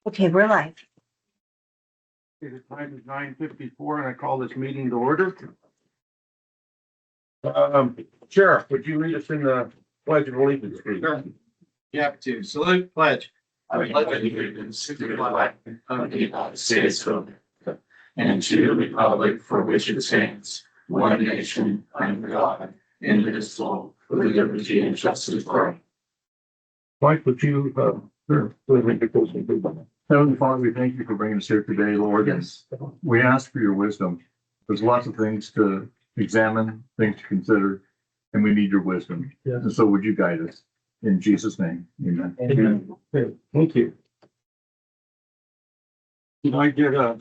Okay, we're live. Okay, the time is 9:54 and I call this meeting to order. Sheriff, would you lead us in the pledge of allegiance, please? Sure. You have to salute, pledge. I pledge allegiance to the flag of the United States of America and to the republic for which it stands, one nation under God, indivisible, with liberty and justice for all. Mike, would you, sure. Heavenly Father, we thank you for bringing us here today, Lord. Yes. We ask for your wisdom. There's lots of things to examine, things to consider, and we need your wisdom. Yes. And so would you guide us? In Jesus' name, amen. Amen. Okay, thank you. Can I get a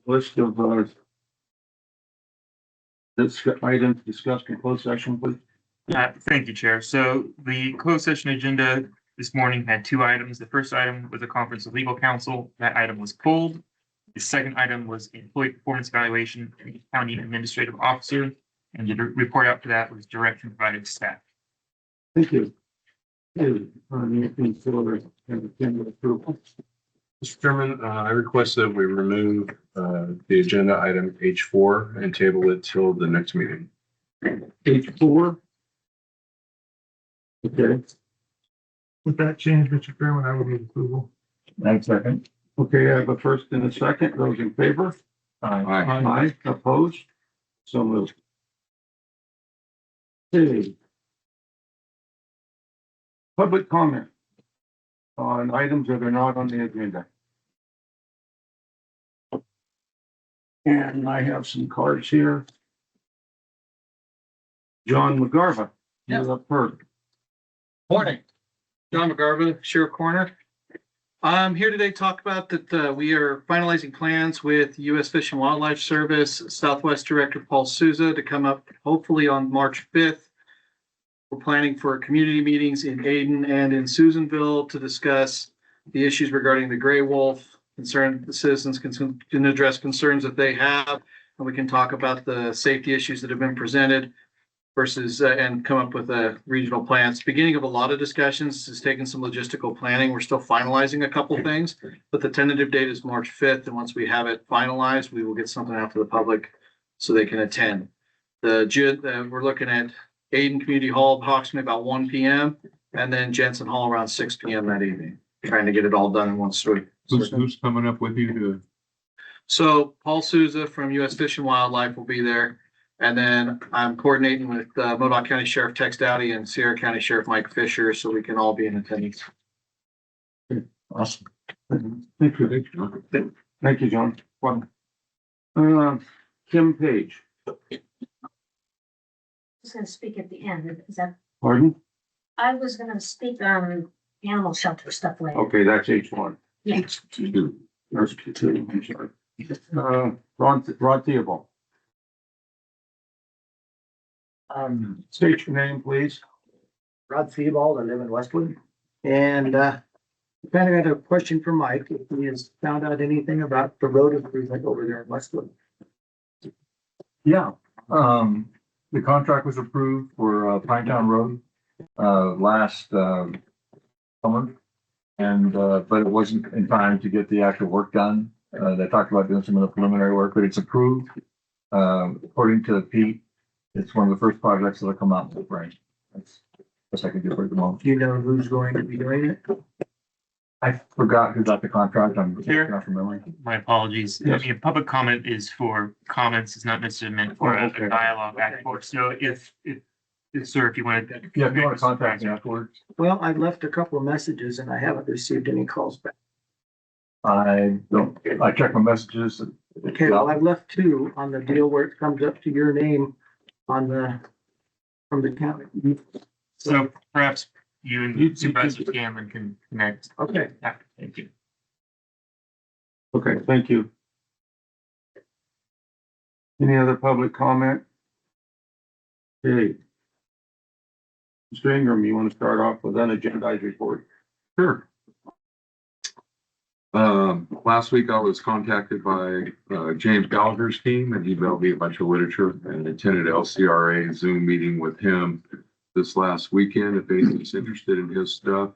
list of, items discussed in closed session, please? Thank you, Chair. So the closed session agenda this morning had two items. The first item was a conference with legal counsel. That item was pulled. The second item was employee performance evaluation from the county administrative officer. And the report out for that was direction provided to staff. Thank you. Anything further and approval? Mr. Chairman, I request that we remove the agenda item H4 and table it till the next meeting. H4. Okay, With that change, Mr. Chairman, I would need approval. And second. okay, I have a first and a second. Those in favor? Aye. Opposed? So moved. Okay. Public comment on items that are not on the agenda. And I have some cards here. John McGarva, you're up first. Morning, John McGarva, Sheriff Coroner. I'm here today to talk about that we are finalizing plans with U.S. Fish and Wildlife Service, Southwest Director Paul Souza to come up hopefully on March 5th. We're planning for community meetings in Ayden and in Susanville to discuss the issues regarding the gray wolf. The citizens can address concerns that they have, and we can talk about the safety issues that have been presented versus and come up with a regional plan. It's the beginning of a lot of discussions. It's taken some logistical planning. We're still finalizing a couple things, but the tentative date is March 5th. And once we have it finalized, we will get something out to the public so they can attend. We're looking at Ayden Community Hall, approximately about 1 p.m. and then Jensen Hall around 6 p.m. that evening, trying to get it all done in one story. Who's coming up with you to? So Paul Souza from U.S. Fish and Wildlife will be there. And then I'm coordinating with Modoc County Sheriff Tex Dowdy and Sierra County Sheriff Mike Fisher, so we can all be in attendance. Awesome. Thank you. Thank you, John. Kim Page, Just gonna speak at the end. Is that, pardon? I was gonna speak on animal shelter stuff later. Okay, that's H1. Yeah. H2. There's two, I'm sorry. Rod Theobald. State your name, please. Rod Theobald, I live in Westwood. And kind of got a question for Mike, if he has found out anything about the road improvement over there in Westwood. Yeah, the contract was approved for Pinetown Road last summer. And but it wasn't in time to get the actual work done. They talked about doing some of the preliminary work, but it's approved. According to Pete, it's one of the first projects that'll come out in the spring. That's best I can do for the moment. Do you know who's going to be doing it? I forgot who got the contract. I'm Here. not from memory. My apologies. Yes. I mean, public comment is for comments. It's not necessarily meant for Oh, a okay. dialogue back and forth. So if sir, if you wanted. Yeah, if you want to contact me afterwards. Well, I left a couple of messages and I haven't received any calls back. I check my messages. Okay, well, I've left two on the deal where it comes up to your name on from the county. So perhaps you You- and Supervisor Scanlon can connect. Okay. after. Thank you. Okay, thank you. Any other public comment? Okay. Mr. Ingram, you want to start off with an agendized report? Sure. Last week I was contacted by James Gallagher's team, and he mailed me a bunch of literature, and attended LCRA Zoom meeting with him this last weekend. If anybody's interested in his stuff,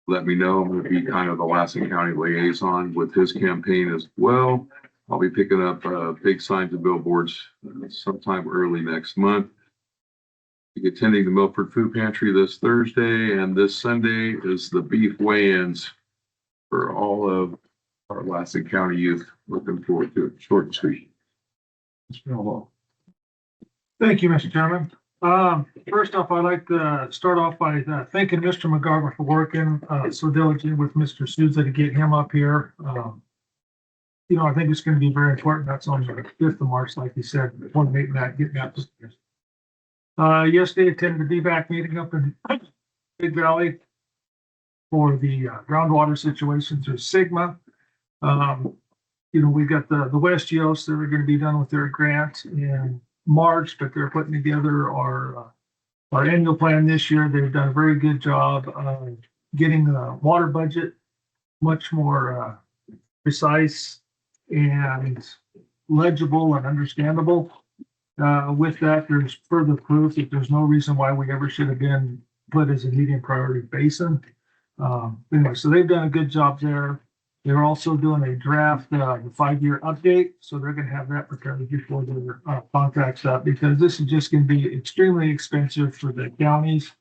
let me know. I'm gonna be kind of the Lassen County liaison with his campaign as well. I'll be picking up big signs and billboards sometime early next month. Attending the Milford Food Pantry this Thursday, and this Sunday is the beef weigh-ins for all of our Lassen County youth. Looking forward to it. Short and sweet. Thank you, Mr. Chairman. First off, I'd like to start off by thanking Mr. McGarver for working so diligently with Mr. Souza to get him up here. You know, I think it's going to be very important. That's on the 5th of March, like you said, coordinating that, getting that. Yesterday attended the DBAC meeting up in Big Valley for the groundwater situation through Sigma. You know, we got the West Yost, they're going to be done with their grant in March, but they're putting together our annual plan this year. They've done a very good job of getting the water budget much more precise and legible and understandable. With that, there's further proof that there's no reason why we ever should have been put as a medium priority basin. Anyway, so they've done a good job there. They're also doing a draft, the 5-year update. So they're going to have that prepared before their contract's up, because this is just going to be extremely expensive for the counties.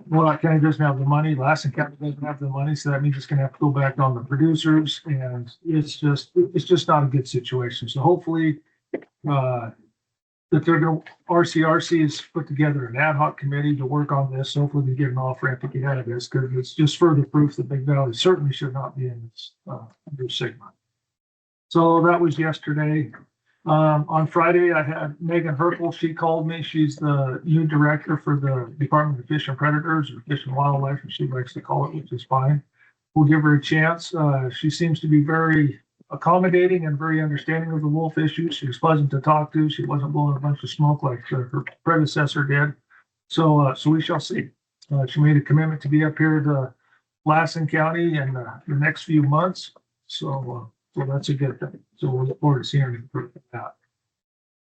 Warlock County doesn't have the money. Lassen County doesn't have the money. So that means it's going to have to go back on the producers, and it's just not a good situation. So hopefully, that they're going to, RCRC has put together an ad hoc committee to work on this. Hopefully we get an off ramp to get out of this, because it's just further proof that Big Valley certainly should not be in this under Sigma. So that was yesterday. On Friday, I had Megan Herkel. She called me. She's the new director for the Department of Fish and Predators, or Fish and Wildlife, as she likes to call it, which is fine. We'll give her a chance. She seems to be very accommodating and very understanding of the wolf issue. She was pleasant to talk to. She wasn't blowing a bunch of smoke like her predecessor did. So we shall see. She made a commitment to be up here to Lassen County in the next few months. So that's a good thing. So we'll look forward to seeing her improve that.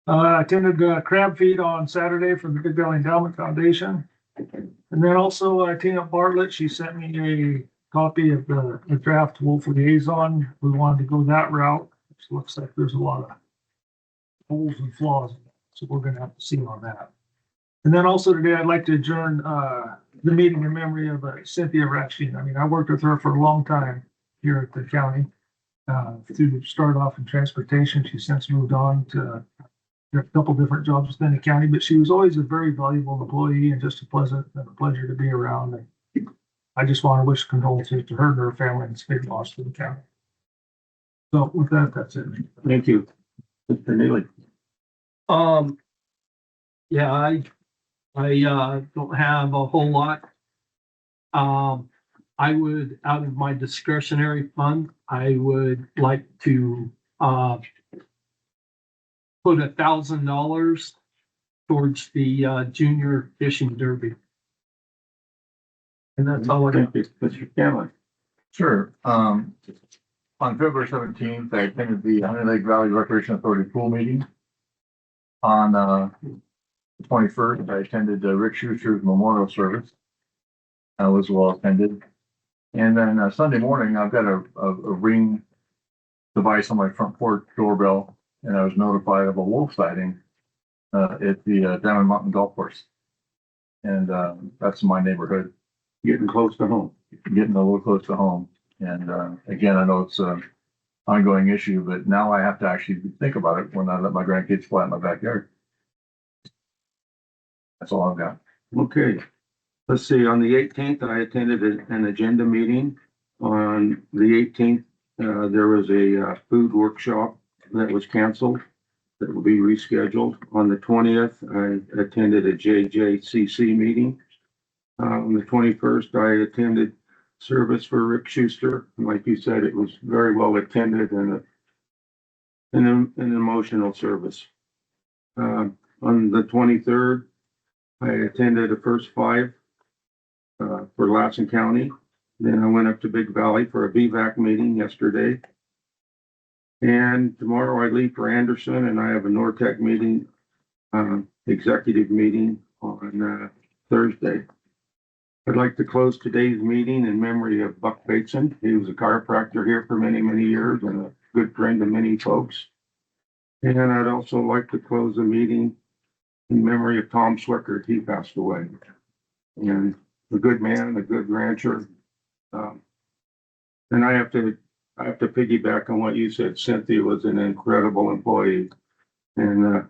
I attended crab feed on Saturday from the Big Valley Endowment Foundation. And then also Tina Bartlett, she sent me a copy of the draft wolf liaison. We wanted to go that route, which looks like there's a lot of holes and flaws in it. So we're going to have to see on that. And then also today, I'd like to adjourn the meeting in memory of Cynthia Ratchine. I mean, I worked with her for a long time here at the county. To start off in transportation, she since moved on to a couple different jobs within the county, but she was always a very valuable employee and just a pleasure to be around. And I just want to wish condolences to her and her family, and it's a big loss to the county. So with that, that's it. Thank you. Mr. Neely. Yeah, I don't have a whole lot. I would, out of my discretionary fund, I would like to put $1,000 towards the junior fishing derby. And that's all I got. Thank you. Mr. Cameron. Sure. On February 17th, I attended the Honey Lake Valley Recreation Authority pool meeting. On the 21st, I attended Rick Schuster's memorial service. I was well attended. And then Sunday morning, I've got a ring device on my front porch doorbell, and I was notified of a wolf sighting at the Diamond Mountain Golf Course. And that's in my neighborhood. Getting close to home. Getting a little close to home. And again, I know it's an ongoing issue, but now I have to actually think about it when I let my grandkids fly in my backyard. That's all I've got. Okay. Let's see, on the 18th, I attended an agenda meeting. On the 18th, there was a food workshop that was canceled that will be rescheduled. On the 20th, I attended a JJCC meeting. On the 21st, I attended service for Rick Schuster. And like you said, it was very well attended and an emotional service. On the 23rd, I attended the first 5 for Lassen County. Then I went up to Big Valley for a VVAC meeting yesterday. And tomorrow I leave for Anderson, and I have a NORTEC meeting, executive meeting on Thursday. I'd like to close today's meeting in memory of Buck Bateson. He was a chiropractor here for many, many years and a good friend of many folks. And I'd also like to close the meeting in memory of Tom Swickert. He passed away. And a good man, a good rancher. And I have to piggyback on what you said. Cynthia was an incredible employee and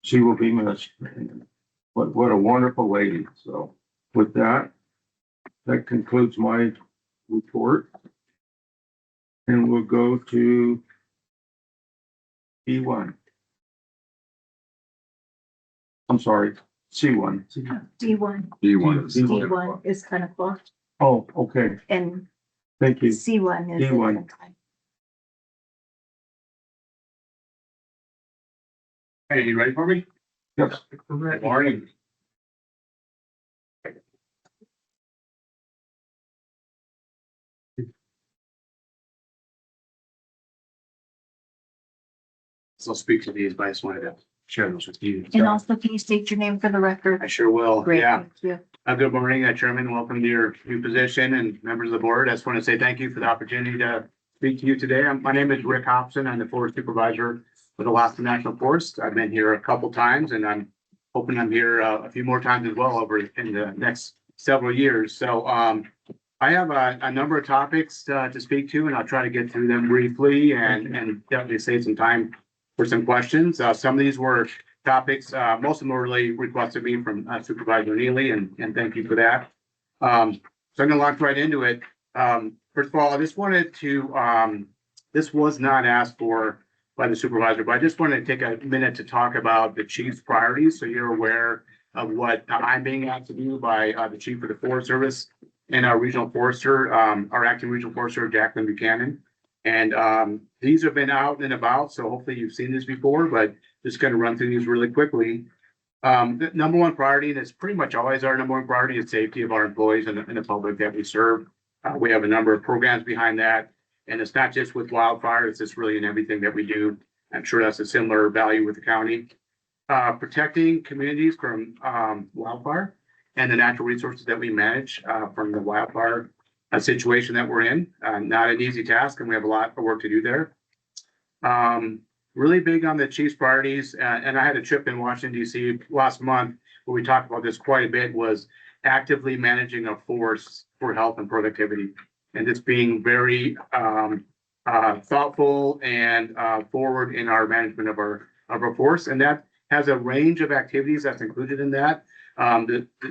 she will be missed. What a wonderful lady. So with that concludes my report. And we'll go to E1. I'm sorry, C1. D1, D1. D1 is 10 o'clock Oh, okay. and Thank you. C1 is. at D1. 10 time. Hey, you ready for me? Yes. Good morning. So I'll speak to these, but I just wanted to share those with you. And also, can you state your name for the record? I sure will. Great, Yeah. thank you. Good morning, Chairman. Welcome to your new position and members of the board. I just want to say thank you for the opportunity to speak to you today. My name is Rick Hobson. I'm the Forest Supervisor for the Lassen National Forest. I've been here a couple times and I'm hoping I'm here a few more times as well over in the next several years. So I have a number of topics to speak to and I'll try to get through them briefly and definitely save some time for some questions. Some of these were topics, most of them were really requested me from Supervisor Neely, and thank you for that. So I'm gonna launch right into it. First of all, I just wanted to, this was not asked for by the supervisor, but I just wanted to take a minute to talk about the chief's priorities, so you're aware of what I'm being asked to do by the chief of the Forest Service and our regional forester, our acting regional forester, Jacqueline Buchanan. And these have been out and about, so hopefully you've seen this before, but just gonna run through these really quickly. The number one priority, and it's pretty much always our number one priority, is safety of our employees and the public that we serve. We have a number of programs behind that, and it's not just with wildfire, it's just really in everything that we do. I'm sure that's a similar value with the county. Protecting communities from wildfire and the natural resources that we manage from the wildfire situation that we're in. Not an easy task, and we have a lot of work to do there. Really big on the chief's priorities, and I had a trip in Washington, DC last month where we talked about this quite a bit, was actively managing a force for health and productivity. And just being very thoughtful and forward in our management of our force. And that has a range of activities that's included in that.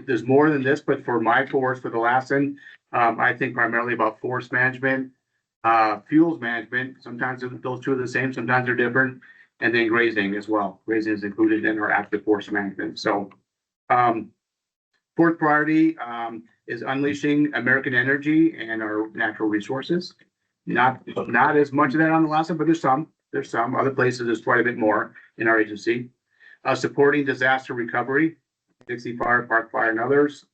There's more than this, but for my force, for the Lassen, I think primarily about force management, fuels management. Sometimes those two are the same, sometimes they're different. And then grazing as well. Grazing is included in our active force management. So fourth priority is unleashing American energy and our natural resources. Not as much of that on the Lassen, but there's some. Other places there's quite a bit more in our agency. Supporting disaster recovery, Dixie Fire, Park Fire, and others.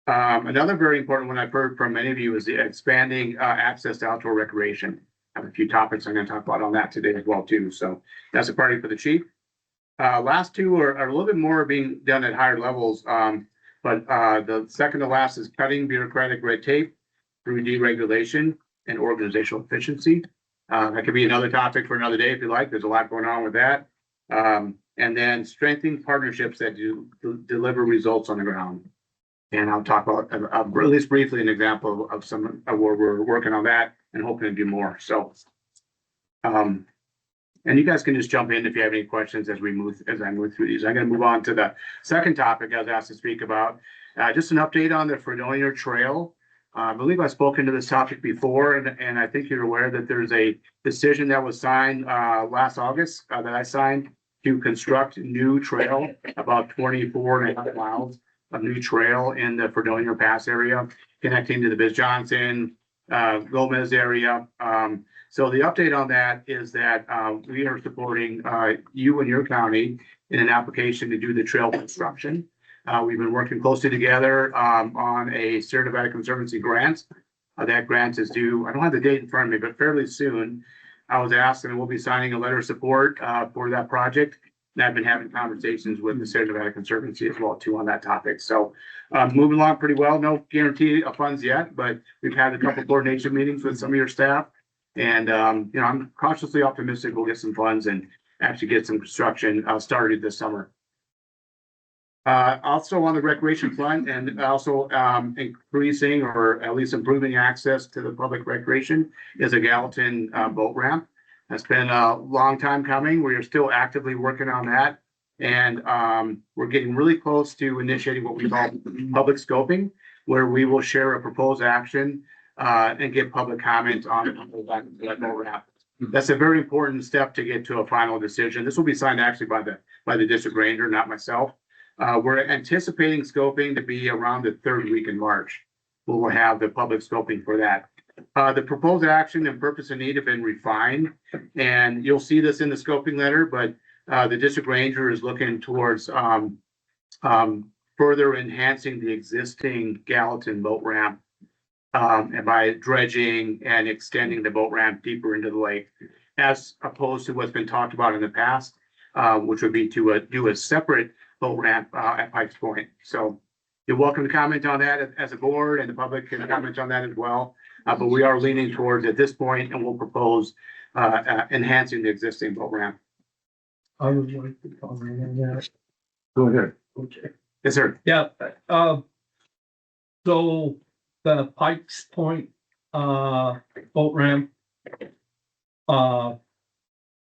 Another very important one I've heard from many of you is the expanding access to outdoor recreation. I have a few topics I'm going to talk about on that today as well too. So that's a priority for the chief. Last two are a little bit more being done at higher levels. But the second to last is cutting bureaucratic red tape through deregulation and organizational efficiency. That could be another topic for another day if you like. There's a lot going on with that. And then strengthening partnerships that deliver results on the ground. And I'll talk about, at least briefly, an example of some of where we're working on that and hoping to do more. So, and you guys can just jump in if you have any questions as I move through these. I'm going to move on to the second topic I was asked to speak about. Just an update on the Fredonia Trail. I believe I've spoken to this topic before, and I think you're aware that there's a decision that was signed last August that I signed to construct new trail, about 24.5 miles of new trail in the Fredonia Pass area, connecting to the Biz Johnson, Gomez area. So the update on that is that we are supporting you and your county in an application to do the trail construction. We've been working closely together on a Sierra Nevada Conservancy grant. That grant is due, I don't have the date in front of me, but fairly soon. I was asked, and we'll be signing a letter of support for that project. And I've been having conversations with the Sierra Nevada Conservancy as well too on that topic. So moving along pretty well. No guarantee of funds yet, but we've had a couple coordination meetings with some of your staff. And I'm cautiously optimistic we'll get some funds and actually get some construction started this summer. Also on the recreation front and also increasing or at least improving access to the public recreation is a Gallatin boat ramp. That's been a long time coming. We are still actively working on that. And we're getting really close to initiating what we call public scoping, where we will share a proposed action and get public comment on that boat ramp. That's a very important step to get to a final decision. This will be signed actually by the district ranger, not myself. We're anticipating scoping to be around the third week in March. We'll have the public scoping for that. The proposed action and purpose and need have been refined, and you'll see this in the scoping letter, but the district ranger is looking towards further enhancing the existing Gallatin boat ramp and by dredging and extending the boat ramp deeper into the lake, as opposed to what's been talked about in the past, which would be to do a separate boat ramp at Pikes Point. So you're welcome to comment on that as a board, and the public can comment on that as well. But we are leaning towards at this point, and we'll propose enhancing the existing boat ramp. I would like to comment on that. Go ahead. Okay. Yes, sir. Yeah, so the Pikes Point, boat ramp,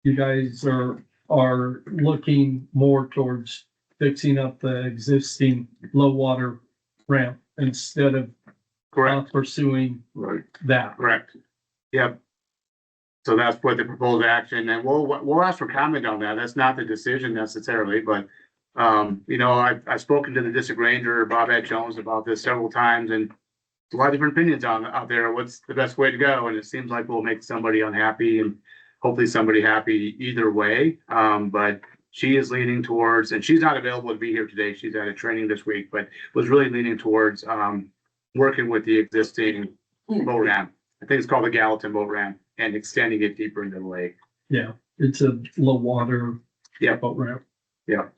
you guys are looking more towards fixing up the existing low water ramp instead of Correct. pursuing Right. that. Correct. Yep. So that's what the proposed action, and we'll ask for comment on that. That's not the decision necessarily, but I've spoken to the district ranger, Bobette Jones, about this several times, and a lot of different opinions out there. What's the best way to go? And it seems like we'll make somebody unhappy and hopefully somebody happy either way. But she is leaning towards, and she's not available to be here today. She's at a training this week, but was really leaning towards working with the existing boat ramp. I think it's called the Gallatin boat ramp, and extending it deeper into the lake. Yeah, it's a low water. Yeah. Boat ramp. Yeah.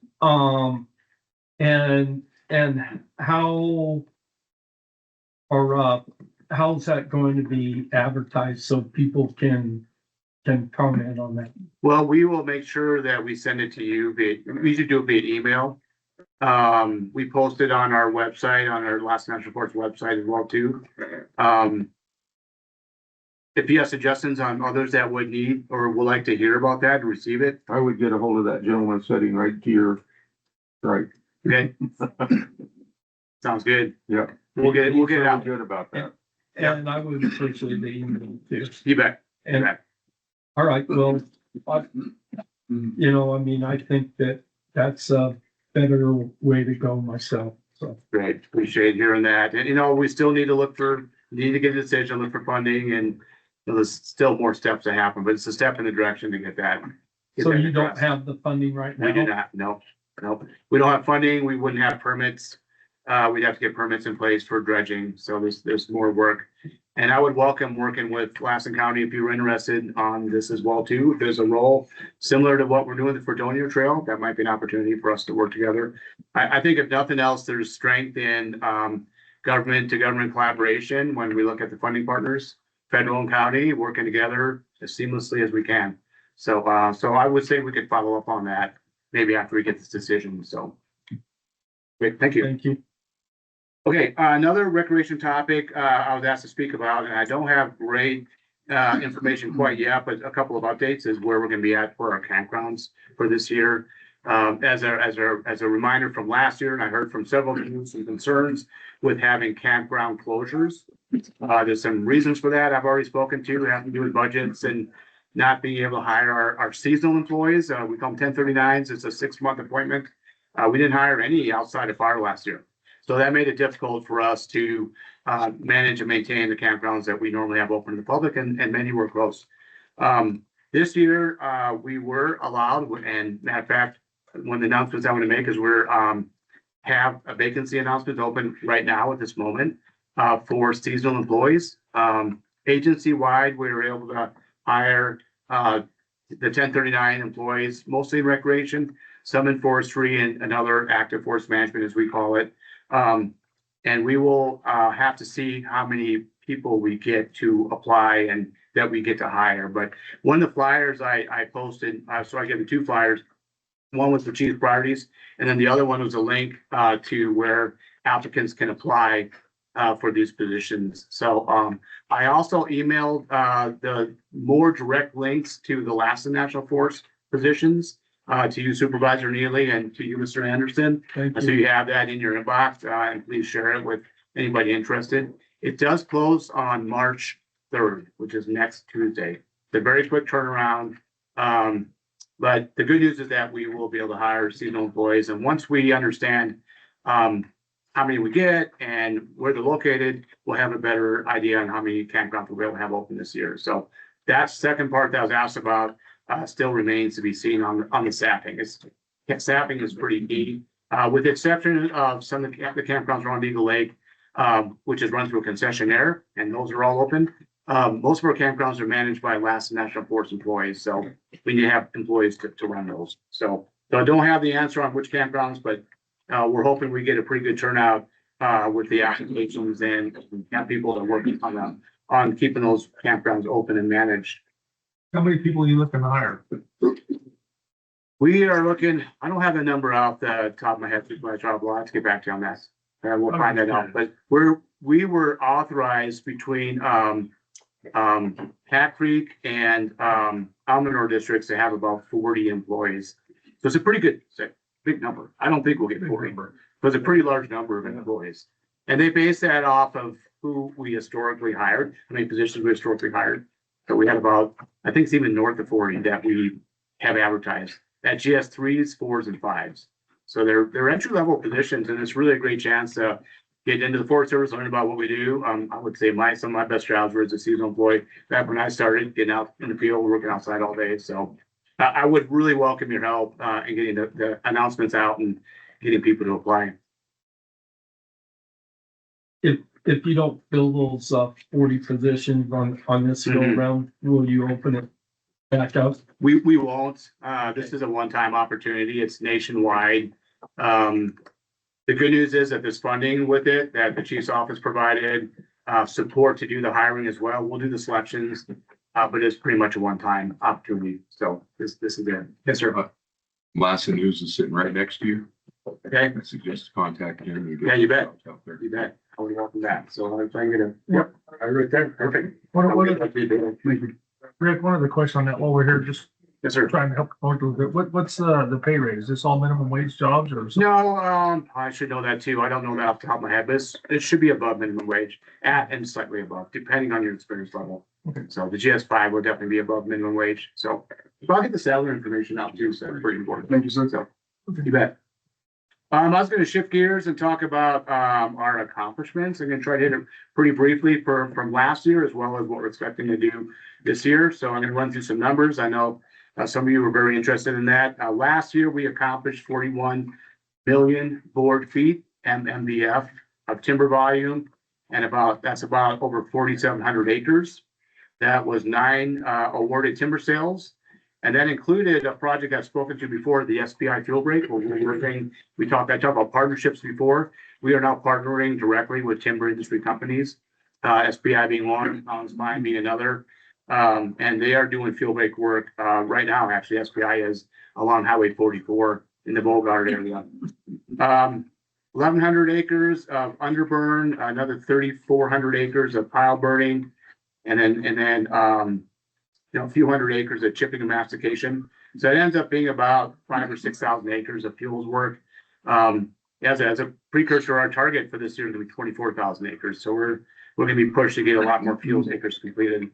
And how's that going to be advertised so people can comment on that? Well, we will make sure that we send it to you we usually do it via email. We post it on our website, on our Lassen National Reports website as well too. If you have suggestions on others that would need or would like to hear about that, receive it. I would get a hold of that gentleman sitting right to your right. Okay. Sounds good. Yeah. We'll get He's it out. really good about that. And I would appreciate the email too. You bet. You And, bet. all right, well, I think that's a better way to go myself, so. Great. Appreciate hearing that. And, we still need to get a decision, look for funding, and there's still more steps to happen, but it's a step in the direction to get that. So you don't have the funding right now? We do not. No. We don't have funding. We wouldn't have permits. We'd have to get permits in place for dredging. So there's more work. And I would welcome working with Lassen County if you're interested on this as well too. If there's a role similar to what we're doing with the Fredonia Trail, that might be an opportunity for us to work together. I think if nothing else, there's strength in government to government collaboration when we look at the funding partners, federal and county, working together as seamlessly as we can. So I would say we could follow up on that maybe after we get this decision. So great, thank you. Thank you. Okay, another recreation topic I was asked to speak about, and I don't have great information quite yet, but a couple of updates is where we're going to be at for our campgrounds for this year. As a reminder from last year, and I heard from several of you some concerns with having campground closures. There's some reasons for that I've already spoken to, having to do with budgets and not being able to hire our seasonal employees. We call them 1039s. It's a 6-month appointment. We didn't hire any outside of fire last year. So that made it difficult for us to manage and maintain the campgrounds that we normally have open to the public, and many were closed. This year, we were allowed, and matter of fact, one of the announcements I want to make is we're have a vacancy announcement open right now at this moment for seasonal employees. Agency-wide, we were able to hire the 1039 employees, mostly in recreation, some in forestry and other active forest management, as we call it. And we will have to see how many people we get to apply and that we get to hire. But one of the flyers I posted, so I gave the two flyers. One was for chief priorities, and then the other one was a link to where applicants can apply for these positions. So I also emailed the more direct links to the Lassen National Forest positions to you, Supervisor Neely, and to you, Mr. Anderson. Thank So you. you have that in your inbox, and please share it with anybody interested. It does close on March 3rd, which is next Tuesday. It's a very quick turnaround. But the good news is that we will be able to hire seasonal employees. And once we understand how many we get and where they're located, we'll have a better idea on how many campgrounds we'll be able to have open this year. So that second part that I was asked about still remains to be seen on the staffing. Staffing is pretty key, with the exception of some of the campgrounds around Eagle Lake, which is run through a concessionaire, and those are all open. Most of our campgrounds are managed by Lassen National Forest employees, so we need to have employees to run those. So I don't have the answer on which campgrounds, but we're hoping we get a pretty good turnout with the applications and have people that are working on keeping those campgrounds open and managed. How many people are you looking to hire? We are looking, I don't have the number off the top of my head, but I'll have to get back to you on that. We'll find that out, but we were authorized between Hat Creek and Almanor districts to have about 40 employees. So it's a pretty good, big number. I don't think we'll get 40, but it's a pretty large number of employees. And they base that off of who we historically hired, how many positions we historically hired. So we had about, I think it's even north of 40 that we have advertised at GS 3s, 4s, and 5s. So they're entry level positions, and it's really a great chance to get into the Forest Service, learn about what we do. I would say some of my best jobs were as a seasonal employee back when I started getting out in the field, working outside all day. So I would really welcome your help in getting the announcements out and getting people to apply. If you don't fill those 40 positions on this go around, will you open it back up? We won't. This is a one-time opportunity. It's nationwide. The good news is that there's funding with it, that the chief's office provided support to do the hiring as well. We'll do the selections, but it's pretty much a one-time opportunity. So this is it. Yes, sir. Lassen News is sitting right next to you. Okay. I suggest contact him. Yeah, you bet. You bet. I would welcome that. So I'm trying to, yep, right there. Perfect. What are Rick, one other question on that while we're here, just Yes, sir. trying to help the point a little bit. What's the pay rate? Is this all minimum wage jobs or something? No, I should know that too. I don't know that off the top of my head, but it should be above minimum wage, at and slightly above, depending on your experience level. Okay. So the GS5 will definitely be above minimum wage. So I'll get the salary information out too, so that's pretty important. Thank you, sir. So you bet. I was going to shift gears and talk about our accomplishments. I'm going to try to hit it pretty briefly from last year, as well as what we're expecting to do this year. So I'm going to run through some numbers. I know some of you were very interested in that. Last year, we accomplished 41 million board feet, MMBF, of timber volume, and that's about over 4,700 acres. That was 9 awarded timber sales. And that included a project I've spoken to before, the SPI fuel break, where we're working. I talked about partnerships before. We are now partnering directly with timber industry companies, SPI being one, Collins Pine being another. And they are doing fuel break work right now. Actually, SPI is along Highway 44 in the Beauregard area. 1,100 acres of underburn, another 3,400 acres of pile burning, and then a few hundred acres of chipping and mastication. So it ends up being about 5,000 or 6,000 acres of fuels work. As a precursor, our target for this year is going to be 24,000 acres. So we're going to be pushed to get a lot more fuels acres completed.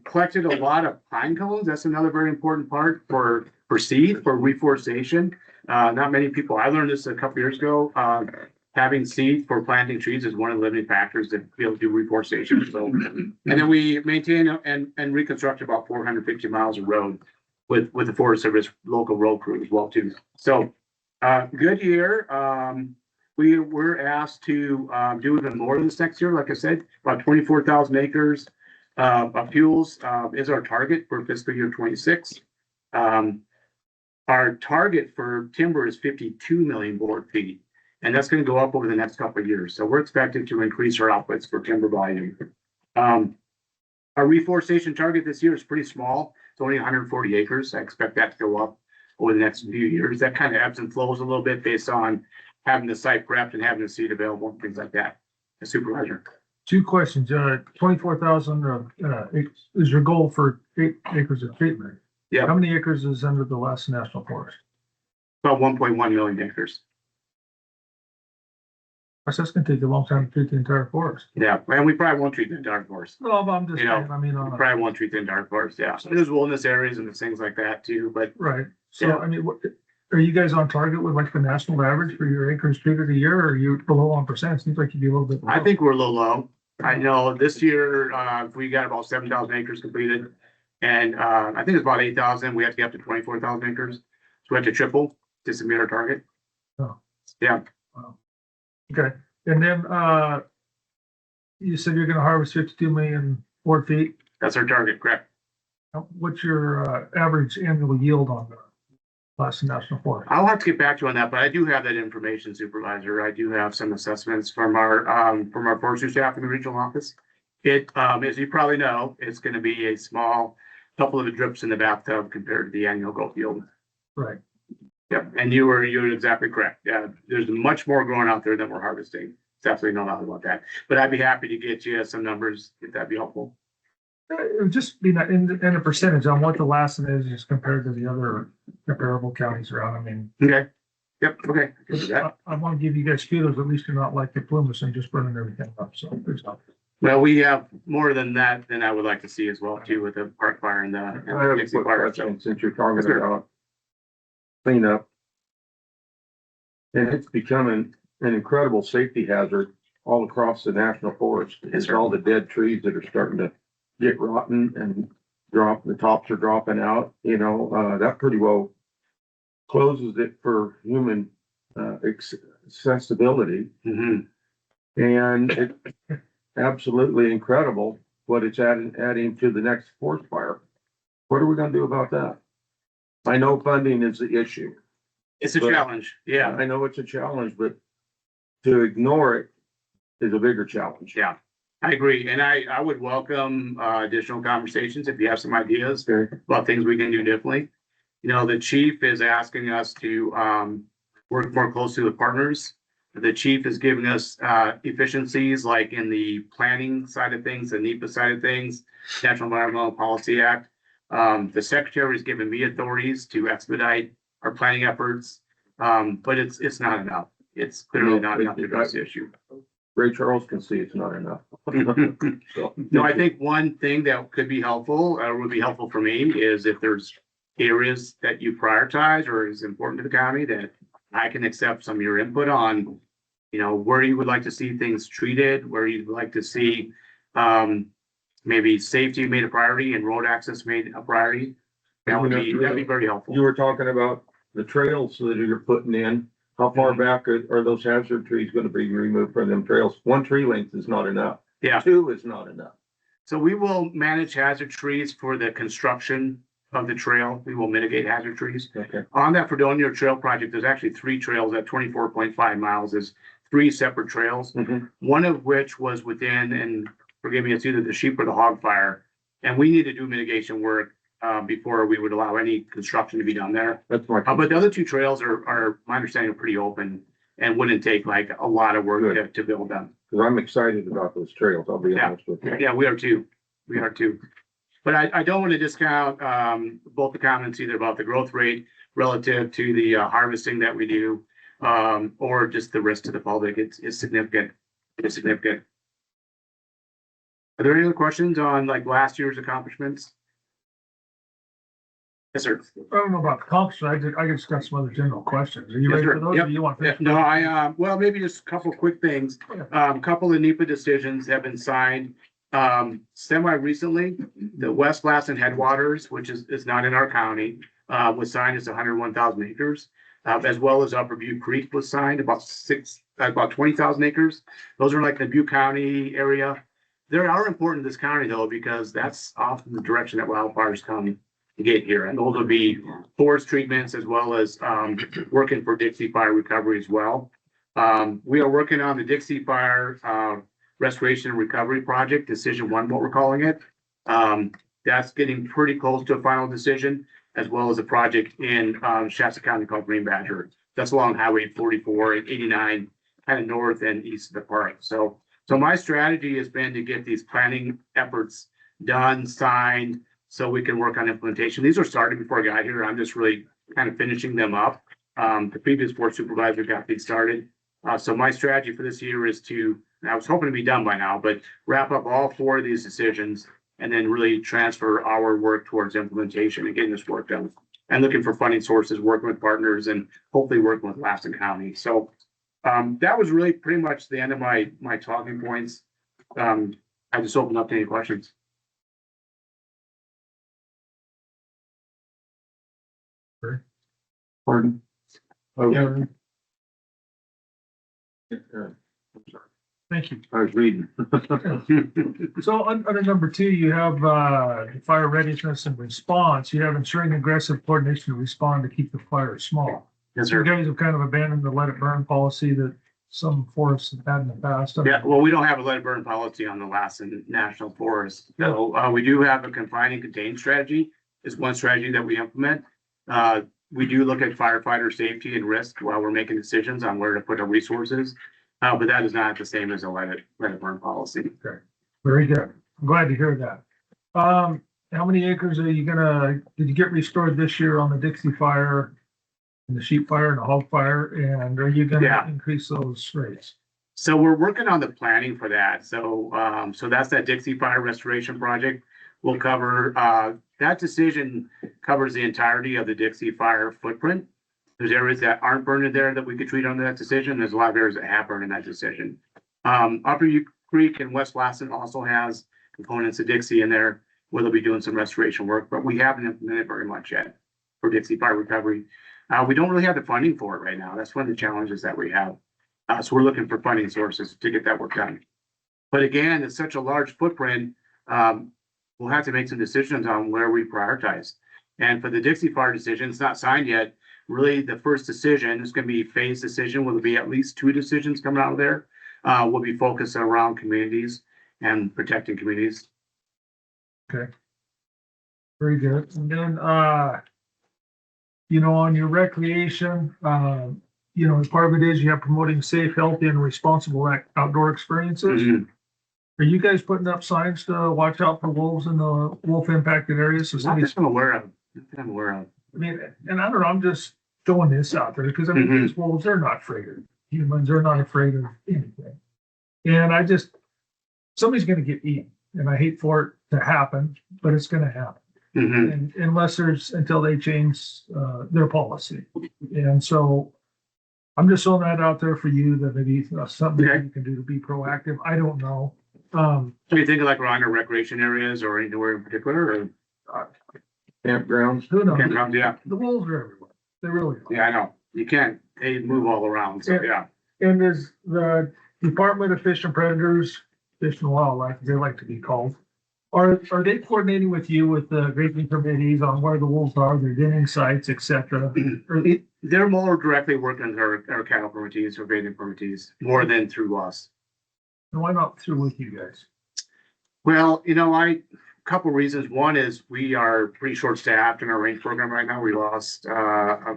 Collected a lot of pine cones. That's another very important part for seed, for reforestation. Not many people, I learned this a couple years ago. Having seed for planting trees is one of the limiting factors to be able to do reforestation. So, and then we maintain and reconstruct about 450 miles of road with the Forest Service local road crew as well too. So, good year. We were asked to do even more this next year. Like I said, about 24,000 acres. Fuels, is our target for fiscal year 26. Our target for timber is 52 million board feet, and that's gonna go up over the next couple of years. So we're expected to increase our outputs for timber volume. Our reforestation target this year is pretty small. It's only 140 acres. I expect that to go up over the next few years. That kind of ebbs and flows a little bit based on having the site prepped and having the seed available and things like that. The supervisor. 2 questions, 24,000, is your goal for 8 acres of treatment? Yeah. How many acres is under the Lassen National Forest? About 1.1 million acres. Course, that's gonna take a long time to treat the entire forest. Yeah, and we probably won't treat the entire forest. No, but I'm just You know, saying, I mean, We probably won't treat the entire forest, yeah. So there's wilderness areas and there's things like that too, but right, so Yeah. I mean, what, are you guys on target with like the national average for your acres treated a year, or are you below 1%? Seems like you'd be a little bit. I below. think we're a little low. I know this year, we got about 7,000 acres completed. And, I think it's about 8,000. We have to get up to 24,000 acres. So we have to triple to meet our target. Oh. Yeah, Okay, and then, you said you're gonna harvest 52 million board feet. that's our target, correct? What's your, average annual yield on the Lassen National Forest? I'll have to get back to you on that, but I do have that information, Supervisor. I do have some assessments from our forestry staff in the regional office. It, as you probably know, it's gonna be a small couple of drips in the bathtub compared to the annual growth yield. Right, Yep, and you were exactly correct. Yeah, there's much more growing out there than we're harvesting. Definitely no doubt about that. But I'd be happy to get you some numbers if that'd be helpful. it would just be in a percentage on what the Lassen is compared to the other comparable counties around, I mean. Okay. Yep, okay. I can do that. I want to give you guys kudos, at least you're not like the Plumas and just burning everything up, so there's not. Well, we have more than that than I would like to see as well too with the park fire and I have the a Dixie quick fire. question, So since you're talking Yes, sir. about cleanup. And it's becoming an incredible safety hazard all across the national forest. Yes, It's sir. all the dead trees that are starting to get rotten and drop, the tops are dropping out, that pretty well closes it for human, accessibility. Mhm. And it's absolutely incredible what it's adding to the next forest fire. What are we gonna do about that? I know funding is the issue. It's a But- challenge. Yeah, I know it's a challenge, but to ignore it is a bigger challenge. yeah. I agree. And I would welcome additional conversations if you have some ideas Okay, about things we can do differently. The chief is asking us to work more closely with partners. The chief is giving us efficiencies like in the planning side of things, the NEPA side of things, National Environmental Policy Act. The secretary is giving me authorities to expedite our planning efforts. But it's not enough. It's clearly not enough to address the issue. Ray Charles can see it's not enough. So, No, I think one thing that could be helpful, or would be helpful for me, is if there's areas that you prioritize or is important to the county that I can accept some of your input on, where you would like to see things treated, where you'd like to see, maybe safety made a priority and road access made a priority. That'd be very helpful. You were talking about the trails that you're putting in. How far back are those hazard trees gonna be removed from them trails? One tree length is not enough. Yeah. 2 is not enough. So we will manage hazard trees for the construction of the trail. We will mitigate hazard trees. Okay. On that Fredonia Trail project, there's actually 3 trails at 24.5 miles. There's 3 separate trails. Mhm. One of which was within, and forgive me, it's either the sheep or the hog fire. And we need to do mitigation work before we would allow any construction to be done there. That's my, But the other 2 trails are, my understanding, are pretty open and wouldn't take like a lot of work to build them. because I'm excited about those trails, I'll be Yeah. honest with you. Yeah, we are too. We are too. But I don't want to discount both the comments either about the growth rate relative to the harvesting that we do, or just the risk to the public. It's significant. It's significant. Are there any other questions on like last year's accomplishments? Yes, sir. I don't know about the comps, I just got some other general questions. Are you Yes, ready sir. for those? Yep. Or you want? Yeah, no, well, maybe just a couple quick things. A couple of NEPA decisions have been signed semi-recently. The West Lassen Headwaters, which is not in our county, was signed as 101,000 acres, as well as Upper Butte Creek was signed about 20,000 acres. Those are like the Butte County area. They are important in this county though, because that's often the direction that wildfires come to get here. And those will be forest treatments as well as working for Dixie Fire recovery as well. We are working on the Dixie Fire Restoration and Recovery Project, Decision 1, what we're calling it. That's getting pretty close to a final decision, as well as a project in Shasta County called Green Badger. That's along Highway 44 and 89, kind of north and east of the park. So my strategy has been to get these planning efforts done, signed, so we can work on implementation. These are started before I got here. I'm just really kind of finishing them up. The previous board supervisor got these started. So my strategy for this year is to, and I was hoping to be done by now, but wrap up all 4 of these decisions and then really transfer our work towards implementation and getting this work done. And looking for funding sources, working with partners, and hopefully working with Lassen County. So that was really pretty much the end of my talking points. I just open up to any questions. Pardon? Yeah. Thank you. I was reading. So under number 2, you have fire readiness and response. You have ensuring aggressive coordination to respond to keep the fire small. Yes, You sir. guys have kind of abandoned the let it burn policy that some forests have had in the past. Yeah, well, we don't have a let it burn policy on the Lassen National Forest. So we do have a confine and contain strategy. Is one strategy that we implement. We do look at firefighter safety and risk while we're making decisions on where to put our resources. But that is not the same as a let it burn policy. Very good. I'm glad to hear that. How many acres are you did you get restored this year on the Dixie Fire and the sheep fire and the hog fire? And are you gonna Yeah. increase those rates? So we're working on the planning for that. So that's that Dixie Fire Restoration Project. We'll cover, that decision covers the entirety of the Dixie Fire footprint. There's areas that aren't burned in there that we could treat under that decision. There's a lot of areas that have burned in that decision. Upper U Creek and West Lassen also has components of Dixie in there where they'll be doing some restoration work, but we haven't implemented very much yet for Dixie Fire recovery. We don't really have the funding for it right now. That's one of the challenges that we have. So we're looking for funding sources to get that work done. But again, it's such a large footprint. We'll have to make some decisions on where we prioritize. And for the Dixie Fire decision, it's not signed yet. Really, the first decision is going to be phase decision. Will there be at least 2 decisions coming out of there? Will be focused around communities and protecting communities. Okay. Very good. And then, on your recreation, part of it is you have promoting safe, healthy, and responsible outdoor experiences. Mhm. Are you guys putting up signs to watch out for wolves in the wolf impacted areas? So Not somebody's, that I'm aware of. Not that I'm aware of. I mean, and I don't know, I'm just throwing this out there because Mhm. these wolves are not afraid of humans. They're not afraid of anything. And somebody's going to get eaten, and I hate for it to happen, but it's going to happen. Mhm. And until they change their policy. And so I'm just throwing that out there for you that maybe something Okay. you can do to be proactive. I don't know. So you think like around our recreation areas or anywhere in particular or Campgrounds. Who knows? campgrounds? Yeah. The wolves are everywhere. They really are. Yeah, I know. You can't, they move all around. So yeah. And there's the Department of Fish and Predators, Fish and Wildlife, as they like to be called. Are they coordinating with you with the grazing committees on where the wolves are, their denning sites, et cetera? They're more directly working with our cattle permittees or grazing permittees more than through us. And why not through with you guys? Well, couple reasons. One is we are pretty short staffed in our range program right now. We lost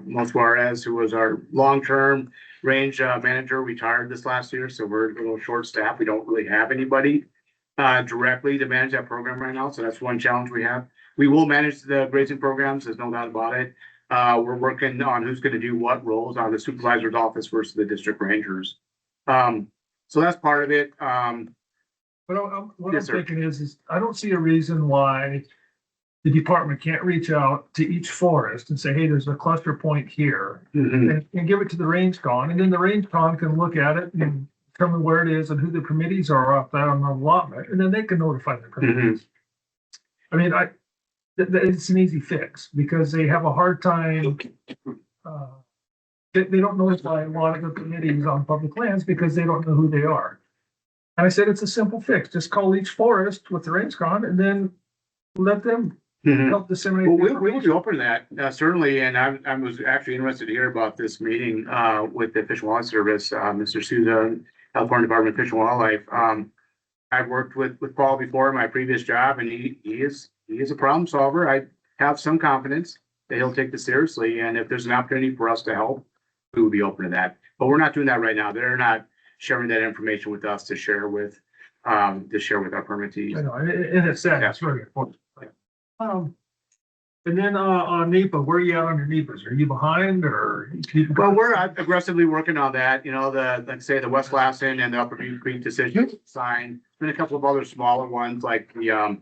Mos Juarez, who was our long-term range manager, retired this last year. So we're a little short staffed. We don't really have anybody directly to manage that program right now. So that's one challenge we have. We will manage the grazing programs. There's no doubt about it. We're working on who's going to do what roles on the supervisor's office versus the district rangers. So that's part of it. But what Yes, I'm sir. thinking is I don't see a reason why the department can't reach out to each forest and say, hey, there's a cluster point here, Mhm. and give it to the range con, and then the range con can look at it and determine where it is and who the committees are off that on the allotment, and then they can notify the committees. I mean, it's an easy fix because they have a hard time. They don't notify a lot of the committees on public lands because they don't know who they are. And I said, it's a simple fix. Just call each forest with the range con and then let them help disseminate. Well, the we would be information. open to that, certainly, and I was actually interested to hear about this meeting, with the Fish and Wildlife Service, Mr. Souza, California Department of Fish and Wildlife. I've worked with Paul before in my previous job, and he is a problem solver. I have some confidence that he'll take this seriously, and if there's an opportunity for us to help, we would be open to that. But we're not doing that right now. They're not sharing that information with us to share with our permittees. I know, and it's sad, it's very important. And then, on NEPA, where are you at on your NEPAs? Are you behind or? Well, we're aggressively working on that, let's say the West Lassen and the Upper Butte Creek decision signed. Been a couple of other smaller ones, like the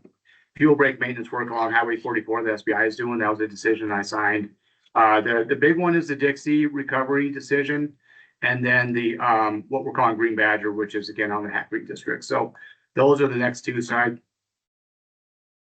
fuel break maintenance work along Highway 44 the SBI is doing. That was a decision I signed. The big one is the Dixie recovery decision. And then the what we're calling Green Badger, which is again on the Hat Creek district. So those are the next two. So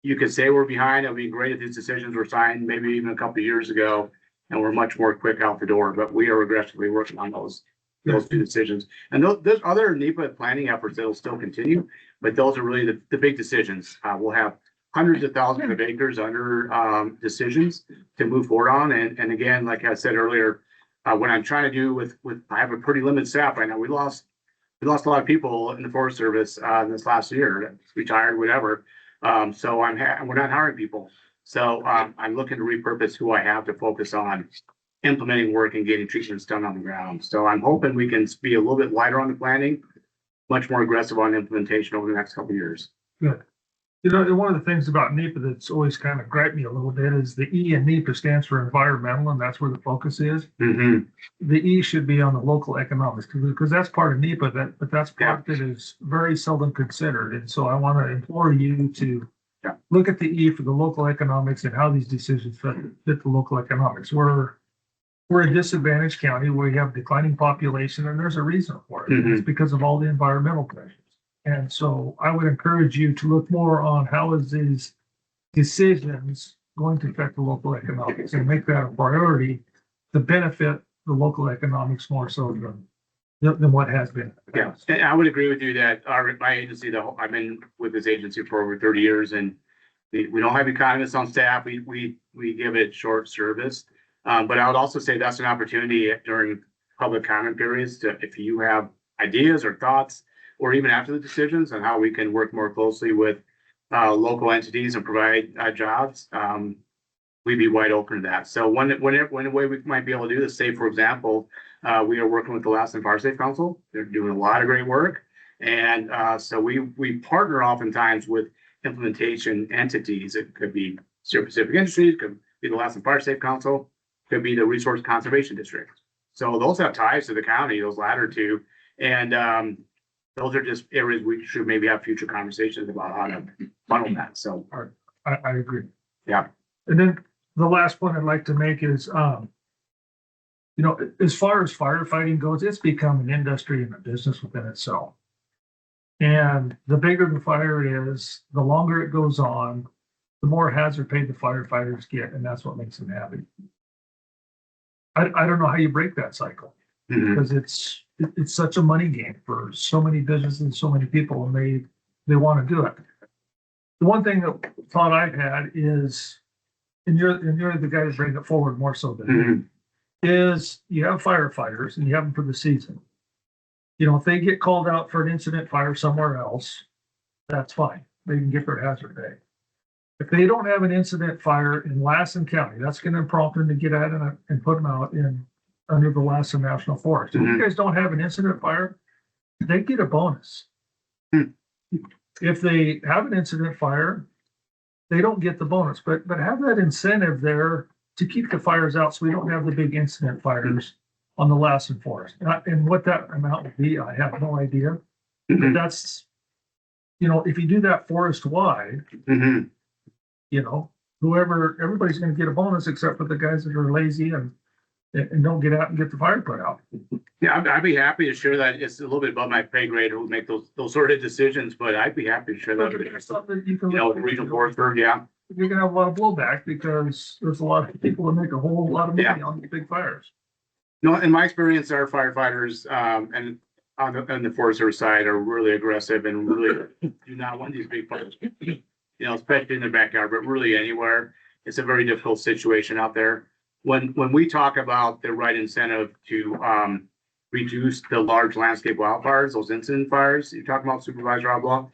you could say we're behind. It would be great if these decisions were signed maybe even a couple of years ago, and we're much more quick out the door. But we are aggressively working on those two decisions. And there's other NEPA planning efforts that will still continue, but those are really the big decisions. We'll have hundreds of thousands of acres under decisions to move forward on. And again, like I said earlier, what I'm trying to do with I have a pretty limited staff right now. We lost a lot of people in the Forest Service in this last year, retired, whatever. So we're not hiring people. So I'm looking to repurpose who I have to focus on implementing work and getting treatments done on the ground. So I'm hoping we can be a little bit lighter on the planning, much more aggressive on implementation over the next couple of years. Good. And one of the things about NEPA that's always kind of griped me a little bit is the E in NEPA stands for environmental, and that's where the focus is. Mm-hmm. The E should be on the local economics, because that's part of NEPA, but that's part that is very seldom considered. And so I want to implore you to look at the E for the local economics and how these decisions fit the local economics. We're a disadvantaged county where we have declining population, and there's a reason for it. Mhm. It's because of all the environmental pressures. And so I would encourage you to look more on how is these decisions going to affect the local economics and make that a priority to benefit the local economics more so than what has been. Yeah, and I would agree with you that my agency, I've been with this agency for over 30 years, and we don't have economists on staff. We give it short service. But I would also say that's an opportunity during public comment periods to, if you have ideas or thoughts, or even after the decisions on how we can work more closely with local entities and provide jobs, we'd be wide open to that. So one way we might be able to do this, say, for example, we are working with the Lassen Fire Safe Council. They're doing a lot of great work. And so we partner oftentimes with implementation entities. It could be Pacific Industries, could be the Lassen Fire Safe Council, could be the Resource Conservation District. So those have ties to the county, those latter two. And those are just areas we should maybe have future conversations about how to funnel that. So I agree. Yeah. And then the last point I'd like to make is, as far as firefighting goes, it's become an industry and a business within itself. And the bigger the fire is, the longer it goes on, the more hazard pay the firefighters get, and that's what makes them happy. I don't know how you break that cycle, because it's such a money game for so many businesses and so many people, and they want to do it. The one thing that thought I've had is, and you're the guy to bring it forward more so than me, is you have firefighters and you have them for the season. If they get called out for an incident fire somewhere else, that's fine. They can get their hazard pay. If they don't have an incident fire in Lassen County, that's going to prompt them to get at it and put them out under the Lassen National Forest. If you guys don't have an incident fire, they get a bonus. If they have an incident fire, they don't get the bonus, but have that incentive there to keep the fires out so we don't have the big incident fires on the Lassen Forest. And what that amount would be, I have no idea. But that's, if you do that forest wide, everybody's going to get a bonus except for the guys that are lazy and don't get out and get the fire put out. Yeah, I'd be happy to share that. It's a little bit above my pay grade who make those sort of decisions, but I'd be happy to share that. The regional forester, yeah. You're gonna have a lot of blowback because there's a lot of people that make a whole lot of money on these big fires. In my experience, our firefighters, and on the Forest Service side are really aggressive and really do not want these big fires. You know, especially in the backyard, but really anywhere. It's a very difficult situation out there. When we talk about the right incentive to reduce the large landscape wildfires, those incident fires, you're talking about Supervisor Oblock,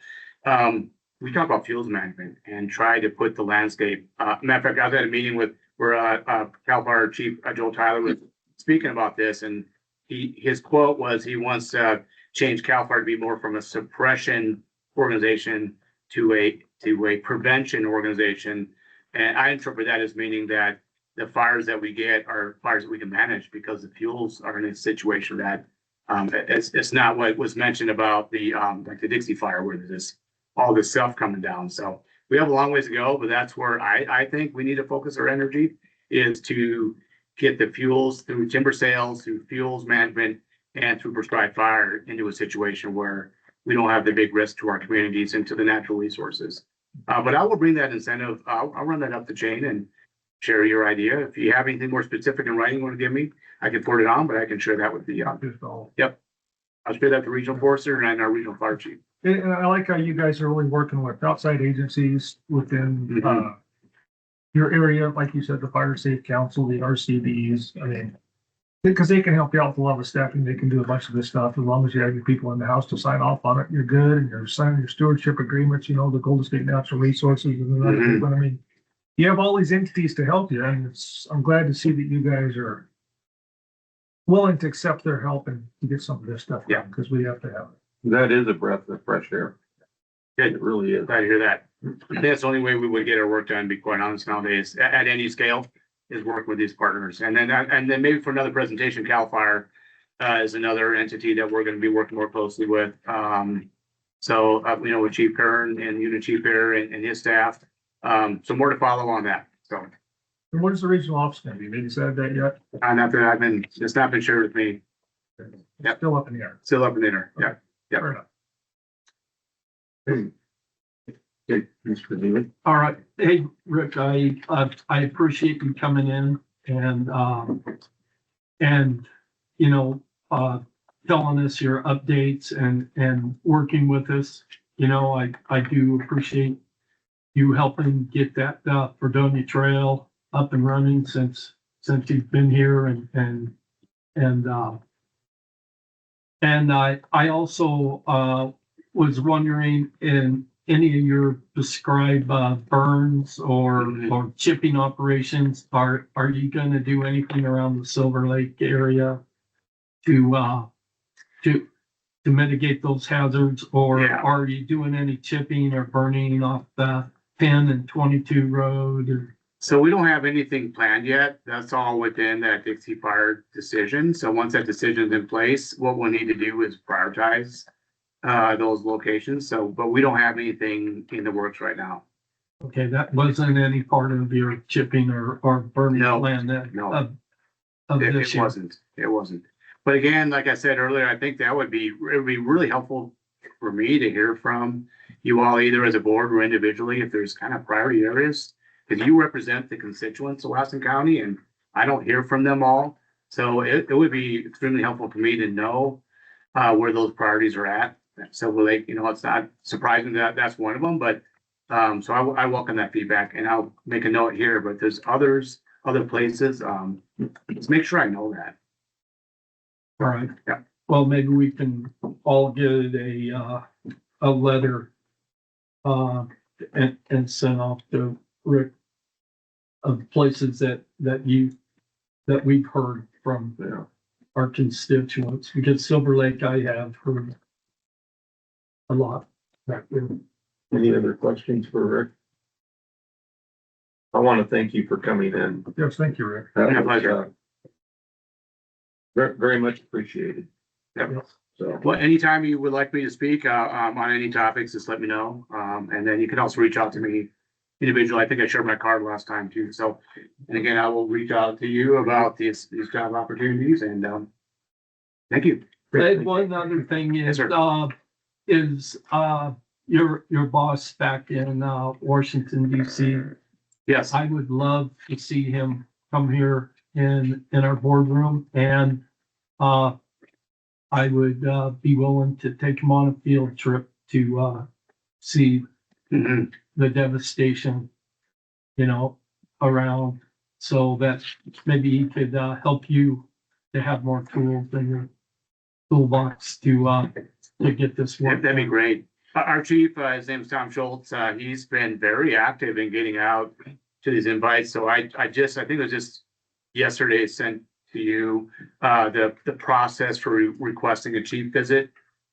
we talk about fuels management and try to put the landscape. Matter of fact, I was at a meeting where Cal Fire Chief Joe Tyler was speaking about this, and his quote was he wants to change Cal Fire to be more from a suppression organization to a prevention organization. And I interpret that as meaning that the fires that we get are fires that we can manage because the fuels are in a situation that it's not what was mentioned about the like the Dixie fire where there's all this stuff coming down. So we have a long ways to go, but that's where I think we need to focus our energy is to get the fuels through timber sales, through fuels management, and through prescribed fire into a situation where we don't have the big risk to our communities and to the natural resources. But I will bring that incentive. I'll run that up the chain and share your idea. If you have anything more specific in writing you want to give me, I can forward it on, but I can share that with the, yep. I'll share that to regional forester and our regional fire chief. And I like how you guys are really working with outside agencies within, your area, like you said, the Fire Safe Council, the RCBs. I mean, because they can help you out with a lot of staffing. They can do a bunch of this stuff. As long as you have your people in the house to sign off on it, you're good. And you're signing your stewardship agreements, you know, the Golden State Natural Resources and other people. I mean, you have all these entities to help you. And I'm glad to see that you guys are willing to accept their help and to get some of this stuff done, because we have to have it. That is a breath of fresh air. It really is. Glad to hear that. That's the only way we would get our work done, to be quite honest, nowadays, at any scale, is work with these partners. And then maybe for another presentation, CAL FIRE is another entity that we're going to be working more closely with. So, you know, with Chief Kern and Unit Chief here and his staff. So more to follow on that. So. And what is the regional office going to be? Maybe said that yet? Not that it's not been shared with me. Yep. Still up in the air. Still up in the air. Yeah. Yeah. Fair enough. Okay, Mr. David. All right. Hey, Rick, I appreciate you coming in and, you know, telling us your updates and working with us. You know, I do appreciate you helping get that Fredonia Trail up and running since you've been here and I also was wondering in any of your prescribed burns or chipping operations, are you going to do anything around the Silver Lake area to mitigate those hazards, or are you doing any chipping or burning off the 10 and 22 road? So we don't have anything planned yet. That's all within that Dixie Fire decision. So once that decision is in place, what we'll need to do is prioritize those locations. So, but we don't have anything in the works right now. Okay, that wasn't any part of your chipping or burning plan No. of It this year. wasn't. It wasn't. But again, like I said earlier, I think that it would be really helpful for me to hear from you all, either as a board or individually, if there's kind of priority areas. Because you represent the constituents of Lassen County, and I don't hear from them all. So it would be extremely helpful for me to know where those priorities are at. So like, you know, it's not surprising that that's one of them, but so I welcome that feedback, and I'll make a note here, but there's other places. Let's make sure I know that. All right. Yeah. Well, maybe we can all get a letter and send off to Rick of places that we've heard from our constituents, because Silver Lake I have heard a lot back there. Any other questions for Rick? I want to thank you for coming in. Yes, thank you, Rick. That My was, pleasure. Very, very much appreciated. Yep. So, Well, anytime you would like me to speak on any topics, just let me know. And then you can also reach out to me individually. I think I shared my card last time too. So, and again, I will reach out to you about these job opportunities, and thank you. Hey, one other thing Yes, is, sir. your boss back in Washington DC. Yes. I would love to see him come here in our boardroom, and I would, be willing to take him on a field trip to, see Mhm. the devastation, you know, around, so that maybe he could, help you to have more tools in your toolbox to get this work. That'd be done. great. Our chief, his name's Tom Schultz, he's been very active in getting out to these invites. So I think it was just yesterday sent to you, the process for requesting a chief visit.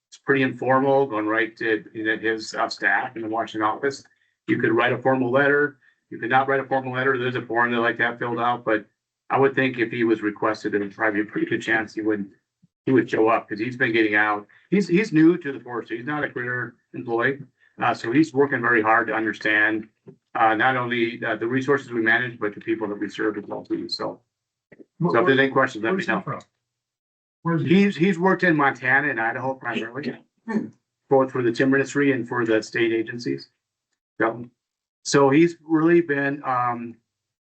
It's pretty informal, going right to his staff in the Washington office. You could write a formal letter. You could not write a formal letter. There's a form they like to have filled out, but I would think if he was requested, it would probably be a pretty good chance he would show up because he's been getting out. He's new to the force. He's not a career employee. So he's working very hard to understand not only the resources we manage, but the people that we serve as well too. So if there's any questions, let me Where's he know. from? Where's he? He's worked in Montana and Idaho primarily, both for the timber industry and for the state agencies. So he's really been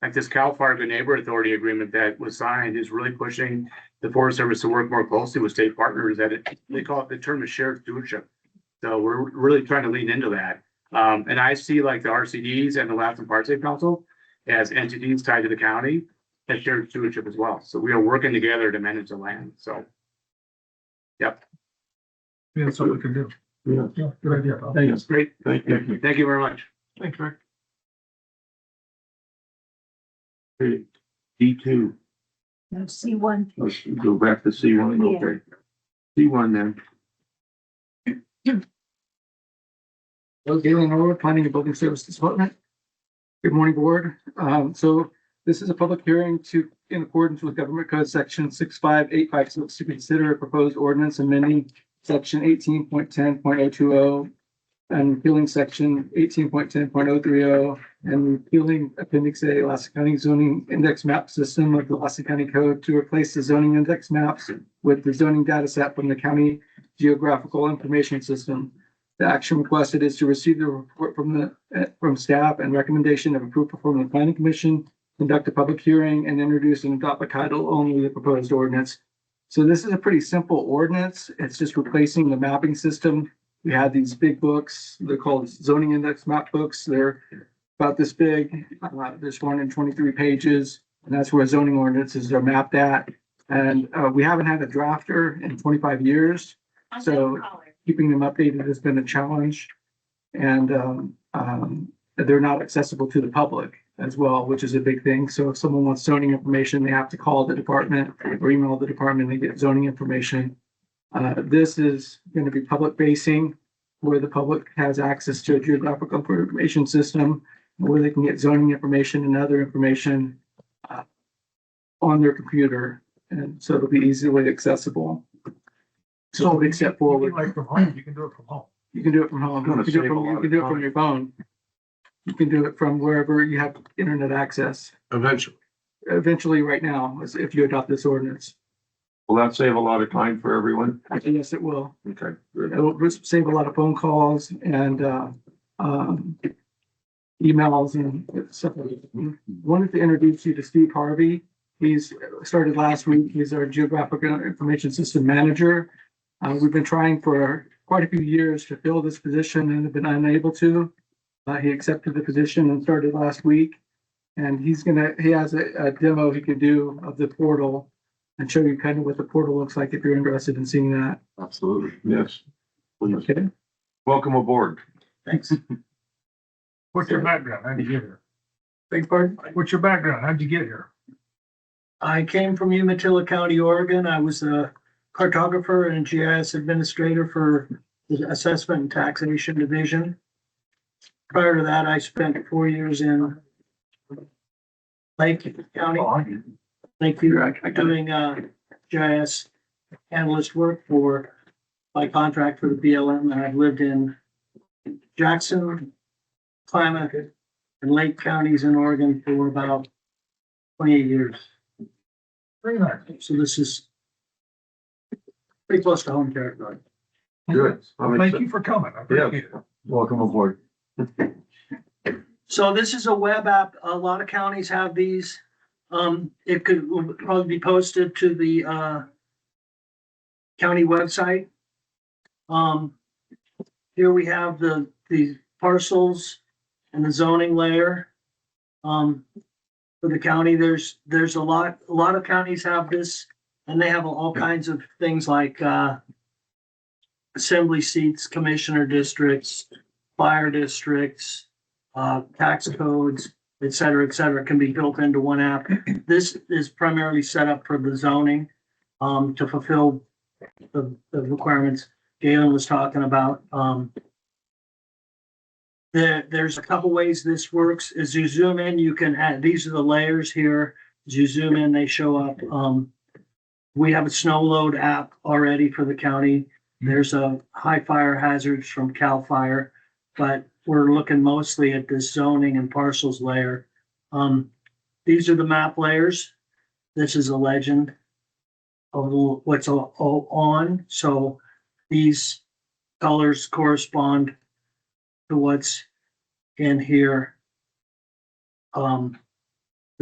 like this Cal Fargo Neighbor Authority agreement that was signed is really pushing the Forest Service to work more closely with state partners. They call it, the term is shared stewardship. So we're really trying to lean into that. And I see like the RCDs and the Lassen Park Council as entities tied to the county as shared stewardship as well. So we are working together to manage the land. So, yep, Yeah, that's what we can do. Yeah. Yeah, good idea. Bob. that's great. Thank you. Thank you very much. Thanks, Rick. D2. No, C1. Let's go back to C1. Yeah. Okay. C1 then. Hello, Galen Norwood, Planning and Building Services Department. Good morning, board. So this is a public hearing in accordance with Government Code Section 65856 to consider a proposed ordinance amending Section 18.10.020 and repealing Section 18.10.030 and repealing Appendix A, Lassen County Zoning Index Map System of the Lassen County Code to replace the zoning index maps with the zoning data set from the County Geographical Information System. The action requested is to receive the report from staff and recommendation of approval from the Planning Commission, conduct a public hearing, and introduce and adopt by title only the proposed ordinance. So this is a pretty simple ordinance. It's just replacing the mapping system. We had these big books. They're called zoning index map books. They're about this big. There's 123 pages, and that's where zoning ordinances are mapped at. And we haven't had a drafter in 25 years. So keeping them updated has been a challenge. And they're not accessible to the public as well, which is a big thing. So if someone wants zoning information, they have to call the department or email the department and get zoning information. This is going to be public facing, where the public has access to a geographical information system where they can get zoning information and other information on their computer. And so it'll be easily accessible. So except for Like from home, you can do it from home. you can do it from home. You can do it from your phone. You can do it from wherever you have internet access. Eventually. Eventually, right now, if you adopt this ordinance. Will that save a lot of time for everyone? Yes, it will. Okay. It will save a lot of phone calls and emails and stuff. Wanted to introduce you to Steve Harvey. He's started last week. He's our geographic information system manager. We've been trying for quite a few years to fill this position and have been unable to. He accepted the position and started last week. And he has a demo he can do of the portal and show you kind of what the portal looks like if you're interested in seeing that. Absolutely. Yes. Please. Okay, Welcome aboard. thanks. What's your background? How'd you get here? Big pardon? What's your background? How'd you get here? I came from Umatilla County, Oregon. I was a cartographer and GIS administrator for the Assessment and Taxation Division. Prior to that, I spent 4 years in Lake County, Lakeview, doing GIS analyst work by contract for the BLM. And I've lived in Jackson, Klamath, and Lake counties in Oregon for about 28 years. Very nice. So this is pretty close to home territory. Good. Thank you for coming. I appreciate it. Welcome aboard. So this is a web app. A lot of counties have these. It will probably be posted to the county website. Here we have the parcels and the zoning layer. For the county, there's a lot of counties have this, and they have all kinds of things like, assembly seats, commissioner districts, fire districts, tax codes, et cetera, can be built into one app. This is primarily set up for the zoning, to fulfill the requirements Galen was talking about. There's a couple ways this works. As you zoom in, you can add, these are the layers here. As you zoom in, they show up. We have a snow load app already for the county. There's a high fire hazards from CAL FIRE, but we're looking mostly at this zoning and parcels layer. These are the map layers. This is a legend of what's all on. So these colors correspond to what's in here. The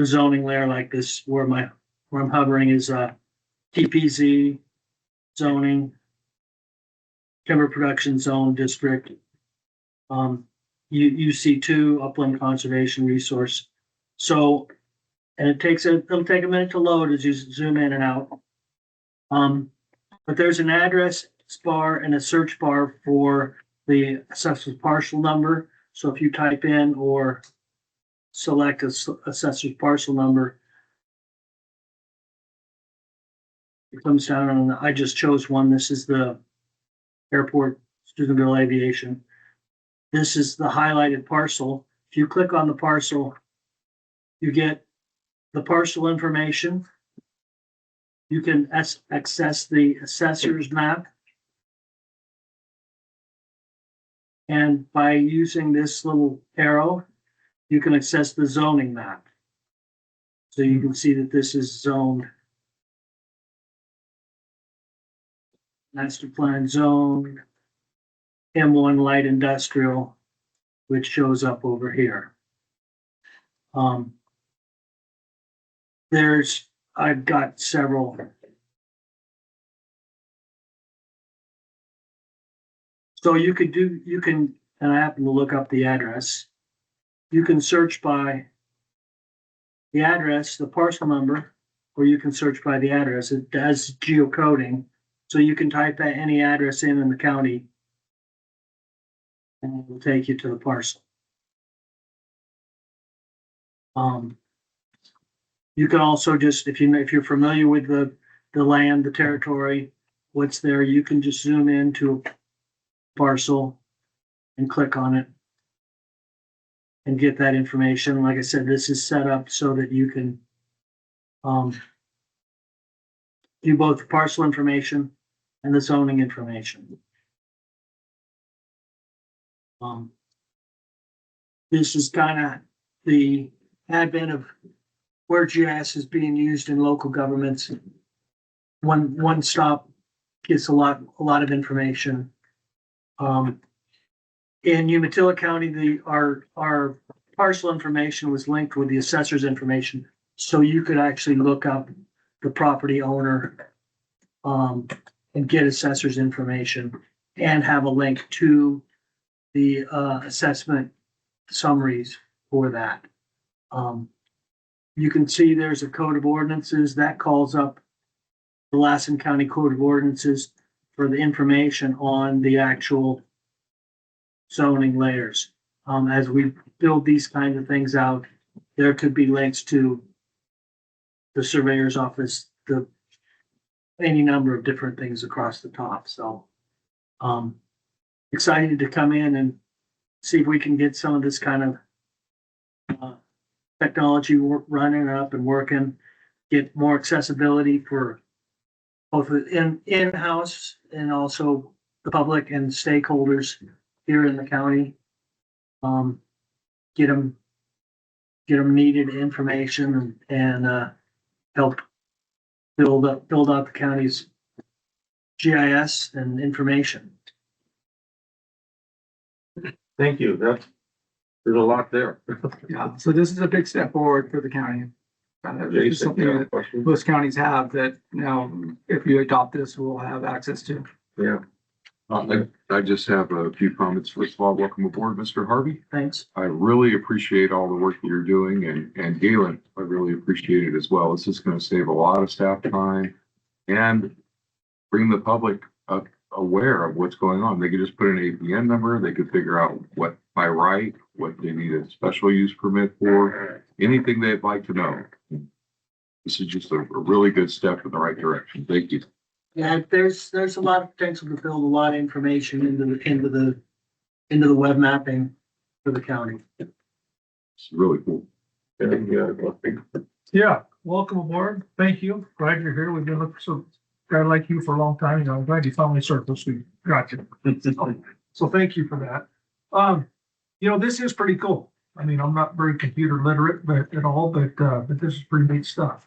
zoning layer like this, where I'm hovering is TPZ zoning, timber production zone district. UC2 upland conservation resource. So, and it'll take a minute to load as you zoom in and out. But there's an address bar and a search bar for the assessor's parcel number. So if you type in or select assessor's parcel number, it comes down on, I just chose one. This is the airport, Steubenville Aviation. This is the highlighted parcel. If you click on the parcel, you get the parcel information. You can access the assessor's map. And by using this little arrow, you can access the zoning map. So you can see that this is zoned. Master plan zone, M1 light industrial, which shows up over here. I've got several. So you can, and I happen to look up the address. You can search by the address, the parcel number, or you can search by the address. It does geocoding. So you can type any address in the county and it will take you to the parcel. You can also just, if you're familiar with the land, the territory, what's there, you can just zoom into a parcel and click on it and get that information. Like I said, this is set up so that you can do both the parcel information and the zoning information. This is kind of the advent of where GIS is being used in local governments. One stop gets a lot of information. In Umatilla County, our parcel information was linked with the assessor's information, so you could actually look up the property owner and get assessor's information and have a link to the assessment summaries for that. You can see there's a code of ordinances that calls up the Lassen County Code of Ordinances for the information on the actual zoning layers. As we build these kinds of things out, there could be links to the surveyor's office, any number of different things across the top. So, excited to come in and see if we can get some of this kind of technology running up and working, get more accessibility for both in-house and also the public and stakeholders here in the county. Get them needed information and help build out the county's GIS and information. Thank you. There's a lot there. Yeah, so this is a big step forward for the county. This is something that most counties have that now, if you adopt this, we'll have access to. Yeah. I just have a few comments. First of all, welcome aboard, Mr. Harvey. Thanks. I really appreciate all the work that you're doing, and Galen, I really appreciate it as well. This is gonna save a lot of staff time and bring the public up aware of what's going on. They could just put an APN number, they could figure out what by right, what they need a special use permit for, anything they'd like to know. This is just a really good step in the right direction. Thank you. Yeah, there's a lot of potential to build a lot of information into the web mapping for the county. It's really cool. Yeah, welcome aboard. Thank you. Glad you're here. We've been looking for some guy like you for a long time. You know, I'm glad you finally circled. We got you. So thank you for that. This is pretty cool. I mean, I'm not very computer literate, but this is pretty neat stuff.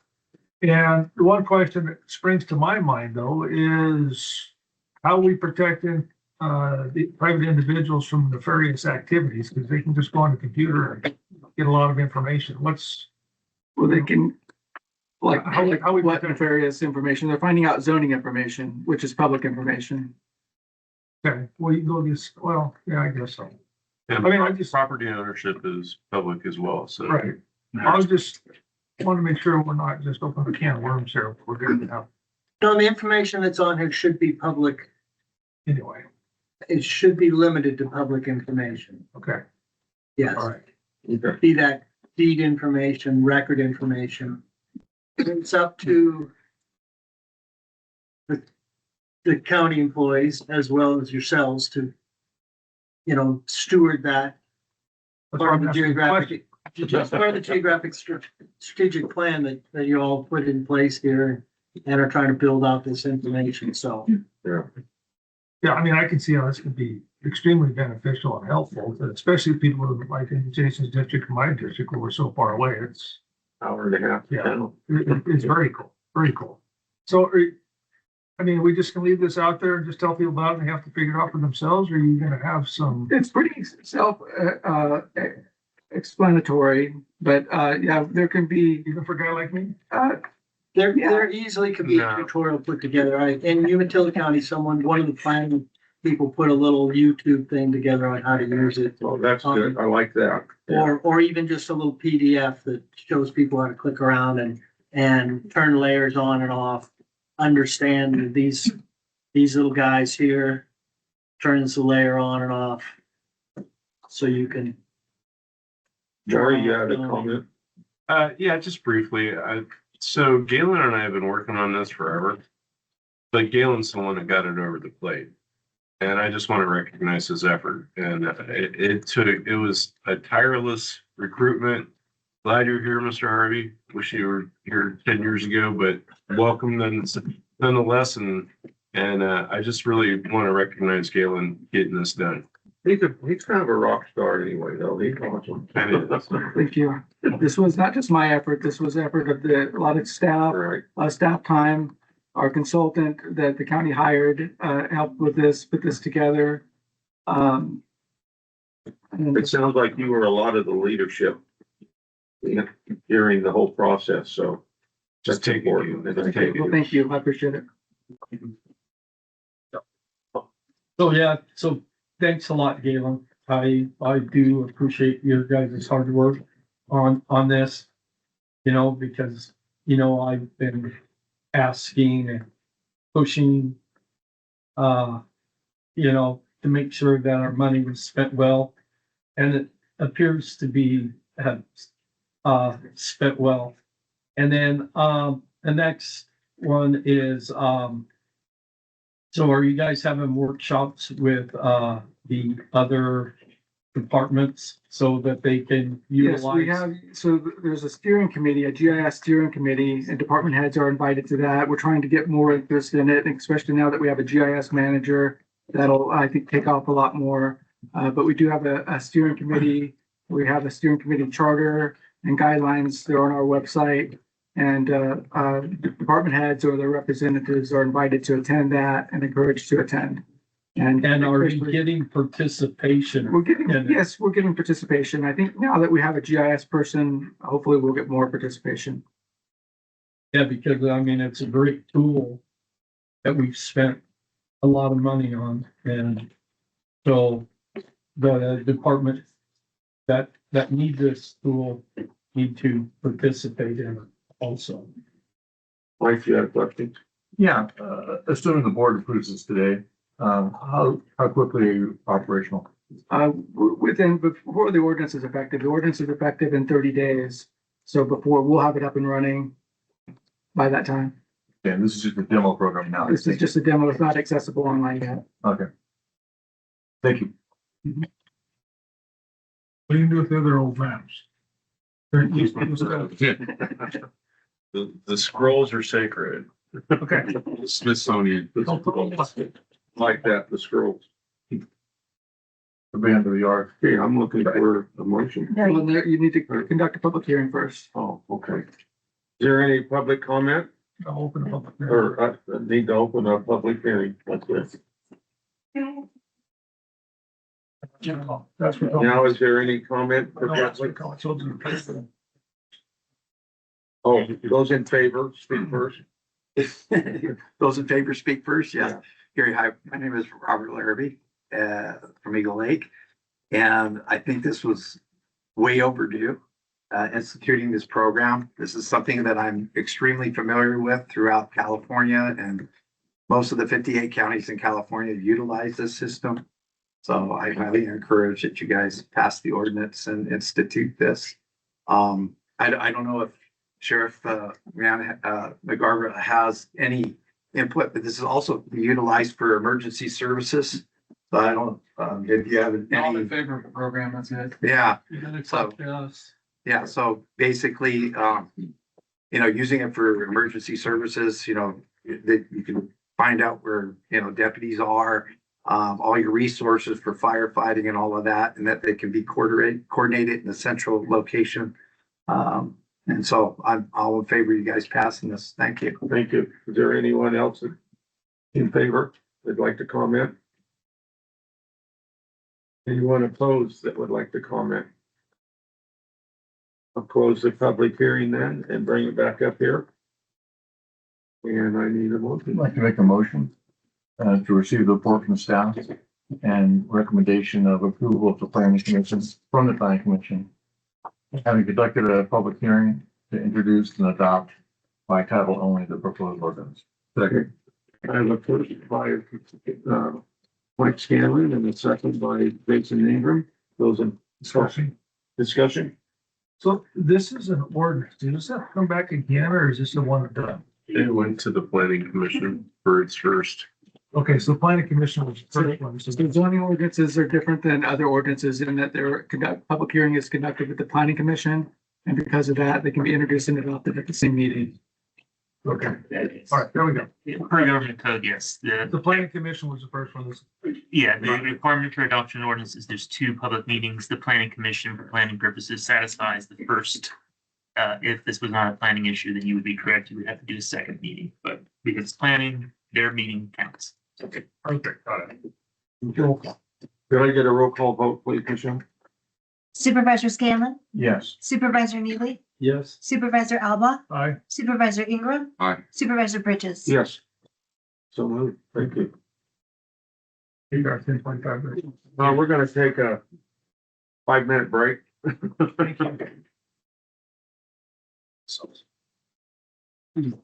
And the one question that springs to my mind though is how we protecting the private individuals from nefarious activities, because they can just go on the computer and get a lot of information. Well, they can, like, How we what protect- nefarious information? They're finding out zoning information, which is public information. Okay, well, you can go this, well, yeah, I guess so. And I mean, I just- property ownership is public as well, so. Right. I was just want to make sure we're not just opening a can of worms here. We're good now. No, the information that's on here should be public. Anyway, It should be limited to public information. okay, Yes, all right. be that deed information, record information. It's up to the county employees as well as yourselves to, steward that That's part why of I'm the asking the question. geographic, part of the geographic strategic plan that you all put in place here and are trying to build out this information, so. Yeah, I mean, I can see how this could be extremely beneficial and helpful, especially people who like in Jason's district, and my district, where we're so far away. It's, Hour and a half. yeah, it's very cool, very cool. So, I mean, we just gonna leave this out there and just tell people about it and they have to figure it out for themselves, or are you gonna have some? It's pretty explanatory, but yeah, there can be, Even for a guy like me? There easily could be a No. tutorial put together. In Umatilla County, one of the planning people put a little YouTube thing together on how to use it. Oh, that's good. I like that. Or even just a little PDF that shows people how to click around and turn layers on and off. Understand these little guys here turns the layer on and off. So you can. Jory, you had a comment? Yeah, just briefly, so Galen and I have been working on this forever. But Galen's the one that got it over the plate. And I just want to recognize his effort. And it was a tireless recruitment. Glad you're here, Mr. Harvey. Wish you were here 10 years ago, but welcome nonetheless. And I just really want to recognize Galen getting this done. He's kind of a rock star anyway, though. He's awesome. And it is. thank you. This was not just my effort, this was the effort of a lot of staff, Right. staff time. Our consultant that the county hired, helped with this, put this together. And It sounds like you were a lot of the leadership during the whole process, so. Just that's taking important. you. That's well, thank you, I appreciate it. So, yeah, so thanks a lot, Galen. I do appreciate your guys' hard work on this. Because, I've been asking and pushing, to make sure that our money was spent well. And it appears to be, spent well. And then, the next one is, so are you guys having workshops with, the other departments so that they can Yes, we utilize? have, so there's a steering committee, a GIS steering committee, and department heads are invited to that. We're trying to get more interest in it, especially now that we have a GIS manager. That'll, I think, take off a lot more. But we do have a steering committee. We have a steering committee charter and guidelines. They're on our website. And department heads or their representatives are invited to attend that and encouraged to attend. And are you getting participation? We're getting, in it? yes, we're getting participation. I think now that we have a GIS person, hopefully we'll get more participation. Yeah, because I mean, it's a great tool that we've spent a lot of money on, and so the department that need this tool need to participate in it also. Mike, you have a question? Yeah, assuming the board approves this today, how quickly are you operational? Within, before the ordinance is effective, the ordinance is effective in 30 days. So before, we'll have it up and running by that time. Yeah, this is just a demo program now. This is just a demo. It's not accessible online yet. Okay. Thank you. What do you do with the other old maps? The scrolls are sacred. Okay. Smithsonian. Like that, the scrolls. The band of the yard. Okay, I'm looking for a motion. Well, there, you need to conduct a public hearing first. Oh, okay. Is there any public comment I'll open it up. or need to open a public hearing like this? That's what. Now, is there any comment? for No, that's public? what children are. Oh, those in favor, speak first. Those in favor speak first, yes. Yeah. Gary, hi, my name is Robert Larrabee, from Eagle Lake. And I think this was way overdue, instituting this program. This is something that I'm extremely familiar with throughout California, and most of the 58 counties in California utilize this system. So I highly encourage that you guys pass the ordinance and institute this. I don't know if Sheriff McGarver has any input, but this is also utilized for emergency services. So I don't, if you have All in any, favor of the program, that's it. yeah, You gotta talk to us. yeah. So basically, using it for emergency services, that you can find out where, deputies are, all your resources for firefighting and all of that, and that they can be coordinated in a central location. And so I'm all in favor of you guys passing this. Thank you. Thank you. Is there anyone else in favor that'd like to comment? Anyone opposed that would like to comment? I'll close the public hearing then and bring it back up here. And I need a I'd motion. like to make a motion to receive the report from staff and recommendation of approval of the planning commission from the planning commission. Having conducted a public hearing to introduce and adopt by title only the proposed ordinance. Second. I have a first by Mike Scanlon and a second by Jason Ingram. Those in discussion? So this is an ordinance. Does that come back again, or is this the one done? It went to the planning commission for its first. Okay, so the planning commission was the first one. So So zoning ordinances are different than other ordinances in that public hearing is conducted with the planning commission. And because of that, they can be introduced and adopted at the same meeting. okay, all right, there we go. Per government code, yes. The planning commission was the first one. Yeah, the requirement for adoption ordinances, there's two public meetings. The planning commission for planning purposes satisfies the first. If this was not a planning issue, then you would be correct. You would have to do a second meeting, but because it's planning, their meeting counts. Okay, got it. Could I get a roll call vote, please, Michelle? Supervisor Scanlon, Yes. Supervisor Neely, Yes. Supervisor Alba, Aye. Supervisor Ingram. Aye. Supervisor Bridges. Yes. So moved. Thank you. You got 10.5 minutes. We're gonna take a 5-minute break. Thank you.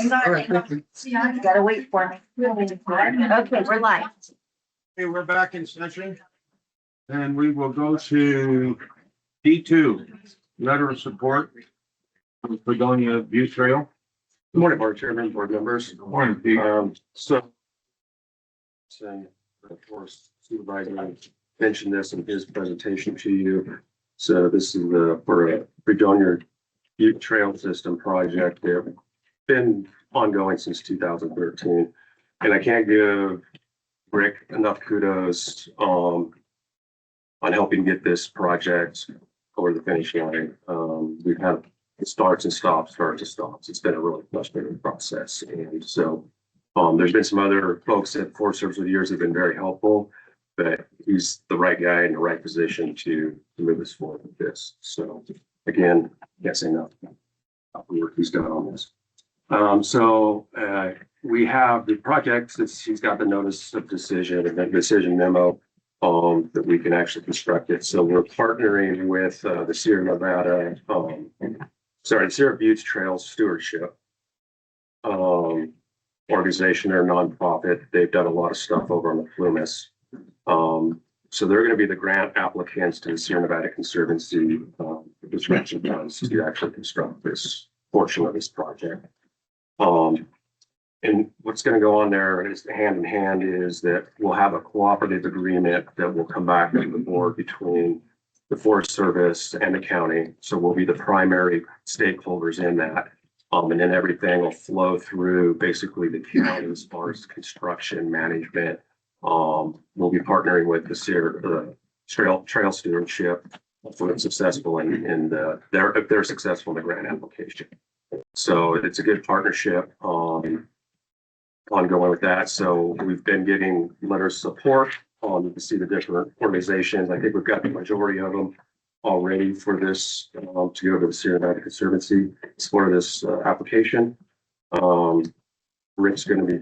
Gotta wait for me. Okay, we're live. Okay, we're back in session. And we will go to D2, letter of support for Fredonia View Trail. Good morning, Board Chairman, board members. Good morning, Pete. And of course, Supervisor mentioned this in his presentation to you. So this is for a Fredonia Butte Trail System project. They've been ongoing since 2013. And I can't give Rick enough kudos on helping get this project over the finish line. We've had starts and stops. It's been a really frustrating process. And so there's been some other folks at Forest Service over the years that have been very helpful, but he's the right guy in the right position to move us forward with this. So again, can't say enough about the work he's done on this. We have the project that he's got the notice of decision and the decision memo that we can actually construct it. So we're partnering with the Sierra Nevada, the Sierra Butte Trail Stewardship organization. They're a nonprofit. They've done a lot of stuff over on the Plumas. So they're going to be the grant applicants to the Sierra Nevada Conservancy, construction funds to actually construct this portion of this project. And what's going to go on there is hand in hand is that we'll have a cooperative agreement that will come back to the board between the Forest Service and the county. So we'll be the primary stakeholders in that. And then everything will flow through basically the county as far as construction management. We'll be partnering with the Sierra Trail Stewardship if we're successful if they're successful in the grant application. So it's a good partnership ongoing with that. So we've been getting letters of support to see the different organizations. I think we've got the majority of them already for this to go to the Sierra Nevada Conservancy for this application. Rick's going to be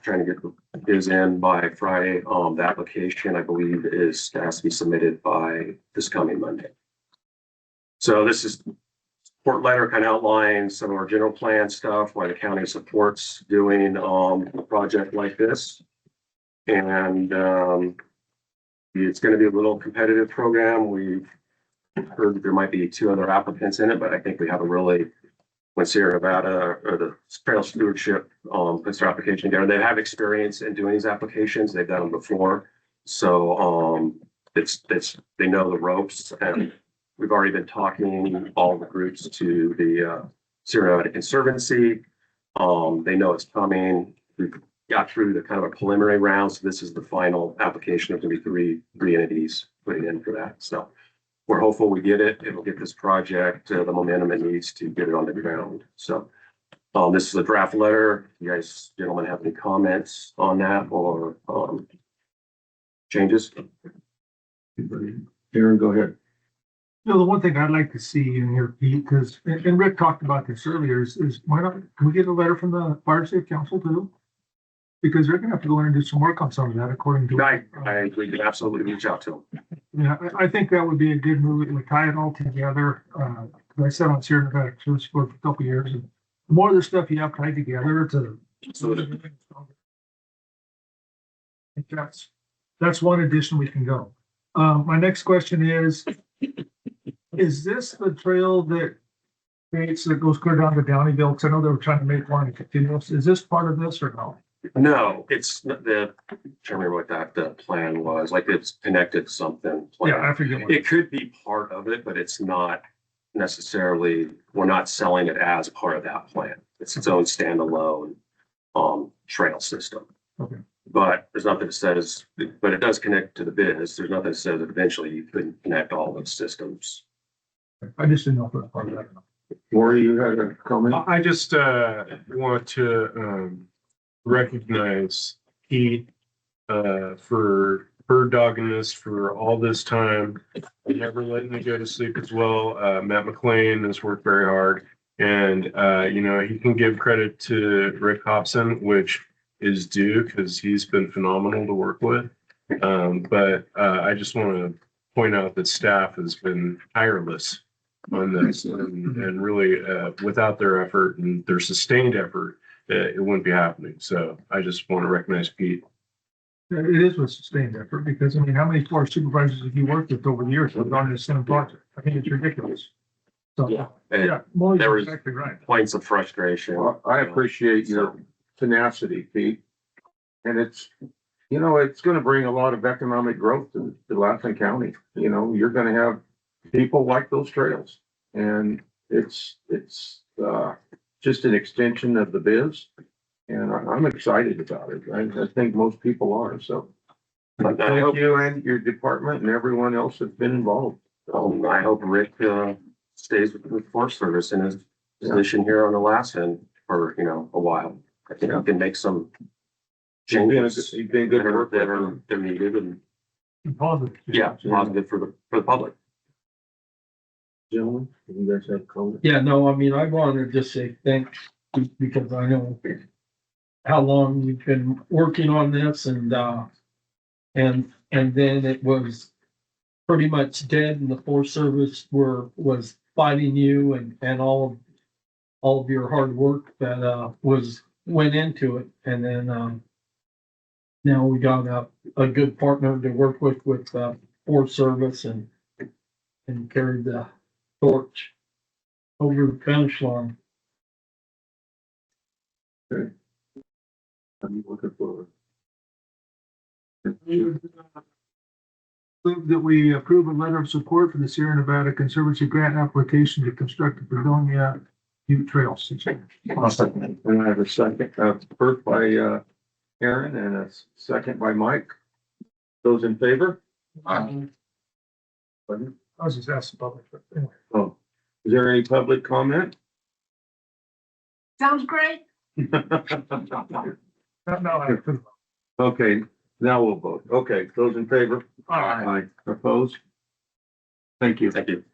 trying to get his in by Friday. The application, I believe, has to be submitted by this coming Monday. So this is support letter kind of outlines some of our general plan stuff, why the county supports doing a project like this. And it's going to be a little competitive program. We've heard that there might be 2 other applicants in it, but I think we have when Sierra Nevada or the Trail Stewardship puts their application together, they have experience in doing these applications. They've done them before. So they know the ropes, and we've already been talking all the groups to the Sierra Nevada Conservancy. They know it's coming. We've got through the kind of a preliminary round. So this is the final application. There's going to be three entities putting in for that. So we're hopeful we get it. It'll get this project the momentum it needs to get it on the ground. So this is a draft letter. You guys, gentlemen, have any comments on that or changes? Aaron, go ahead. You know, the one thing I'd like to see in here, Pete, because, and Rick talked about this earlier, is why not, can we get a letter from the Fire Safe Council too? Because they're gonna have to go in and do some work on some of that according to. We can absolutely reach out to them. Yeah, I think that would be a good move. It would tie it all together. I sat on Sierra Nevada Service Board for a couple of years, and the more of the stuff you have tied together to. That's one addition we can go. My next question is this the trail that goes clear down to Downeyville? Because I know they were trying to make one continuous. Is this part of this or no? No, it's I'm trying to remember what that plan was. Like it's connected to something. Yeah, I forget. It could be part of it, but it's not necessarily. We're not selling it as part of that plan. It's its own standalone trail system. Okay. But there's nothing that says. But it does connect to the biz. There's nothing that says that eventually you couldn't connect all those systems. I just didn't know if it was part of that or not. Lori, you had a comment? I just, want to, recognize Pete, for bird dogging this for all this time. Never letting me go to sleep as well. Matt McLean has worked very hard. And, you know, he can give credit to Rick Hobson, which is due because he's been phenomenal to work with. But I just want to point out that staff has been tireless on this and really, without their effort and their sustained effort, it wouldn't be happening. So I just want to recognize Pete. It is a sustained effort because, I mean, how many forest supervisors have you worked with over the years that have done the same project? I think it's ridiculous. So, And yeah, Molly's there was- exactly right. points of frustration. Well, I appreciate your tenacity, Pete. And it's, you know, it's gonna bring a lot of economic growth to Lassen County. You know, you're gonna have people like those trails. And it's just an extension of the biz. And I'm excited about it. I think most people are, so. But I Thank hope, you and your department and everyone else that's been involved. I hope Rick, stays with the Forest Service in his position here on the Lassen for, you know, a while. I think he can make some changes He's been good that to work are, with. they're needed and, Positive. yeah, positive for the public. Gentlemen, you guys have comment? Yeah, no, I mean, I wanted to just say thanks because I know how long you've been working on this and then it was pretty much dead and the Forest Service was fighting you and all of your hard work that went into it. And then now we got a good partner to work with Forest Service and carried the torch over the finish line. I'm looking forward. Move that we approve a letter of support for the Sierra Nevada Conservancy grant application to construct the Fredonia Butte Trails. And I have a second, first by, Aaron and a second by Mike. Those in favor? I was just asking public, but anyway. Oh, is there any public comment? Sounds great. No, Okay, now we'll vote. Okay, those in favor? Aye. Opposed? Thank you. Thank you.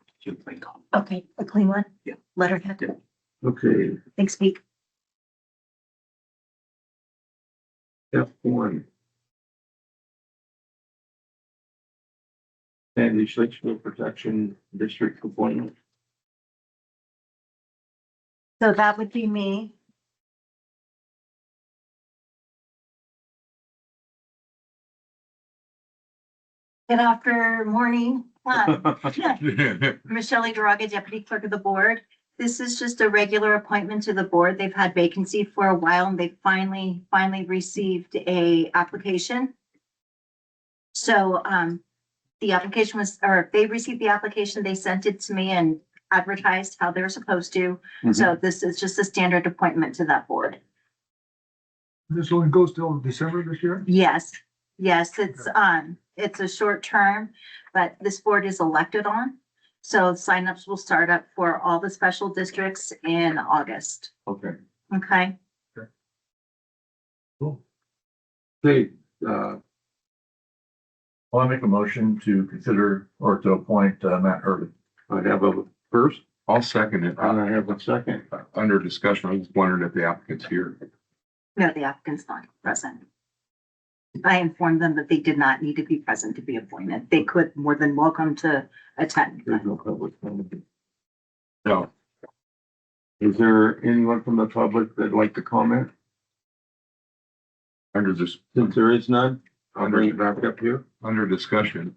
Okay, a clean one? Yeah. Letterhead. Okay, Thanks, Pete. F1. Sandy Litchfield Protection District appointment. So that would be me. Good morning. Michelle Duraga, Deputy Clerk of the Board. This is just a regular appointment to the board. They've had vacancy for a while and they finally received a application. So, the application was, or they received the application, they sent it to me and advertised how they're supposed to. So this is just a standard appointment to that board. this only goes till December this year? Yes, it's a short term, but this board is elected on. So signups will start up for all the special districts in August. Okay. Okay, Okay, Well, I make a motion to consider or to appoint Matt Hurley. I have a first I'll second it. and I have a second. Under discussion, I was wondering if the applicant's here. no, the applicant's not present. I informed them that they did not need to be present to be appointed. They could more than welcome to attend. There's no public comment. No. Is there anyone from the public that'd like to comment? Under this, Since there is none, I'll bring it back up here. under discussion,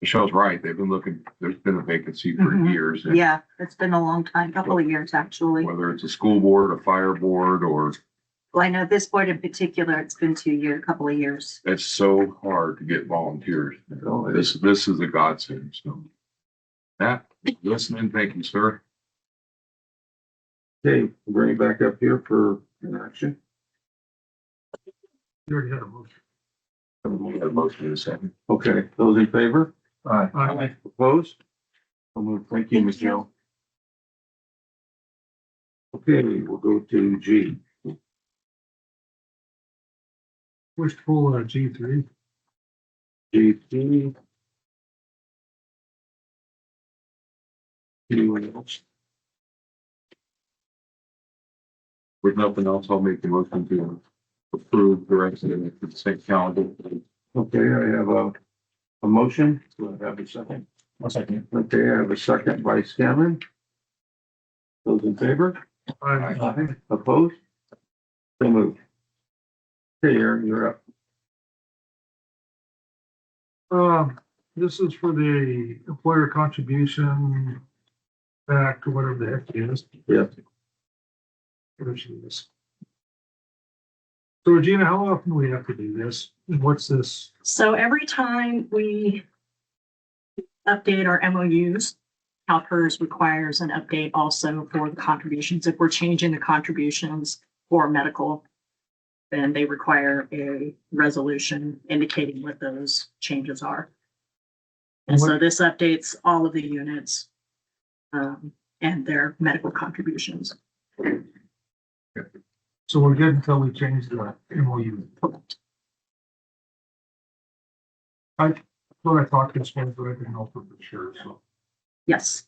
Michelle's right. They've been looking, there's been a vacancy for Mhm. years. and Yeah, it's been a long time, couple of years, actually. Whether it's a school board, a fire board, or Well, I know this board in particular, it's been couple of years. it's so hard to get volunteers. This is a godsend, so. That, listening, thank you, sir. Okay, we'll bring it back up here for an action. You already had a motion. We got a motion in a second. Okay, those in favor? Aye. Aye. Opposed? I'll move. Thank you, Thank Michelle. Okay, we'll go to G. Wish to pull G3. G3. Anyone else? With nothing else, I'll make the motion to approve the rest of the consent calendar. Okay, I have a motion. Do I have a second? One second. Okay, I have a second by Scanlon. Those in favor? Aye. Opposed? So moved. Okay, Aaron, you're up. This is for the employer contribution back to whatever the heck it is. Yeah. Whatever she is. So Regina, how often do we have to do this? And what's this? So every time we update our MOUs, CalPERS requires an update also for the contributions. If we're changing the contributions for medical, then they require a resolution indicating what those changes are. And so this updates all of the units and their medical contributions. So we're good until we change the MOU. I thought I talked to this one, but I didn't know for sure, so. Yes.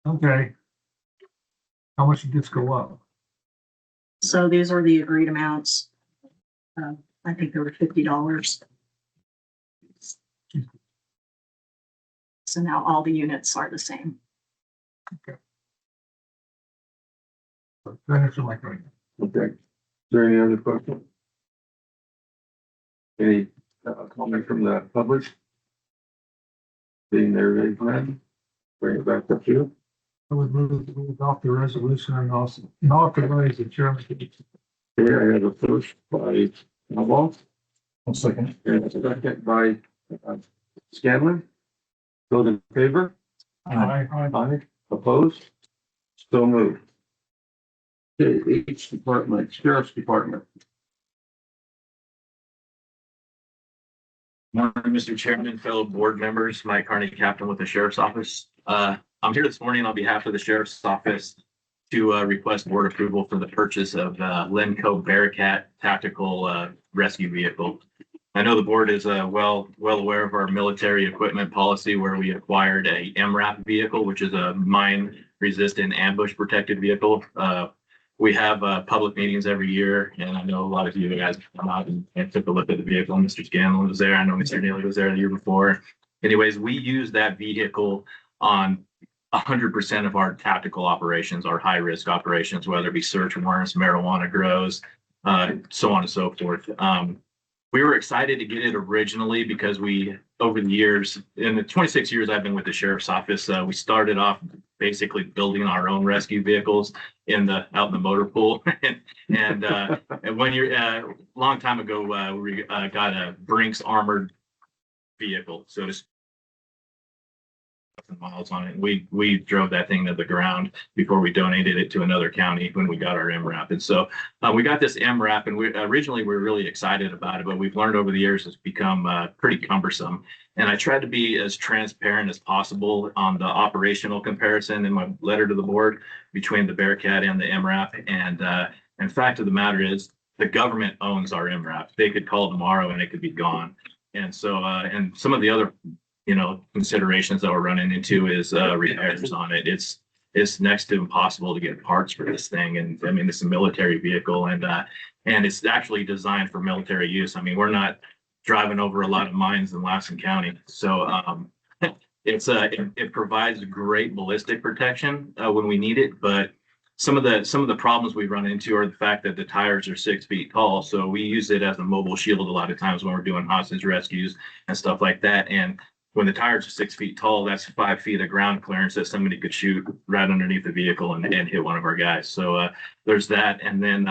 Okay. How much did this go up? So these are the agreed amounts. I think they were $50. So now all the units are the same. That answers my question. Okay. Is there any other questions? Any comment from the public? Being there, raise hand. Bring it back up to you. I would move to adopt the resolution and also authorize the chairman to. Okay, I have a first by Snowball. One second. And a second by Scanlon. Those in favor? Aye. Aye. Opposed? So moved. Okay, H Department, Sheriff's Department. Morning, Mr. Chairman, fellow board members, Mike Carney, Captain with the Sheriff's Office. I'm here this morning on behalf of the Sheriff's Office to request board approval for the purchase of Lenco Bearcat tactical rescue vehicle. I know the board is well aware of our military equipment policy where we acquired a MRAP vehicle, which is a mine-resistant ambush protected vehicle. We have public meetings every year, and I know a lot of you guys come out and took a look at the vehicle. Mr. Scanlon was there. I know Mr. Neely was there the year before. Anyways, we use that vehicle on 100% of our tactical operations, our high-risk operations, whether it be search warrants, marijuana grows, so on and so forth. We were excited to get it originally because we, over the years, in the 26 years I've been with the Sheriff's Office, we started off basically building our own rescue vehicles out in the motor pool. and when you're long time ago, we got a Brinks armored vehicle, so to speak, miles on it. We drove that thing to the ground before we donated it to another county when we got our MRAP. And so we got this MRAP, and we originally were really excited about it, but we've learned over the years it's become pretty cumbersome. And I tried to be as transparent as possible on the operational comparison in my letter to the board between the Bearcat and the MRAP. And fact of the matter is, the government owns our MRAP. They could call tomorrow and it could be gone. And so, and some of the other considerations that we're running into is repairs on it. It's next to impossible to get parts for this thing. And I mean, it's a military vehicle, and it's actually designed for military use. I mean, we're not driving over a lot of mines in Lassen County. So it provides great ballistic protection when we need it. But some of the problems we run into are the fact that the tires are 6 feet tall. So we use it as a mobile shield a lot of times when we're doing hostage rescues and stuff like that. And when the tires are 6 feet tall, that's 5 feet of ground clearance that somebody could shoot right underneath the vehicle and hit one of our guys. So there's that. And then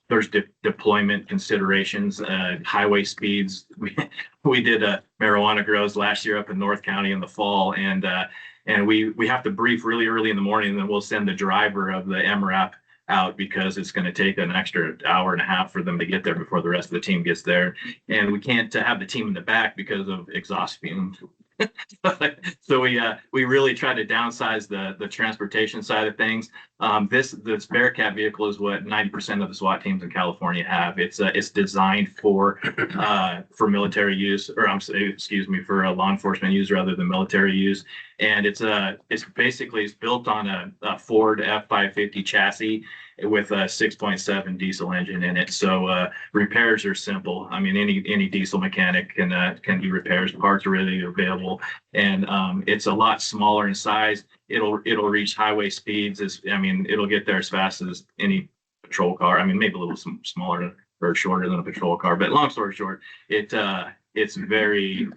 there's deployment considerations, highway speeds. We did marijuana grows last year up in North County in the fall, and we have to brief really early in the morning, and then we'll send the driver of the MRAP out because it's going to take an extra hour and a half for them to get there before the rest of the team gets there. And we can't have the team in the back because of exhaust fumes. So we really try to downsize the transportation side of things. This Bearcat vehicle is what 90% of the SWAT teams in California have. It's designed for military use, or excuse me, for law enforcement use rather than military use. And it's basically built on a Ford F-550 chassis with a 6.7 diesel engine in it. So repairs are simple. I mean, any diesel mechanic can do repairs. Parts are readily available, and it's a lot smaller in size. It'll reach highway speeds. It'll get there as fast as any patrol car. I mean, maybe a little smaller or shorter than a patrol car. But long story short, it's very.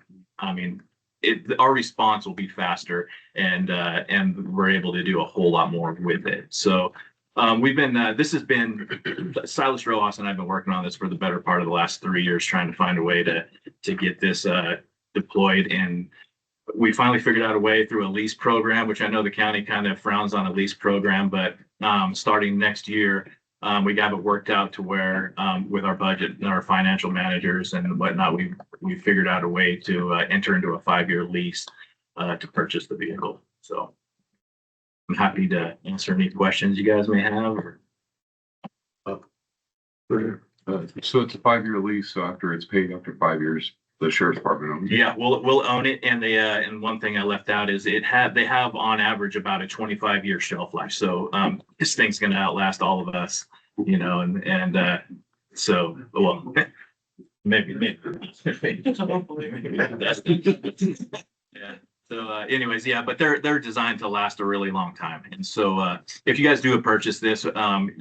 Our response will be faster, and we're able to do a whole lot more with it. So. This has been, Silas Rojas and I've been working on this for the better part of the last 3 years, trying to find a way to get this deployed. And we finally figured out a way through a lease program, which I know the county kind of frowns on a lease program, but starting next year, we got it worked out to where with our budget and our financial managers and whatnot, we figured out a way to enter into a 5-year lease to purchase the vehicle. So. I'm happy to answer any questions you guys may have. So it's a 5-year lease. So after it's paid after 5 years, the sheriff's department owns it. Yeah, we'll own it. And one thing I left out is they have on average about a 25-year shelf life. So this thing's going to outlast all of us, so well, maybe. Yeah. So anyways, yeah, but they're designed to last a really long time. And so if you guys do purchase this, you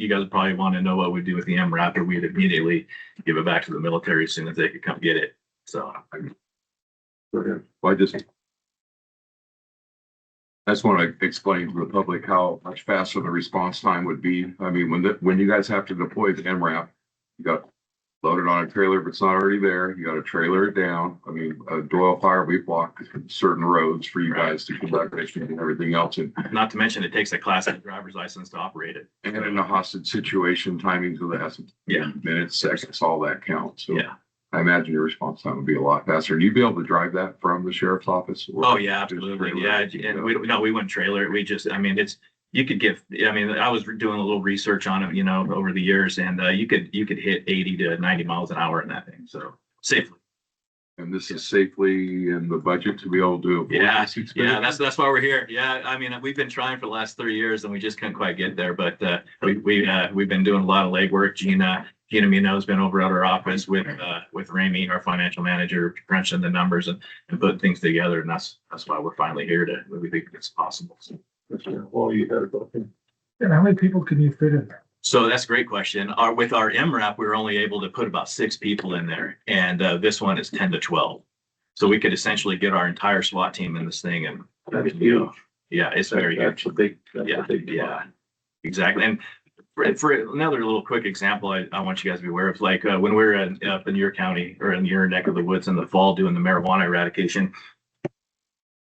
guys probably want to know what we do with the MRAP, or we'd immediately give it back to the military as soon as they could come get it. So well, I just want to explain to the public how much faster the response time would be. I mean, when you guys have to deploy the MRAP, you got loaded on a trailer if it's not already there. You got to trailer it down. I mean, Doyle Fire, we blocked certain roads for you guys to conduct mission and everything else. And not to mention, it takes a Class A driver's license to operate it. And in a hostage situation, timings of the essence. Yeah. Minutes, seconds, all that counts. So yeah. I imagine your response time would be a lot faster. And you'd be able to drive that from the sheriff's office? Oh, yeah, absolutely. Yeah. And we wouldn't trailer it. We just, you could I was doing a little research on it, over the years, and you could hit 80 to 90 miles an hour in that thing. So safely. And this is safely in the budget to be able to do it. Yeah. That's why we're here. Yeah. We've been trying for the last 3 years and we just couldn't quite get there, but we've been doing a lot of legwork. Gina Mino has been over at our office with Ramey, our financial manager, crunching the numbers and putting things together. And that's why we're finally here we think it's possible. So. Well, you got it. And how many people can you fit in there? So that's a great question. With our MRAP, we were only able to put about 6 people in there, and this one is 10 to 12. So we could essentially get our entire SWAT team in this thing, and yeah, it's very huge. Yeah, exactly. And for another little quick example, I want you guys to be aware of, like when we were up in your county or in your neck of the woods in the fall doing the marijuana eradication.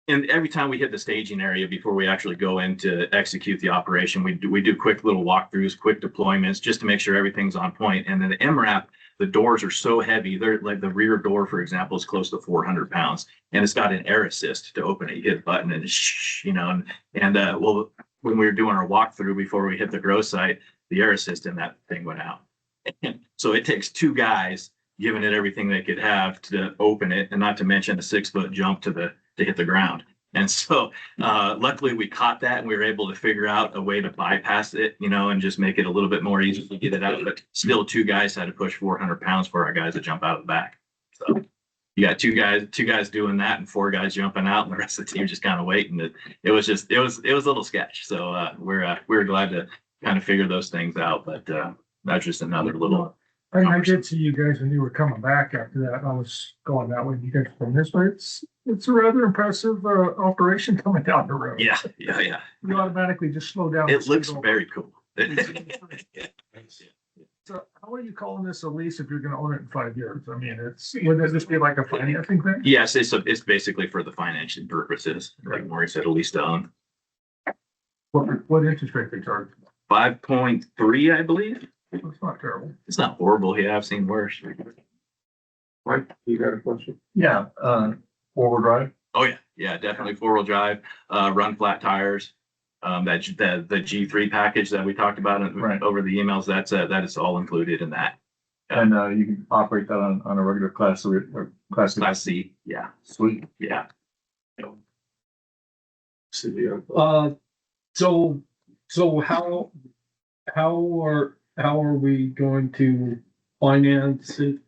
And every time we hit the staging area before we actually go in to execute the operation, we do quick little walkthroughs, quick deployments, just to make sure everything's on point. And then the MRAP, the doors are so heavy. They're like the rear door, for example, is close to 400 pounds, and it's got an air assist to open it. You hit a button and well, when we were doing our walkthrough before we hit the grow site, the air assist in that thing went out. And so it takes 2 guys giving it everything they could have to open it, and not to mention a 6-foot jump to hit the ground. And so luckily we caught that, and we were able to figure out a way to bypass it, and just make it a little bit more easy to get it out. But still 2 guys had to push 400 pounds for our guys to jump out of the back. So you got two guys doing that and 4 guys jumping out, and the rest of the team just kind of waiting. It was a little sketch. So we're glad to kind of figure those things out. But that's just another little. I did see you guys when you were coming back after that. I was going that way. You guys from this way. It's a rather impressive operation coming down the road. Yeah. You automatically just slow down. It looks very cool. So how are you calling this a lease if you're going to own it in 5 years? I mean, would this be like a financing thing? Yes, it's basically for the financing purposes. Like Maury said, a lease to own. What interest rate they charge? 5.3, I believe. It's not terrible. It's not horrible. Yeah, I've seen worse. Mike, you got a question? Yeah, forward drive. Oh Yeah, definitely four-wheel drive, run flat tires. The G3 package that we talked about Right. over the emails, that is all included in that. And, you can operate that on a regular class or class. Class C, yeah, Sweet. yeah. So how are we going to finance it?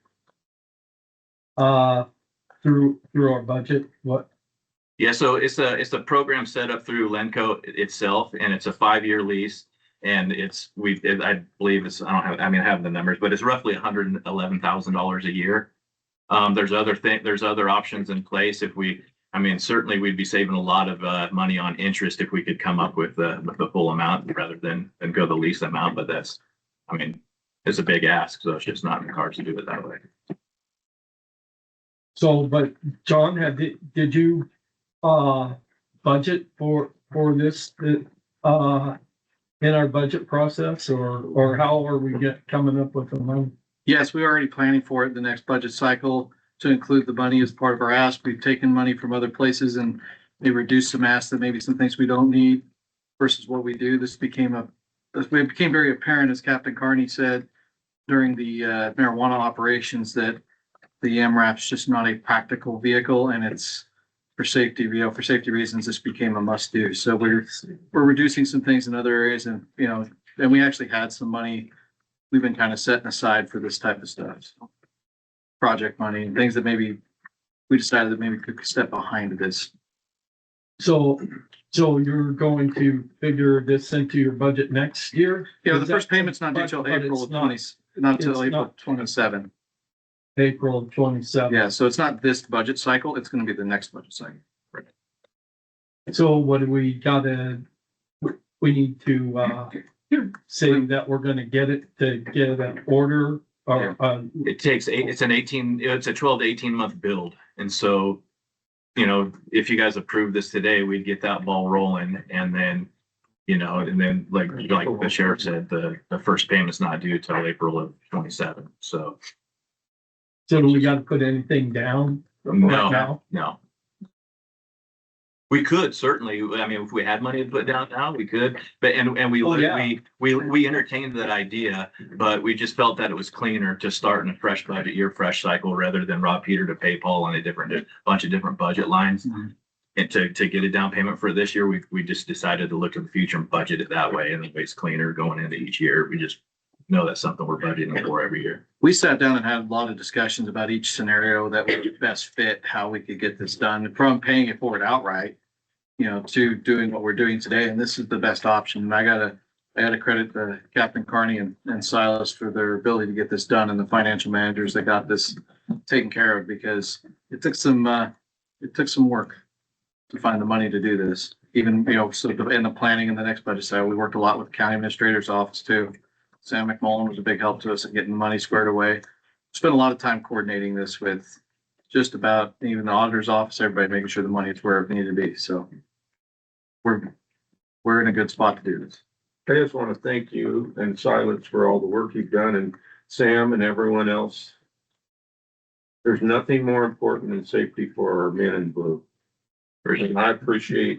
Through our budget, what? Yeah, so it's a program set up through Lenco itself, and it's a 5-year lease. And I believe I have the numbers, but it's roughly $111,000 a year. There's other options in place certainly we'd be saving a lot of money on interest if we could come up with the full amount rather than go the lease amount, but it's a big ask, so it's just not in the cards to do it that way. So, but John, did you budget for this in our budget process, or how are we coming up with the money? Yes, we're already planning for it the next budget cycle to include the money as part of our ask. We've taken money from other places and they reduced some asks that maybe some things we don't need versus what we do. It became very apparent, as Captain Carney said during the marijuana operations, that the MRAP's just not a practical vehicle, and it's for safety reasons, this became a must do. So we're reducing some things in other areas, and and we actually had some money we've been kind of setting aside for this type of stuff. So, project money and things that maybe we decided that maybe could step behind this. So you're going to figure this into your budget next year? Yeah, the first payment's not due till April of 27. April of 27. Yeah, so it's not this budget cycle, it's gonna be the next budget cycle. Right. So what do we need to say that we're gonna get an order or, it's a 12 to 18 month build. And so, if you guys approve this today, we'd get that ball rolling, and then, like the sheriff said, the first payment's not due till April of 27. So do we got to put anything down right now? No. We could certainly, if we had money to put down now, we could, but, we entertained that idea, but we just felt that it was cleaner to start in a fresh budget year, fresh cycle, rather than rob Peter to pay Paul on a bunch of different budget lines. Mm-hmm. And to get a down payment for this year, we just decided to look at the future and budget it that way. And the way it's cleaner going into each year. We just know that's something we're budgeting for every year. We sat down and had a lot of discussions about each scenario that would best fit how we could get this done, from paying it forward outright, to doing what we're doing today. And this is the best option. I gotta credit Captain Carney and Silas for their ability to get this done, and the financial managers that got this taken care of, because it took some work to find the money to do this. Even, so in the planning in the next budget cycle, we worked a lot with the county administrator's office too. Sam McMullen was a big help to us in getting the money squared away. Spent a lot of time coordinating this with just about even the auditor's office, everybody, making sure the money is where it needed to be. So we're in a good spot to do this. I just want to thank you and Silas for all the work you've done, and Sam and everyone else. There's nothing more important than safety for our men in blue. And I appreciate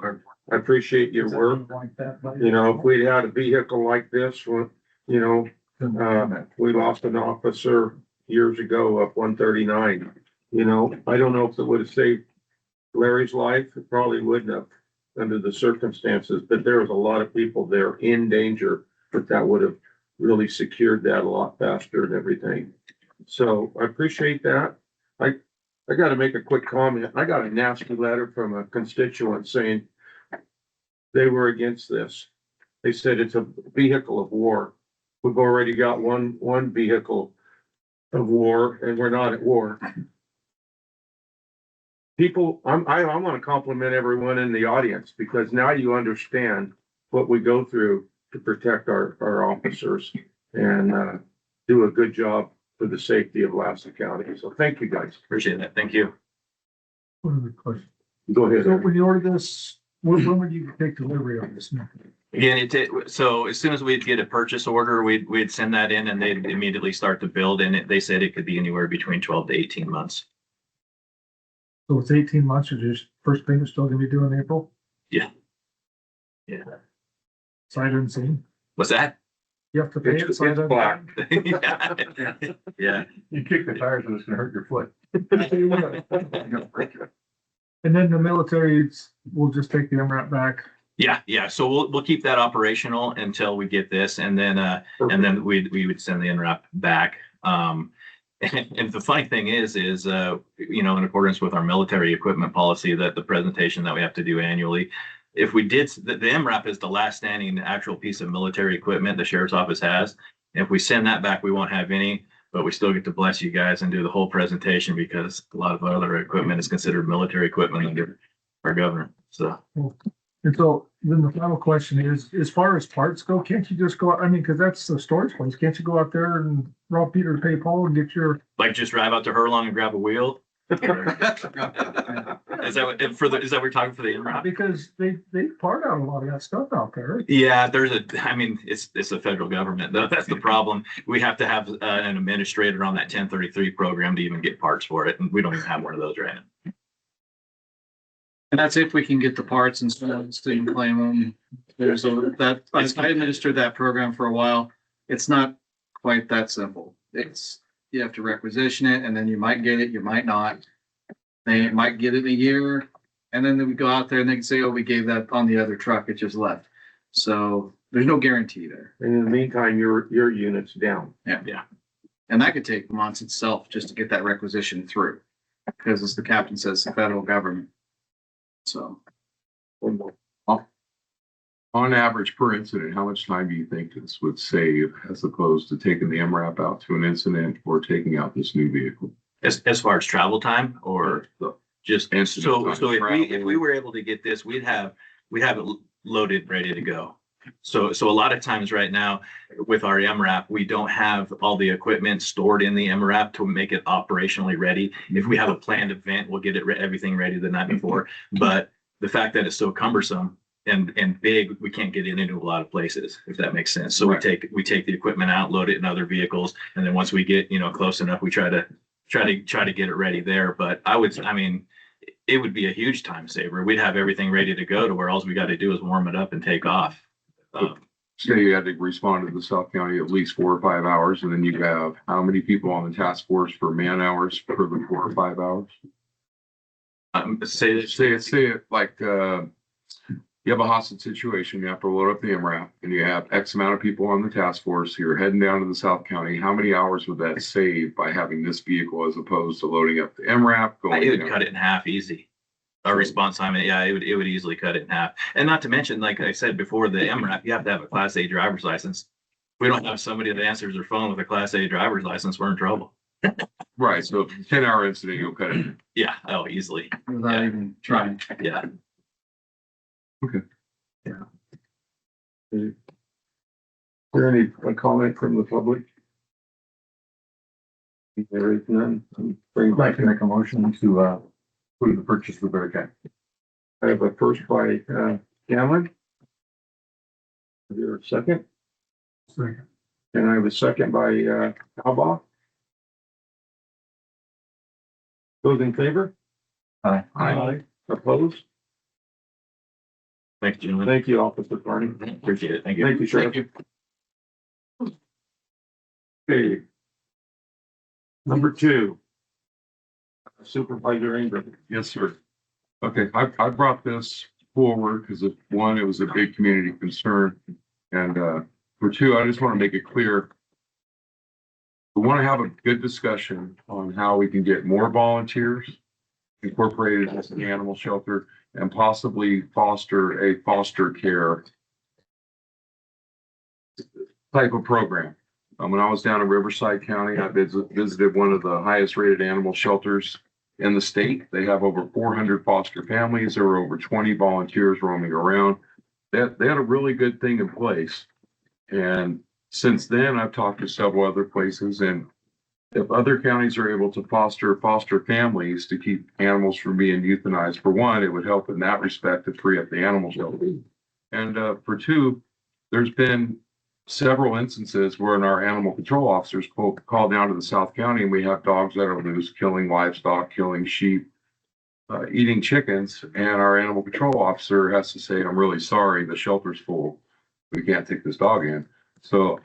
your work. If we'd had a vehicle like this, we lost an officer years ago up 139. I don't know if it would have saved Larry's life. It probably wouldn't have under the circumstances, but there was a lot of people there in danger, but that would have really secured that a lot faster and everything. So I appreciate that. I got to make a quick comment. I got a nasty letter from a constituent saying they were against this. They said it's a vehicle of war. We've already got one vehicle of war, and we're not at war. People, I want to compliment everyone in the audience, because now you understand what we go through to protect our officers and do a good job for the safety of Lassen County. So thank you, guys. Appreciate that. Thank you. One other question. Go ahead. So when you order this, when would you take delivery on this? Again, so as soon as we'd get a purchase order, we'd send that in, and they'd immediately start to build. And they said it could be anywhere between 12 to 18 months. So it's 18 months, or just first payment still gonna be due in April? Yeah. Yeah. Sight unseen. What's that? You have to pay it. It's sight black. unseen? Yeah. You kick the tires and it's gonna hurt your foot. And then the military will just take the MRAP back. Yeah. So we'll keep that operational until we get this, and then we would send the NRAP back. And the funny thing is, in accordance with our military equipment policy, that the presentation that we have to do annually, if we did, the MRAP is the last standing actual piece of military equipment the sheriff's office has. If we send that back, we won't have any, but we still get to bless you guys and do the whole presentation because a lot of other equipment is considered military equipment under our government. So. And so then the final question is, as far as parts go, can't you just go, I mean, because that's the storage place. Can't you go out there and rob Peter to pay Paul and get your, Like just drive out to Hurlong and grab a wheel? Is that what we're talking for the MRAP? because they part out a lot of that stuff out there. Yeah, it's the federal government though. That's the problem. We have to have an administrator on that 1033 program to even get parts for it. And we don't even have one of those right now. And that's if we can get the parts and so you can claim them. I administered that program for a while. It's not quite that simple. You have to requisition it and then you might get it, you might not. They might get it in a year and then we go out there and they can say, oh, we gave that on the other truck, it just left. So there's no guarantee there. And in the meantime, your unit's down. Yeah. And that could take months itself just to get that requisition through. Because as the captain says, the federal government. So. On average per incident, how much time do you think this would save as opposed to taking the MRAP out to an incident or taking out this new vehicle? As far as travel time or just, Incident so time, if we were able to get this, we'd have it loaded, ready to go. So a lot of times right now with our MRAP, we don't have all the equipment stored in the MRAP to make it operationally ready. If we have a planned event, we'll get everything ready the night before. But the fact that it's so cumbersome and big, we can't get it into a lot of places, if that makes sense. So Right. we take the equipment out, load it in other vehicles, and then once we get close enough, we try to get it ready there. But it would be a huge time saver. We'd have everything ready to go to where all we got to do is warm it up and take off. Say you had to respond to the South County at least 4 or 5 hours, and then you have how many people on the task force for man hours for the 4 or 5 hours? Say it like, you have a hostage situation, you have to load up the MRAP, and you have X amount of people on the task force, you're heading down to the South County. How many hours would that save by having this vehicle as opposed to loading up the MRAP? It would cut it in half easy. Our response time, it would easily cut it in half. And not to mention, like I said before, the MRAP, you have to have a Class A driver's license. If we don't have somebody that answers their phone with a Class A driver's license, we're in trouble. Right, so 10-hour incident, you'll cut it. Yeah, easily. Without even trying. Yeah. Is there any comment from the public? There is none. Bring I'd like back, to make a motion to approve the purchase of the Bearcat. I have a first by, Cameron. Is there a second? Second. And I have a second by, Alba. Those in favor? Aye. Aye. Opposed? Thank you, gentlemen. Thank you, Officer Barney. Appreciate it. Thank you. Thank you, Sheriff. Okay. Number 2. Supervisor Ingram. Yes, sir. Okay, I brought this forward because it was a big community concern. And for 2, I just want to make it clear. We want to have a good discussion on how we can get more volunteers incorporated into the animal shelter and possibly foster a foster care type of program. When I was down in Riverside County, I visited one of the highest rated animal shelters in the state. They have over 400 foster families. There were over 20 volunteers roaming around. They had a really good thing in place. And since then, I've talked to several other places, and if other counties are able to foster families to keep animals from being euthanized, for one, it would help in that respect to free up the animal shelter. And for 2, there's been several instances where our animal control officers call down to the South County and we have dogs that are loose, killing livestock, killing sheep, eating chickens, and our animal control officer has to say, I'm really sorry, the shelter's full. We can't take this dog in. So,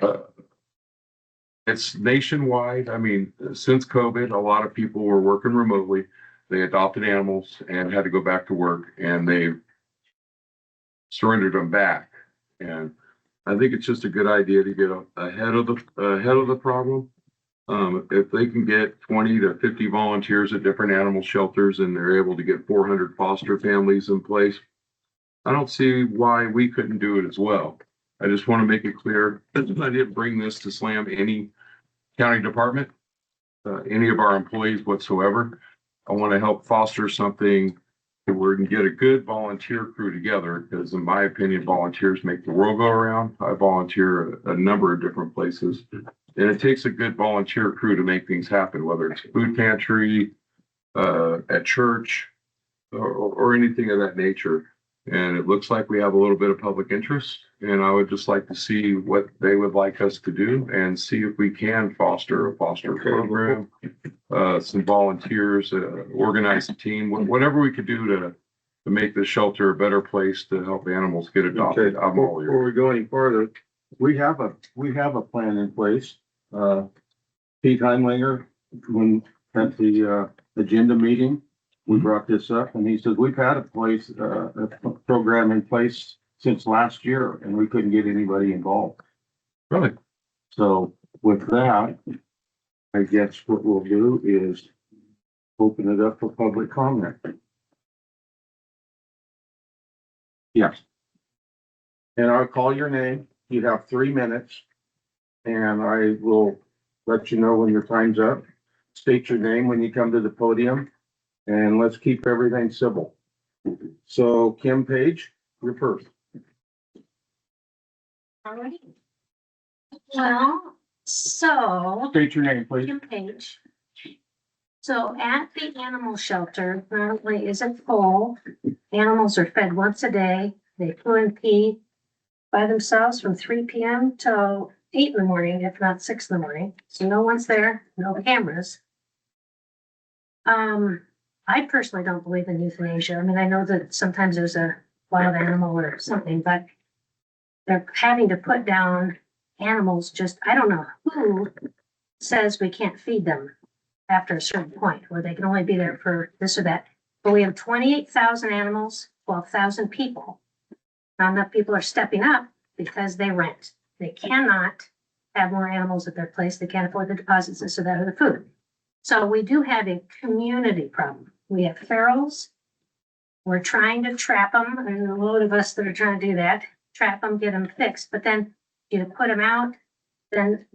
it's nationwide. I mean, since COVID, a lot of people were working remotely. They adopted animals and had to go back to work, and they surrendered them back. And I think it's just a good idea to get ahead of the problem. If they can get 20 to 50 volunteers at different animal shelters and they're able to get 400 foster families in place, I don't see why we couldn't do it as well. I just want to make it clear that I didn't bring this to slam any county department, any of our employees whatsoever. I want to help foster something where we can get a good volunteer crew together, because in my opinion, volunteers make the world go around. I volunteer a number of different places, and it takes a good volunteer crew to make things happen, whether it's food pantry, at church, or anything of that nature. And it looks like we have a little bit of public interest, and I would just like to see what they would like us to do and see if we can foster a foster program, some volunteers, organize a team, whatever we could do to make the shelter a better place to help animals get adopted. I'm all ears. Before we go any further, we have a plan in place. Pete Heinlinger, when at the agenda meeting, we brought this up, and he says, we've had a program in place since last year, and we couldn't get anybody involved. Really? So with that, I guess what we'll do is open it up for public comment. Yes. And I'll call your name. You have 3 minutes, and I will let you know when your time's up. State your name when you come to the podium. And let's keep everything civil. So Kim Page, you're first. All right. Well, so. State your name, please. Kim Page. So at the animal shelter, currently isn't full. Animals are fed once a day. They poo and pee by themselves from 3 p.m. till 8 in the morning, if not 6 in the morning. So no one's there, no cameras. I personally don't believe in euthanasia. I mean, I know that sometimes there's a wild animal or something, but they're having to put down animals just, I don't know who says we can't feed them after a certain point, where they can only be there for this or that. But we have 28,000 animals, 12,000 people. Not enough people are stepping up because they rent. They cannot have more animals at their place. They can't afford the deposits, this or that, or the food. So we do have a community problem. We have ferals. We're trying to trap them. There's a load of us that are trying to do that. Trap them, get them fixed. But then you put them out, then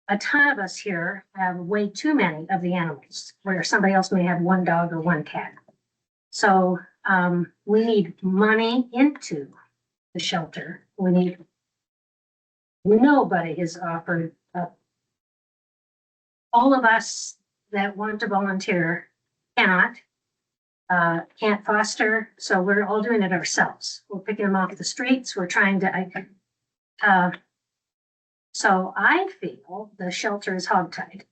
a ton of us here have way too many of the animals, where somebody else may have 1 dog or 1 cat. So we need money into the shelter. Nobody has offered up. All of us that want to volunteer can't foster, so we're all doing it ourselves. We're picking them off the streets. We're trying to, so I feel the shelter is hogtied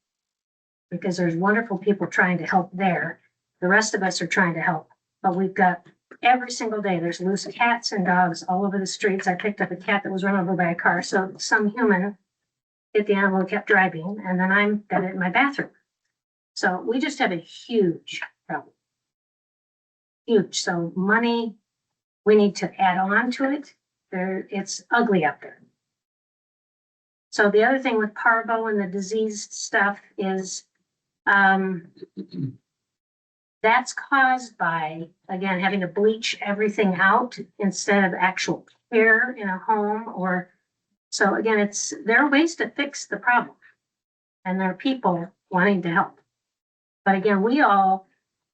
because there's wonderful people trying to help there. The rest of us are trying to help, but we've got every single day, there's loose cats and dogs all over the streets. I picked up a cat that was run over by a car. So some human hit the animal and kept driving, and then I'm got it in my bathroom. So we just have a huge problem. Huge. So money, we need to add on to it. It's ugly up there. So the other thing with parvo and the disease stuff is that's caused by, again, having to bleach everything out instead of actual care in a home. Or so again, there are ways to fix the problem, and there are people wanting to help. But again, we all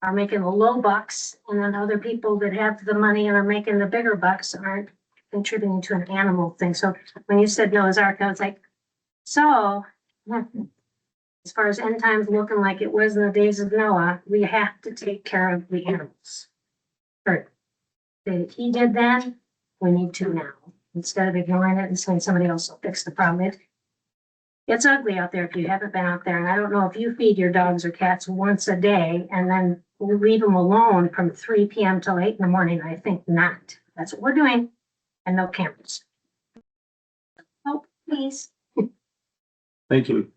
are making the low bucks, and then other people that have the money and are making the bigger bucks aren't contributing to an animal thing. So when you said Noah's Ark, I was like, so as far as end times looking like it was in the days of Noah, we have to take care of the animals. That he did then, we need to now, instead of ignoring it and saying somebody else will fix the problem. It's ugly out there if you haven't been out there. And I don't know if you feed your dogs or cats once a day and then leave them alone from 3 p.m. till 8 in the morning. I think not. That's what we're doing. And no cameras. Oh, please. Thank you.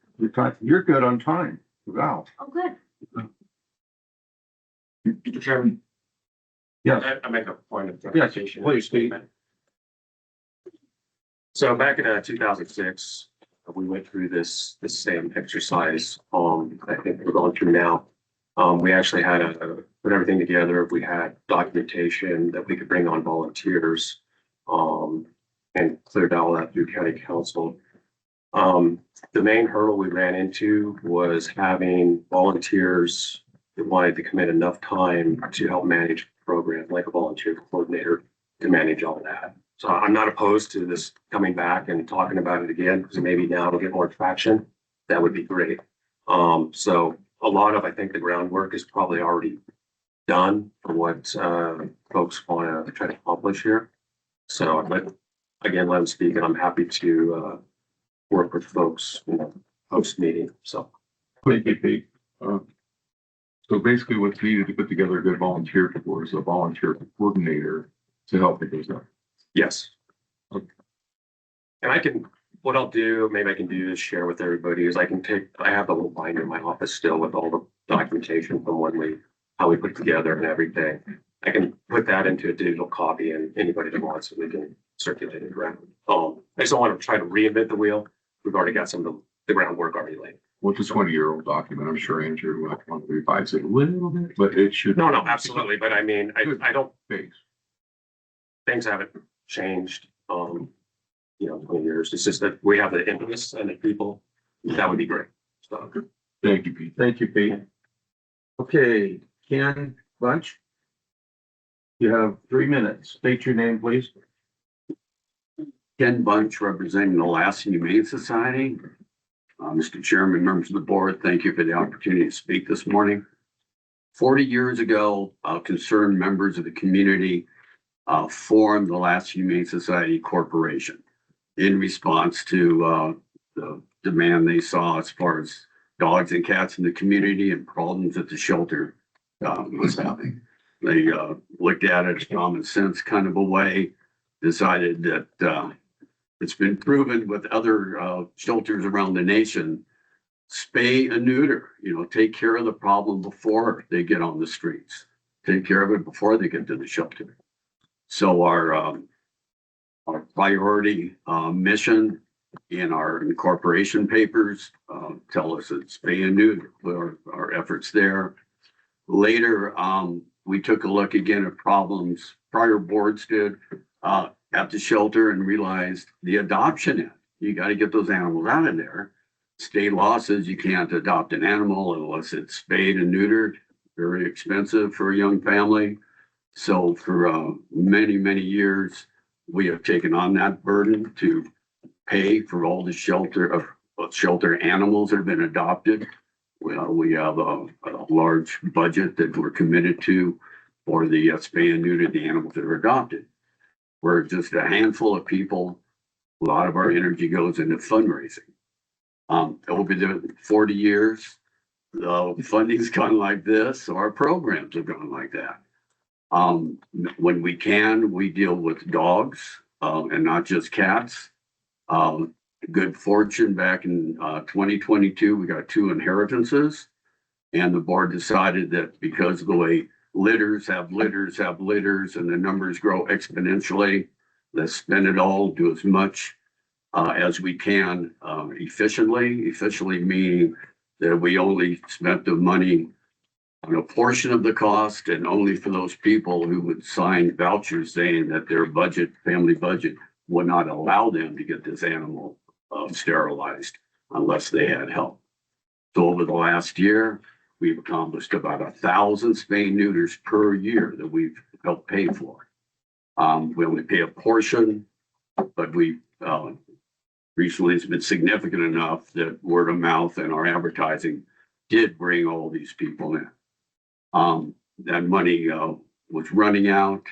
You're good on time. Wow. Oh, good. Mr. Chairman, Yes. I make a point of Yes, clarification. please, Steve. So back in 2006, we went through this same exercise. I think we're going through now. We actually had to put everything together. We had documentation that we could bring on volunteers, and cleared all that through county council. The main hurdle we ran into was having volunteers that wanted to commit enough time to help manage the program, like a volunteer coordinator to manage all that. So I'm not opposed to this coming back and talking about it again, because maybe now it'll get more traction. That would be great. So a lot of, I think the groundwork is probably already done for what folks want to try to accomplish here. So let them speak, and I'm happy to work with folks, post meeting. So Thank you, Pete. So basically what's needed to put together a good volunteer force is a volunteer coordinator to help with those efforts. yes. Okay. And what I'll do, maybe I can do is share with everybody is I have a little binder in my office still with all the documentation from how we put together and everything. I can put that into a digital copy, and anybody that wants it, we can circulate it around. I just don't want to try to reinvent the wheel. We've already got some of the groundwork already laid. Well, it's a 20-year-old document. I'm sure Andrew will want to revise it a little bit, but it should. No, absolutely. But I mean, I don't, Base. things haven't changed, 20 years. It's just that we have the impetus and the people. That would be great. So, Thank you, Pete. Thank you, Pete. Okay, Ken Bunch. You have 3 minutes. State your name, please. Ken Bunch, representing the Lassen Humane Society. Mr. Chairman, members of the board, thank you for the opportunity to speak this morning. 40 years ago, concerned members of the community formed the Lassen Humane Society Corporation in response to the demand they saw as far as dogs and cats in the community and problems that the shelter was having. They looked at it as common sense kind of a way, decided that it's been proven with other shelters around the nation, spay and neuter, take care of the problem before they get on the streets, take care of it before they get to the shelter. So our priority mission in our incorporation papers tell us it's spay and neuter, our efforts there. Later, we took a look again at problems prior boards did at the shelter and realized the adoption end. You got to get those animals out of there. State law says you can't adopt an animal unless it's spayed and neutered. Very expensive for a young family. So for many, many years, we have taken on that burden to pay for all the shelter animals that have been adopted. We have a large budget that we're committed to for the spay and neuter the animals that are adopted. We're just a handful of people. A lot of our energy goes into fundraising. Over the 40 years, the funding's gone like this, so our programs have gone like that. When we can, we deal with dogs and not just cats. Good fortune back in 2022, we got 2 inheritances, and the board decided that because of the way litters have litters, and the numbers grow exponentially, let's spend it all, do as much as we can efficiently meaning that we only spent the money on a portion of the cost and only for those people who would sign vouchers saying that their family budget would not allow them to get this animal sterilized unless they had help. So over the last year, we've accomplished about 1,000 spay neuters per year that we've helped pay for. We only pay a portion, but we recently it's been significant enough that word of mouth and our advertising did bring all these people in. That money was running out.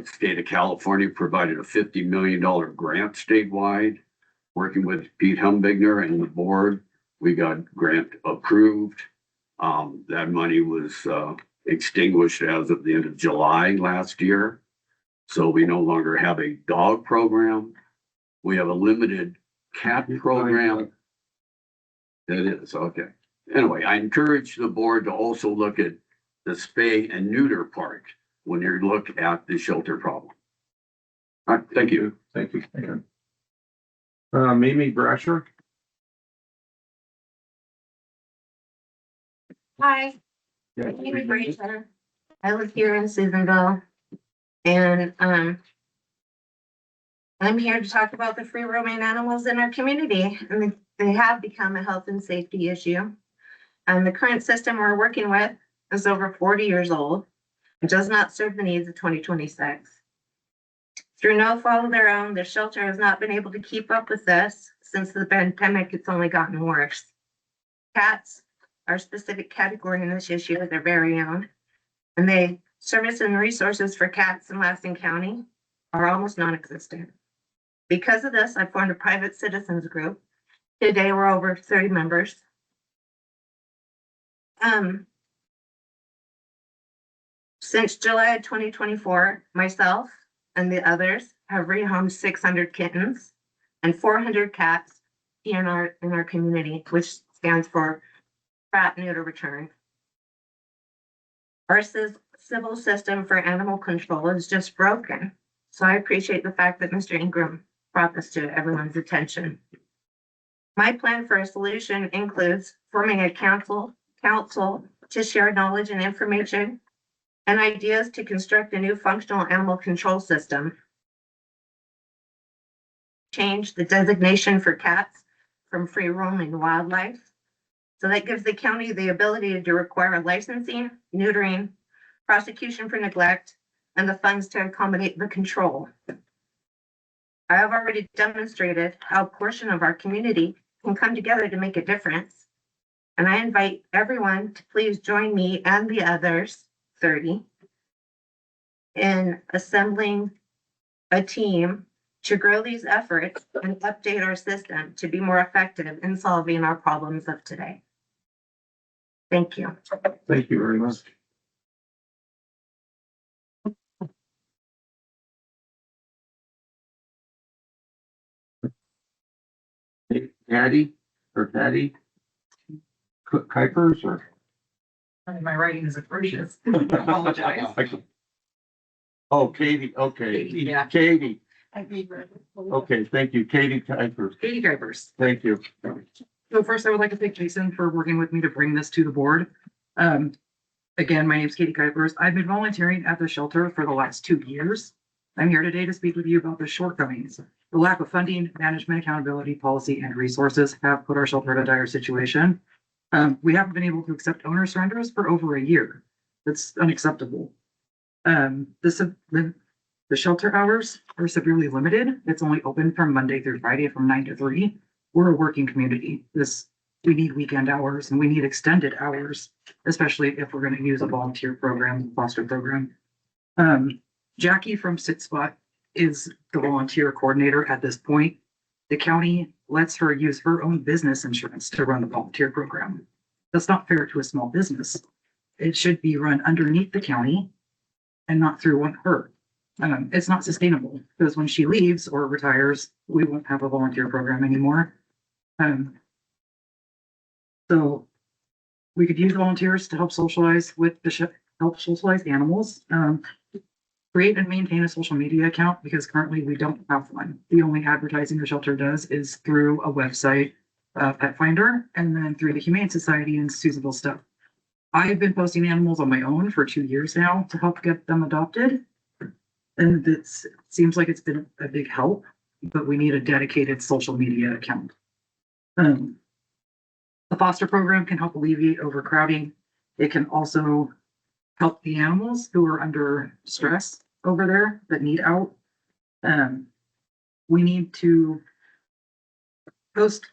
State of California provided a $50 million grant statewide. working with Pete Humbigner and the board, we got grant approved. That money was extinguished as of the end of July last year. So we no longer have a dog program. We have a limited cat program. It is, okay. Anyway, I encourage the board to also look at the spay and neuter part when you look at the shelter problem. All right, thank you. Thank you. Mimi Brasher. Hi, Yeah. my name is Rachel. I live here in Susanville. And I'm here to talk about the free roaming animals in our community. And they have become a health and safety issue. And the current system we're working with is over 40 years old. It does not serve the needs of 2026. Through no fault of their own, the shelter has not been able to keep up with this. Since the pandemic, it's only gotten worse. Cats are a specific category in this issue of their very own. And they service and resources for cats in Lassen County are almost non-existent. Because of this, I formed a private citizens group. Today, we're over 30 members. Since July of 2024, myself and the others have rehomed 600 kittens and 400 cats in our community, which stands for Trap Neuter Return. Our civil system for animal control is just broken. So I appreciate the fact that Mr. Ingram brought this to everyone's attention. My plan for a solution includes forming a council to share knowledge and information and ideas to construct a new functional animal control system. Change the designation for cats from free roaming wildlife. So that gives the county the ability to require licensing, neutering, prosecution for neglect, and the funds to accommodate the control. I have already demonstrated how a portion of our community can come together to make a difference. And I invite everyone to please join me and the others, 30, in assembling a team to grow these efforts and update our system to be more effective in solving our problems of today. Thank you. Thank you very much. Patty or Patty Kuipers or? My writing is atrocious. I apologize. Oh, Katie, okay. Yeah. Katie. Okay, thank you. Katie Kuipers. Katie Kuipers. Thank you. So first, I would like to thank Jason for working with me to bring this to the board. Again, my name is Katie Kuipers. I've been volunteering at the shelter for the last 2 years. I'm here today to speak with you about the shortcomings. The lack of funding, management, accountability, policy, and resources have put our shelter in a dire situation. We haven't been able to accept owner surrenders for over a year. That's unacceptable. The shelter hours are severely limited. It's only open from Monday through Friday from 9 to 3. We're a working community. We need weekend hours and we need extended hours, especially if we're going to use a volunteer program, foster program. Jackie from Sit Spot is the volunteer coordinator at this point. The county lets her use her own business insurance to run the volunteer program. That's not fair to a small business. It should be run underneath the county and not through her. It's not sustainable because when she leaves or retires, we won't have a volunteer program anymore. So we could use volunteers to help socialize with help socialize animals. Create and maintain a social media account because currently we don't have one. The only advertising the shelter does is through a website, Pet Finder, and then through the Humane Society and Susanville stuff. I've been posting animals on my own for 2 years now to help get them adopted. And it seems like it's been a big help, but we need a dedicated social media account. The foster program can help alleviate overcrowding. It can also help the animals who are under stress over there that need out. We need to post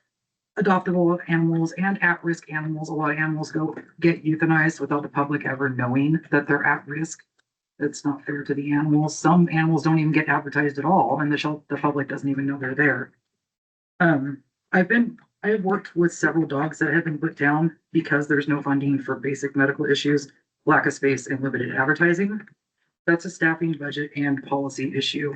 adoptable animals and at-risk animals. A lot of animals get euthanized without the public ever knowing that they're at risk. It's not fair to the animals. Some animals don't even get advertised at all, and the public doesn't even know they're there. I have worked with several dogs that have been put down because there's no funding for basic medical issues, lack of space, and limited advertising. That's a staffing, budget, and policy issue.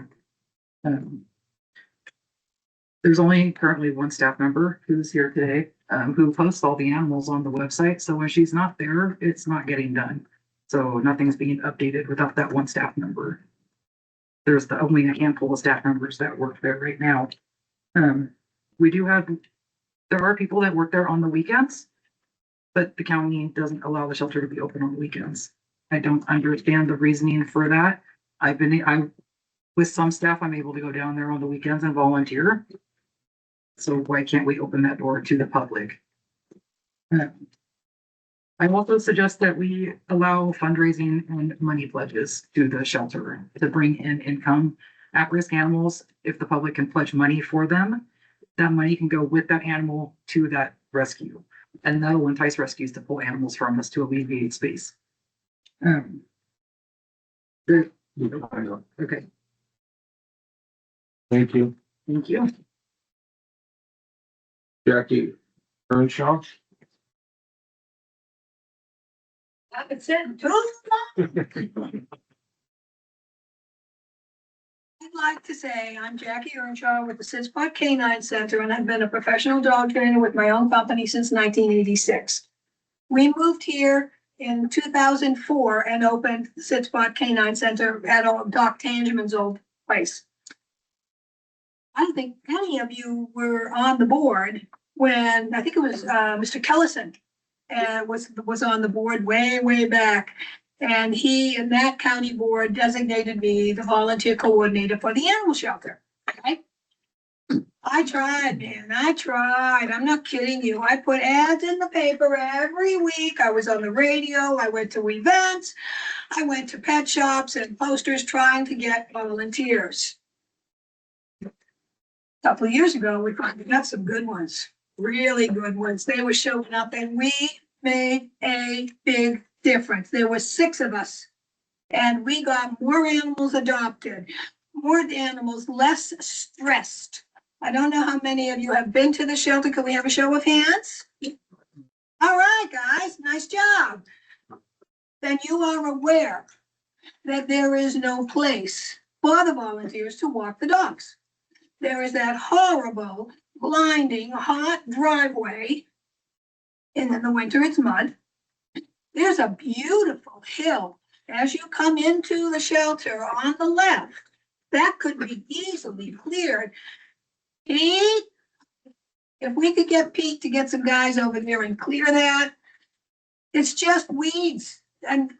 There's only currently one staff member who's here today, who posts all the animals on the website. So when she's not there, it's not getting done. So nothing's being updated without that one staff member. There's only a handful of staff members that work there right now. There are people that work there on the weekends, but the county doesn't allow the shelter to be open on the weekends. I don't understand the reasoning for that. With some staff, I'm able to go down there on the weekends and volunteer. So why can't we open that door to the public? I also suggest that we allow fundraising and money pledges to the shelter to bring in income. At-risk animals, if the public can pledge money for them, that money can go with that animal to that rescue. And that'll entice rescues to pull animals from us to alleviate space. Okay. Thank you. Thank you. Jackie Earnshaw. That's it. I'd like to say I'm Jackie Earnshaw with the Sitspot Canine Center, and I've been a professional dog trainer with my own company since 1986. We moved here in 2004 and opened the Sitspot Canine Center at Doc Tangeman's old place. I don't think any of you were on the board when, I think it was Mr. Kellison was on the board way back. And he and that county board designated me the volunteer coordinator for the animal shelter. Okay? I tried, man. I tried. I'm not kidding you. I put ads in the paper every week. I was on the radio. I went to events. I went to pet shops and posters trying to get volunteers. A couple of years ago, we finally got some good ones, really good ones. They were showing up and we made a big difference. There were 6 of us and we got more animals adopted, more animals less stressed. I don't know how many of you have been to the shelter. Can we have a show of hands? All right, guys, nice job. Then you are aware that there is no place for the volunteers to walk the dogs. There is that horrible, blinding, hot driveway, and in the winter it's mud. There's a beautiful hill as you come into the shelter on the left. That could be easily cleared. Pete, if we could get Pete to get some guys over there and clear that, it's just weeds. And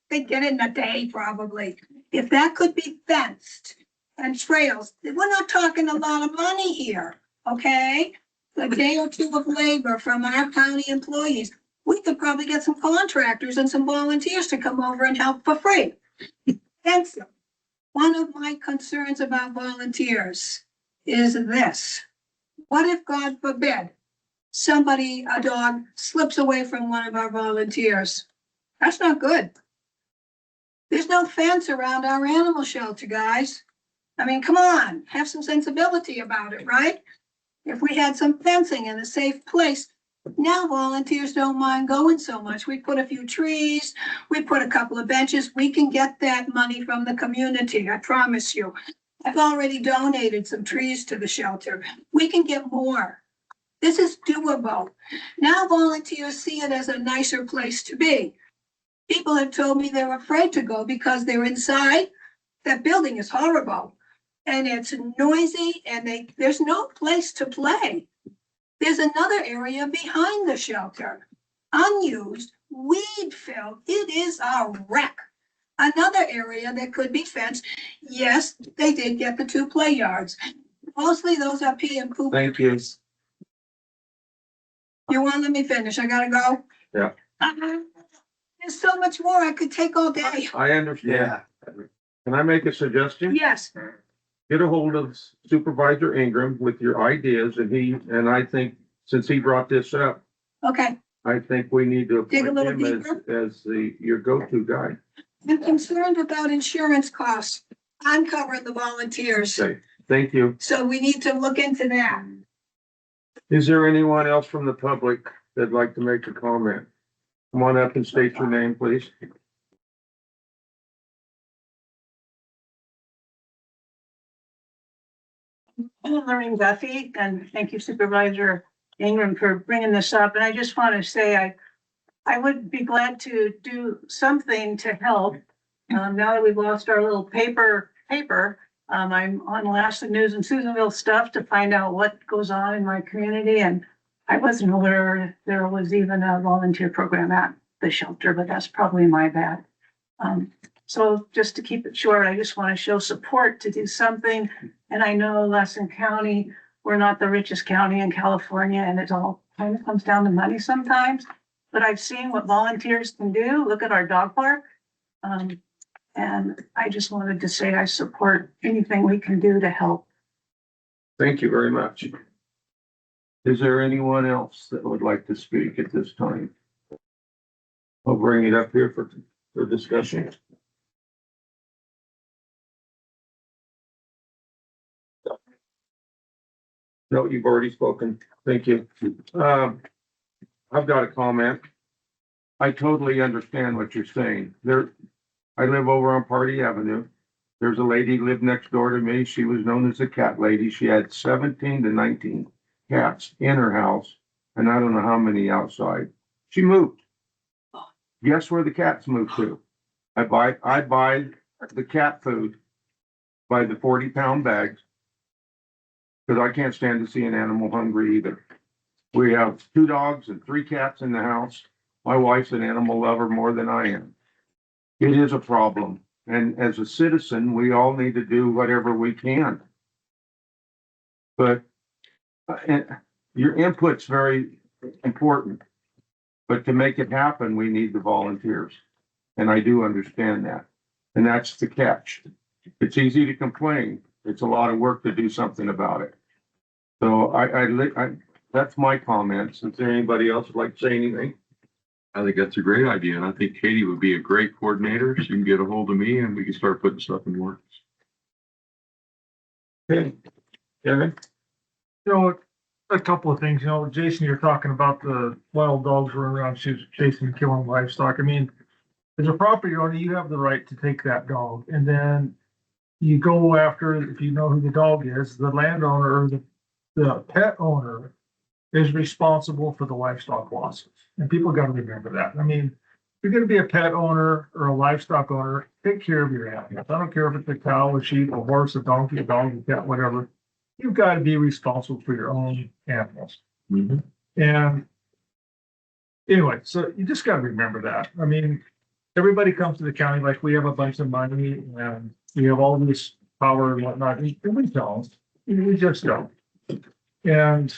they get it in a day probably. If that could be fenced and trails, we're not talking a lot of money here, okay? A day or two of labor from our county employees. We could probably get some contractors and some volunteers to come over and help for free. Hence, one of my concerns about volunteers is this. What if, God forbid, a dog slips away from one of our volunteers? That's not good. There's no fence around our animal shelter, guys. I mean, come on, have some sensibility about it, right? If we had some fencing in a safe place, now volunteers don't mind going so much. We put a few trees, we put a couple of benches. We can get that money from the community, I promise you. I've already donated some trees to the shelter. We can get more. This is doable. Now volunteers see it as a nicer place to be. People have told me they're afraid to go because they're inside. That building is horrible and it's noisy and there's no place to play. There's another area behind the shelter, unused, weed-filled. It is a wreck. Another area that could be fenced. Yes, they did get the 2 play yards. Mostly those are pee and poop. Thank you. You want to let me finish? I gotta go. Yeah. There's so much more I could take all day. I understand. Can I make a suggestion? Yes. Get a hold of Supervisor Ingram with your ideas and I think since he brought this up, Okay. I think we need to Dig a appoint little him deeper. as your go-to guy. I'm concerned about insurance costs. I'm covering the volunteers. Okay. Thank you. So we need to look into that. Is there anyone else from the public that'd like to make a comment? Come on up and state your name, please. I'm Lorraine Duffy, and thank you Supervisor Ingram for bringing this up. And I just want to say, I would be glad to do something to help. Now that we've lost our little paper, I'm on Lassen News and Susanville stuff to find out what goes on in my community. And I wasn't aware there was even a volunteer program at the shelter, but that's probably my bad. So just to keep it short, I just want to show support to do something. And I know Lassen County, we're not the richest county in California, and it all kind of comes down to money sometimes. But I've seen what volunteers can do. Look at our dog park. And I just wanted to say I support anything we can do to help. Thank you very much. Is there anyone else that would like to speak at this time? I'll bring it up here for discussion. No, you've already spoken. Thank you. I've got a comment. I totally understand what you're saying. I live over on Party Avenue. There's a lady lived next door to me. She was known as the cat lady. She had 17 to 19 cats in her house, and I don't know how many outside. She moved. Guess where the cats moved to? I buy the cat food by the 40-pound bags, because I can't stand to see an animal hungry either. We have 2 dogs and 3 cats in the house. My wife's an animal lover more than I am. It is a problem. And as a citizen, we all need to do whatever we can. But your input's very important. But to make it happen, we need the volunteers. And I do understand that. And that's the catch. It's easy to complain. It's a lot of work to do something about it. So that's my comments. Is there anybody else would like to say anything? I think that's a great idea, and I think Katie would be a great coordinator. She can get a hold of me and we can start putting stuff in work. Okay. Kevin? A couple of things, Jason, you're talking about the wild dogs running around chasing and killing livestock. I mean, as a property owner, you have the right to take that dog, and then you go after, if you know who the dog is, the landowner or the pet owner is responsible for the livestock losses. And people got to remember that. I mean, if you're going to be a pet owner or a livestock owner, take care of your animals. I don't care if it's a cow, a sheep, a horse, a donkey, a dog, a cat, whatever. You've got to be responsible for your own animals. Mm-hmm. And anyway, so you just got to remember that. I mean, everybody comes to the county like we have a bunch of money and we have all this power and whatnot. And we don't. We just don't. And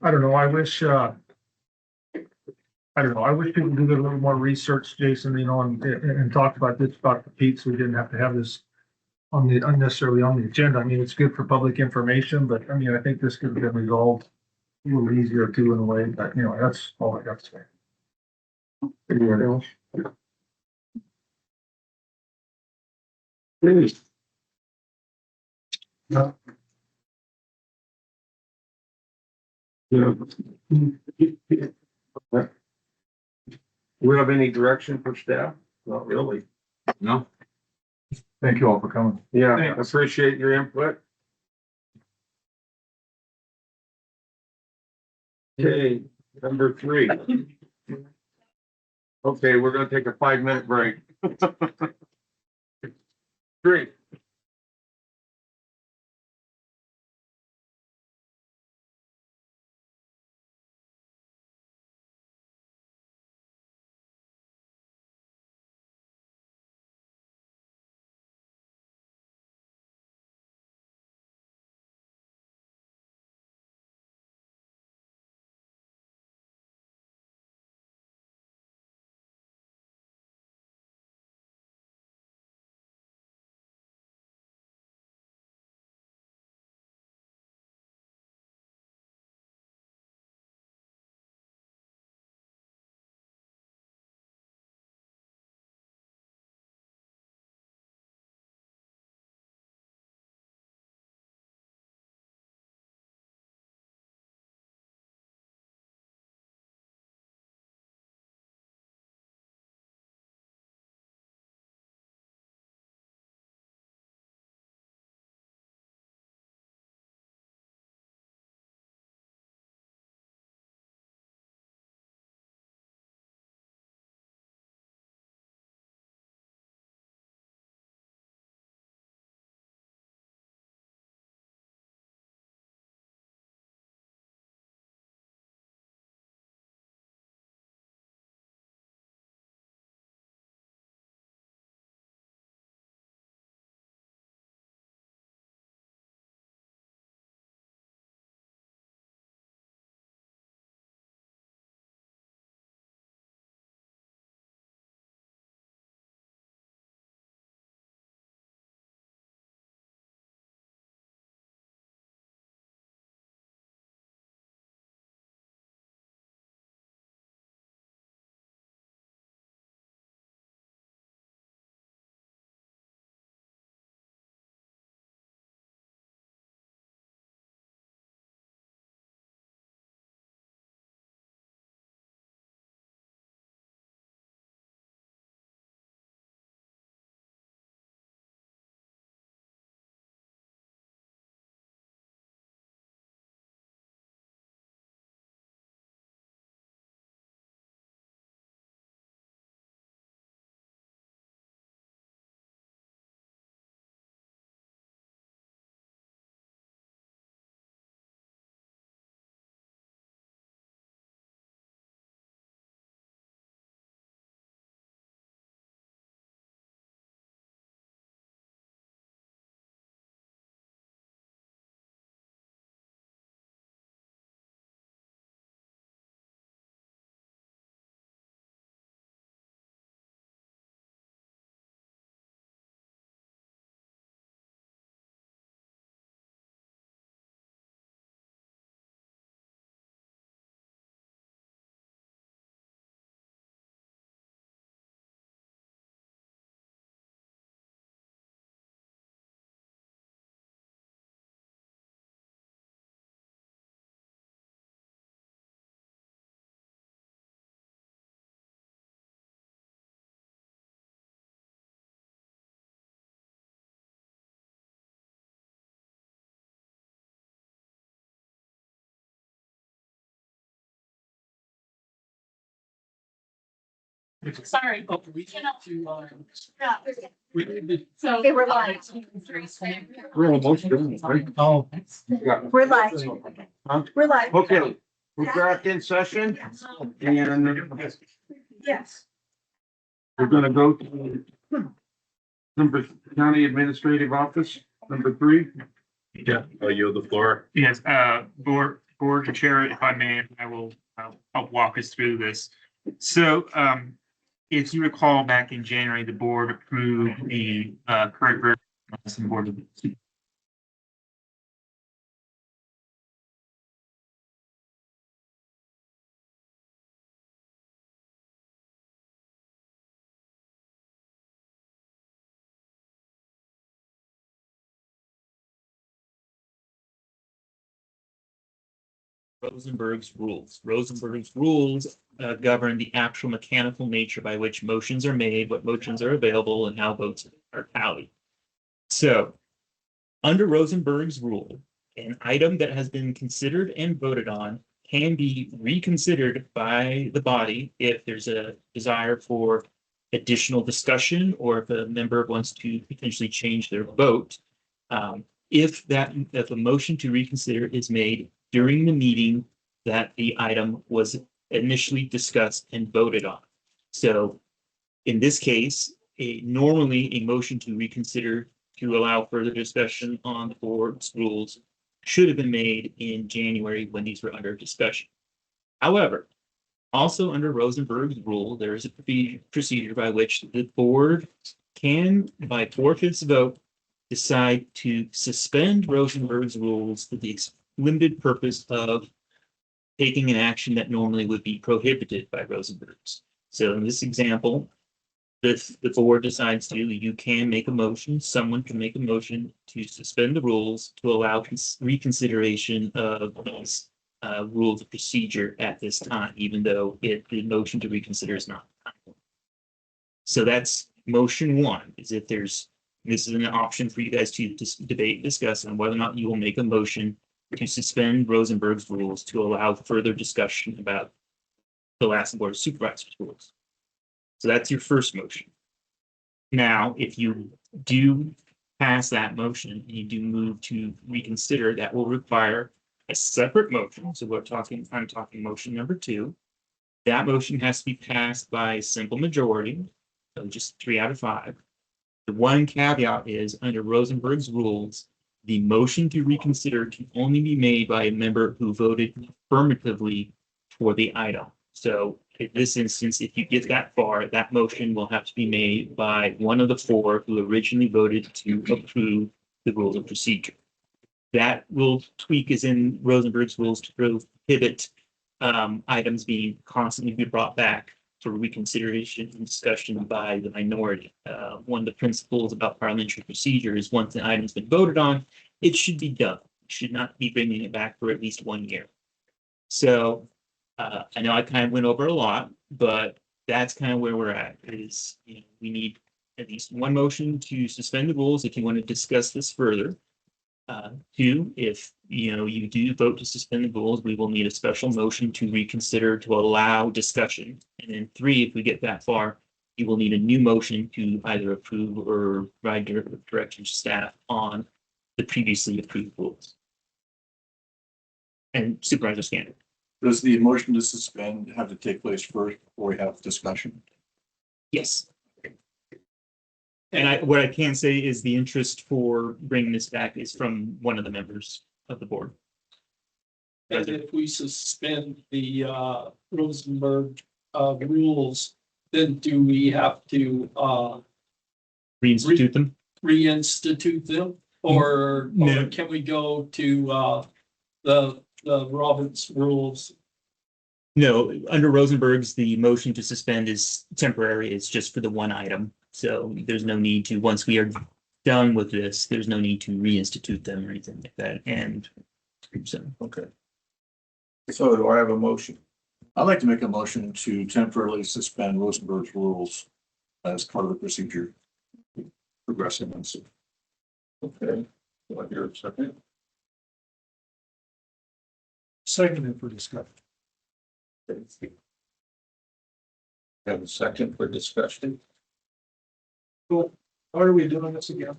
I don't know. I wish people did a little more research, Jason, and talked about this, about the Pete's. We didn't have to have this unnecessarily on the agenda. I mean, it's good for public information, but I mean, I think this could have been resolved a little easier too in a way, but that's all I got to say. Anyone else? Please. No. Yeah. We have any direction for staff? Not really. No. Thank you all for coming. Yeah, Thanks. I appreciate your input. Okay, number 3. Okay, we're gonna take a 5-minute break. 3. Sorry. Oh, we need to, Yeah. we need to. So. They were live. We're almost done, right? Oh. Yeah. We're live. Huh? We're live. Okay, we're back in session and Yes. we're gonna go to number county administrative office, number 3. Yeah, I'll yield the floor. Yes, board chair, if I may, I will, I'll walk us through this. So, if you recall, back in January, the board approved the, current version of the Lassen Board of Rosenberg's rules. Rosenberg's rules govern the actual mechanical nature by which motions are made, what motions are available, and how votes are tallied. So, under Rosenberg's rule, an item that has been considered and voted on can be reconsidered by the body if there's a desire for additional discussion or if a member wants to potentially change their vote. If a motion to reconsider is made during the meeting that the item was initially discussed and voted on. So in this case, normally a motion to reconsider to allow further discussion on the board's rules should have been made in January when these were under discussion. However, also under Rosenberg's rule, there is a procedure by which the board can, by 4/5 vote, decide to suspend Rosenberg's rules for the limited purpose of taking an action that normally would be prohibited by Rosenberg's. So in this example, if the board decides to, you can make a motion, someone can make a motion to suspend the rules to allow reconsideration of these rules of procedure at this time, even though the motion to reconsider is not. So that's motion 1, is if this is an option for you guys to debate, discuss on whether or not you will make a motion to suspend Rosenberg's rules to allow further discussion about the Lassen Board of Supervisors rules. So that's your first motion. Now, if you do pass that motion and you do move to reconsider, that will require a separate motion. So I'm talking motion number 2. That motion has to be passed by a simple majority, so just 3 out of 5. The one caveat is under Rosenberg's rules, the motion to reconsider can only be made by a member who voted affirmatively for the item. So in this instance, if you get that far, that motion will have to be made by one of the 4 who originally voted to approve the rules of procedure. That will tweak is in Rosenberg's rules to prohibit items being constantly brought back for reconsideration and discussion by the minority. One of the principles about parliamentary procedure is once an item's been voted on, it should be done. It should not be bringing it back for at least 1 year. So I know I kind of went over a lot, but that's kind of where we're at is, we need at least 1 motion to suspend the rules if you want to discuss this further. 2, if you do vote to suspend the rules, we will need a special motion to reconsider to allow discussion. And then 3, if we get that far, you will need a new motion to either approve or provide direction to staff on the previously approved rules. And Supervisor Scanner. Does the motion to suspend have to take place first before we have discussion? Yes. And what I can say is the interest for bringing this back is from one of the members of the board. And if we suspend the Rosenberg rules, then do we have to Reinstitute them? Reinstitute them? Or can we go to the Roberts rules? No, under Rosenberg's, the motion to suspend is temporary. It's just for the 1 item. So there's no need to, once we are done with this, there's no need to reinstitute them or anything like that. And so. Okay. So do I have a motion? I'd like to make a motion to temporarily suspend Rosenberg's rules as part of the procedure. Progressing and so. Okay. Do I hear a second? Seconded for discussion. Have a second for discussion. Cool. How are we doing this again?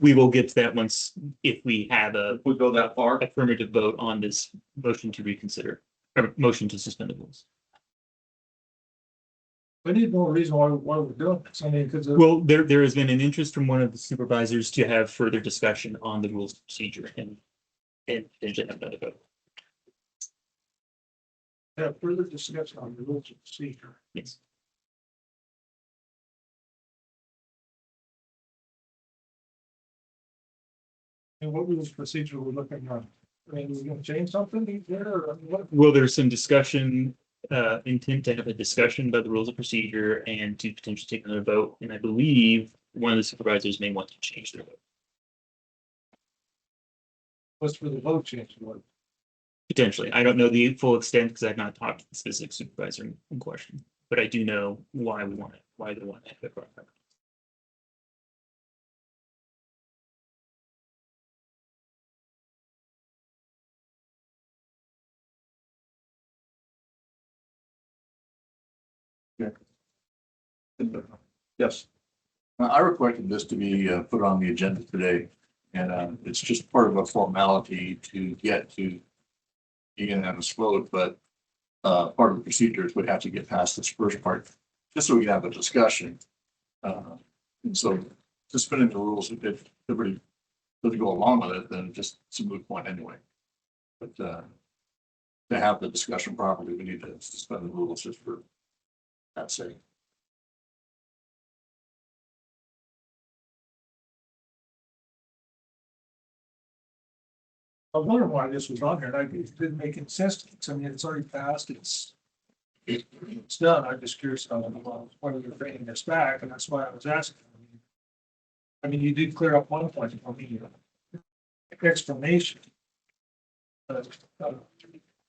We will get to that once, if we have a We go that far? affirmative vote on this motion to reconsider, or motion to suspend the rules. We need more reason why we're doing this. I mean, because. Well, there has been an interest from one of the supervisors to have further discussion on the rules of procedure and potentially have another vote. Have further discussion on the rules of procedure. Yes. And what rules of procedure we're looking at? I mean, we're gonna change something there or what? Well, there's some discussion, intent to have a discussion about the rules of procedure and to potentially take another vote. And I believe one of the supervisors may want to change their vote. What's for the vote change? What? Potentially. I don't know the full extent because I've not talked to the specific supervisor in question, but I do know why we want it, why they want to have it brought back. Yes. I requested this to be put on the agenda today, and it's just part of a formality to get to being on this vote, but part of the procedures would have to get past this first part, just so we can have a discussion. And so suspending the rules, if everybody doesn't go along with it, then just it's a moot point anyway. But to have the discussion properly, we need to suspend the rules just for that sake. I was wondering why this was on there, and it didn't make any sense. I mean, it's already passed, it's done. I'm just curious on whether they're bringing this back, and that's why I was asking. I mean, you did clear up one point for me, explanation.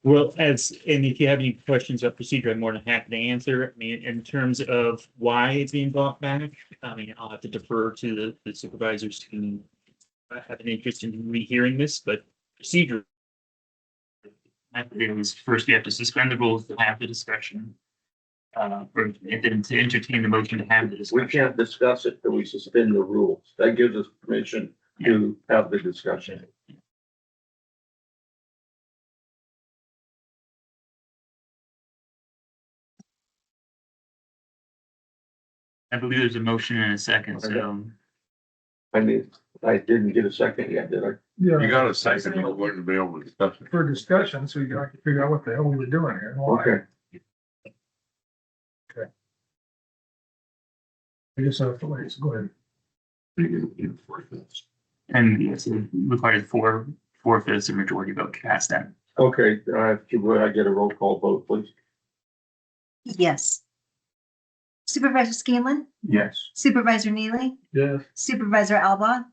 Well, and if you have any questions about procedure, I'm more than happy to answer. I mean, in terms of why it's being brought back, I mean, I'll have to defer to the supervisors who have an interest in rehearing this, but procedure. Is first you have to suspend the rules to have the discussion. And then to entertain the motion to have the discussion. We can't discuss it till we suspend the rules. That gives us permission to have the discussion. I believe there's a motion and a second, so. I mean, I didn't get a second yet, did I? Yeah. You got a second, you wouldn't be able to discuss it. For discussion, so you can figure out what the hell we were doing here. and why. Okay. I guess I have to wait, so go ahead. And yes, it requires four-fifths or majority vote to pass that. Okay, would I get a roll call vote, please? Yes. Supervisor Scanlon, Yes. Supervisor Neely, Yes. Supervisor Alba,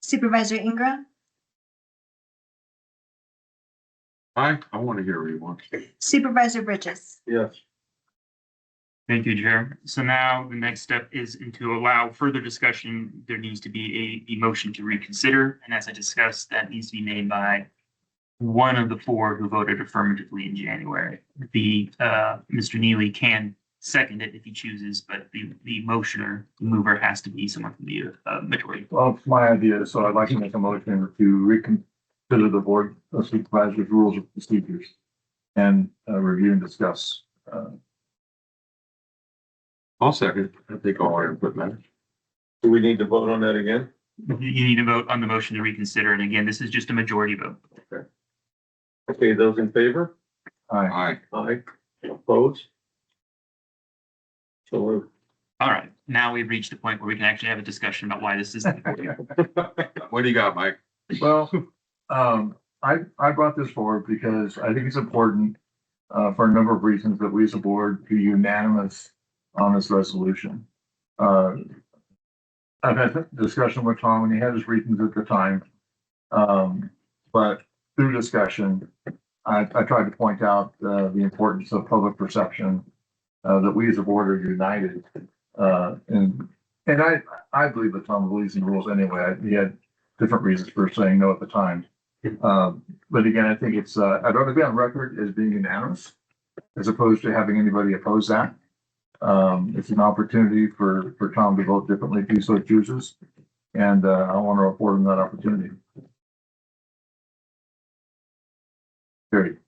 Supervisor Ingram, I want to hear what you want. Supervisor Bridges. Yes. Thank you, Chair. So now the next step is to allow further discussion. There needs to be a motion to reconsider. And as I discussed, that needs to be made by one of the four who voted affirmatively in January. Mr. Neely can second it if he chooses, but the motioner, the mover has to be someone from the majority. Well, it's my idea, so I'd like to make a motion to reconsider the board of supervisors rules of procedures and review and discuss. I'll second. I think all our input matters. Do we need to vote on that again? You need to vote on the motion to reconsider. And again, this is just a majority vote. Okay. Okay, those in favor? Aye. Aye. Opposed? So moved. All right, now we've reached the point where we can actually have a discussion about why this is. What do you got, Mike? Well, I brought this forward because I think it's important for a number of reasons that we as a board be unanimous on this resolution. I've had a discussion with Tom and he had his reasons at the time. But through discussion, I tried to point out the importance of public perception, that we as a board are united. And I believe that Tom believes in the rules anyway. He had different reasons for saying no at the time. But again, I think it's, I'd rather be on record as being unanimous as opposed to having anybody oppose that. It's an opportunity for Tom to vote differently if he so chooses. And, I want to afford him that opportunity. Period.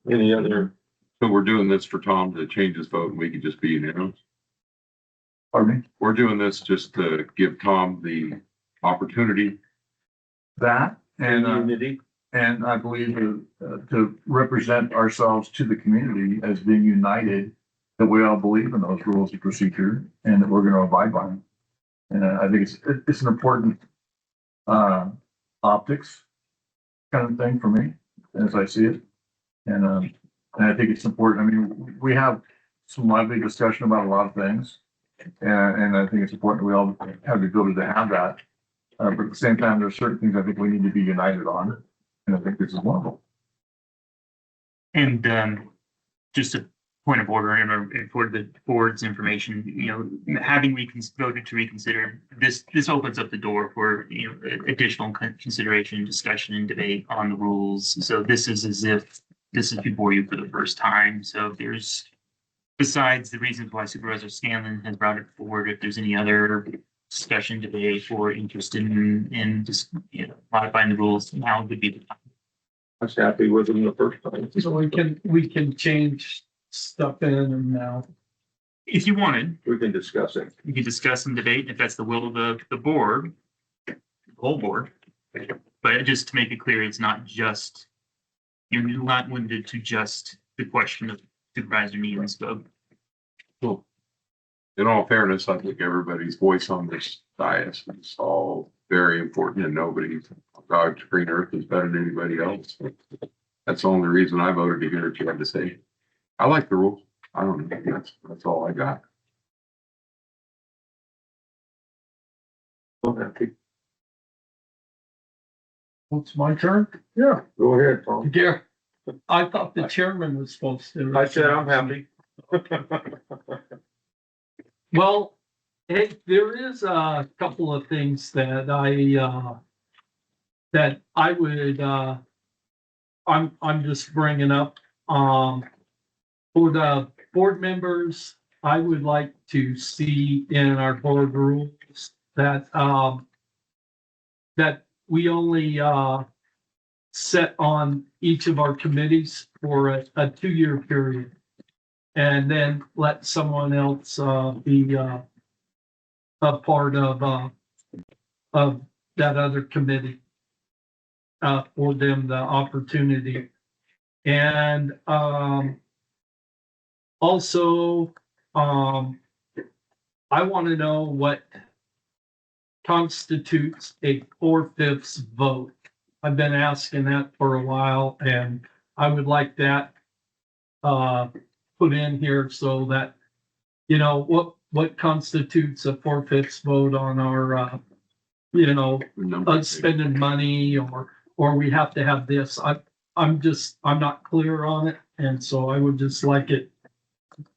Any other? So we're doing this for Tom to change his vote and we could just be unanimous? Pardon me? We're doing this just to give Tom the opportunity. That and, Unity. and I believe to represent ourselves to the community as being united, that we all believe in those rules of procedure and that we're going to abide by them. And I think it's an important optics kind of thing for me as I see it. And I think it's important. I mean, we have some lively discussion about a lot of things. And I think it's important we all have the ability to have that. But at the same time, there's certain things I think we need to be united on. And I think this is one of them. And just a point of order and for the board's information, you know, having voted to reconsider, this opens up the door for, you know, additional consideration, discussion and debate on the rules. So this is as if this is before you for the first time. So if there's, besides the reasons why Supervisor Scanlon has brought it forward, if there's any other discussion, debate, or interest in just, you know, modifying the rules, now would be the time. I was happy with him the first time. So we can change stuff in and now. If you wanted, We can discuss it. you could discuss and debate if that's the will of the board, the whole board. But just to make it clear, it's not just, you're not limited to just the question of Supervisor Needham's vote. Cool. In all fairness, I think everybody's voice on this dais is all very important and nobody's God's green earth is better than anybody else. That's the only reason I voted to hear what you had to say. I like the rules. I don't know. That's all I got. It's my turn? Yeah, go ahead, Tom. Yeah. I thought the chairman was supposed to. I said I'm happy. Well, hey, there is a couple of things that I would, I'm just bringing up. For the board members, I would like to see in our board rules that, that we only, set on each of our committees for a 2-year period. And then let someone else, be, a part of that other committee. For them the opportunity. And, also, I want to know what constitutes a 4/5 vote. I've been asking that for a while and I would like that, put in here so that, you know, what constitutes a 4/5 vote on our, you know, spending money or we have to have this. I'm not clear on it. And so I would just like it,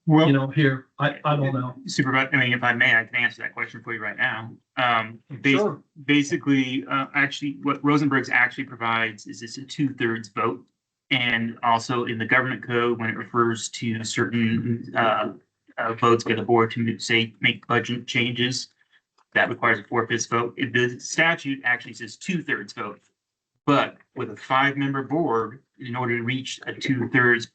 you know, here. I don't know. Supervisor, I mean, if I may, I can answer that question for you right now. Sure. Basically, actually, what Rosenberg's actually provides is it's a 2/3 vote. And also in the government code, when it refers to certain votes by the board to say make budget changes, that requires a 4/5 vote. The statute actually says 2/3 vote. But with a 5-member board, in order to reach a 2/3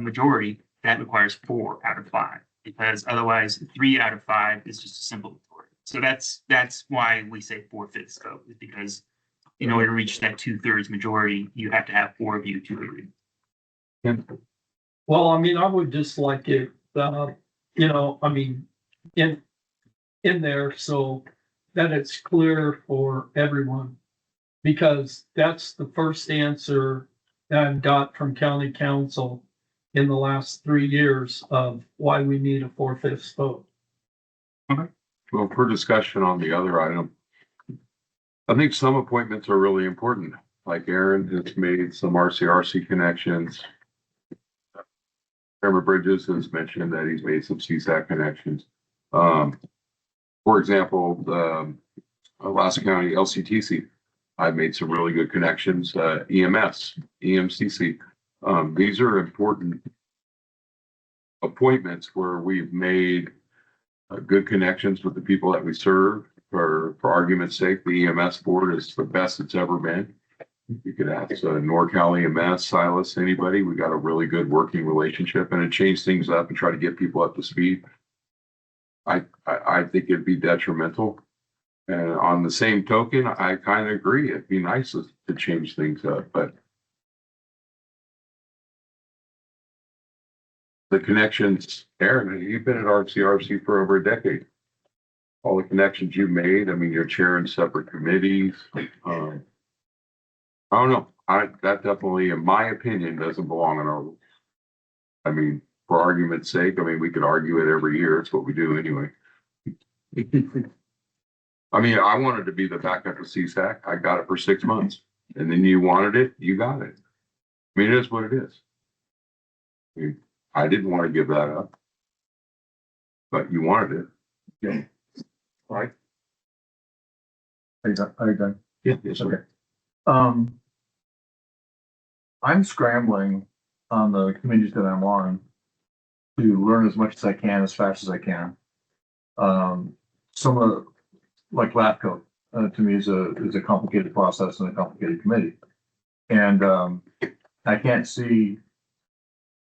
majority, that requires 4 out of 5, because otherwise 3 out of 5 is just a simple majority. So that's why we say 4/5 vote, is because in order to reach that 2/3 majority, you have to have 4 of you to agree. Well, I mean, I would just like it, you know, I mean, in there so that it's clear for everyone. Because that's the first answer that I've got from county council in the last 3 years of why we need a 4/5 vote. Well, for discussion on the other item, I think some appointments are really important. Like Aaron has made some RCRC connections. Trevor Bridges has mentioned that he's made some CSAC connections. For example, the Lassen County LCTC, I've made some really good connections. EMS, EMCC. These are important appointments where we've made good connections with the people that we serve. For argument's sake, the EMS board is the best it's ever been. You could ask NorCal EMS, Silas, anybody. We got a really good working relationship, and it changed things up and try to get people up to speed. I think it'd be detrimental. And on the same token, I kind of agree. It'd be nice to change things up, but the connections, Aaron, you've been at RCRC for over a decade. All the connections you made, I mean, you're chairing separate committees. I don't know. That definitely, in my opinion, doesn't belong in our. I mean, for argument's sake, I mean, we could argue it every year. It's what we do anyway. I mean, I wanted to be the backup to CSAC. I got it for 6 months, and then you wanted it, you got it. I mean, it is what it is. I mean, I didn't want to give that up, but you wanted it. Yeah. Right. Are you done? Yeah. Yes, Okay. I'm scrambling on the committees that I'm on to learn as much as I can, as fast as I can. Some of, like LAFCO, to me is a complicated process and a complicated committee. And I can't see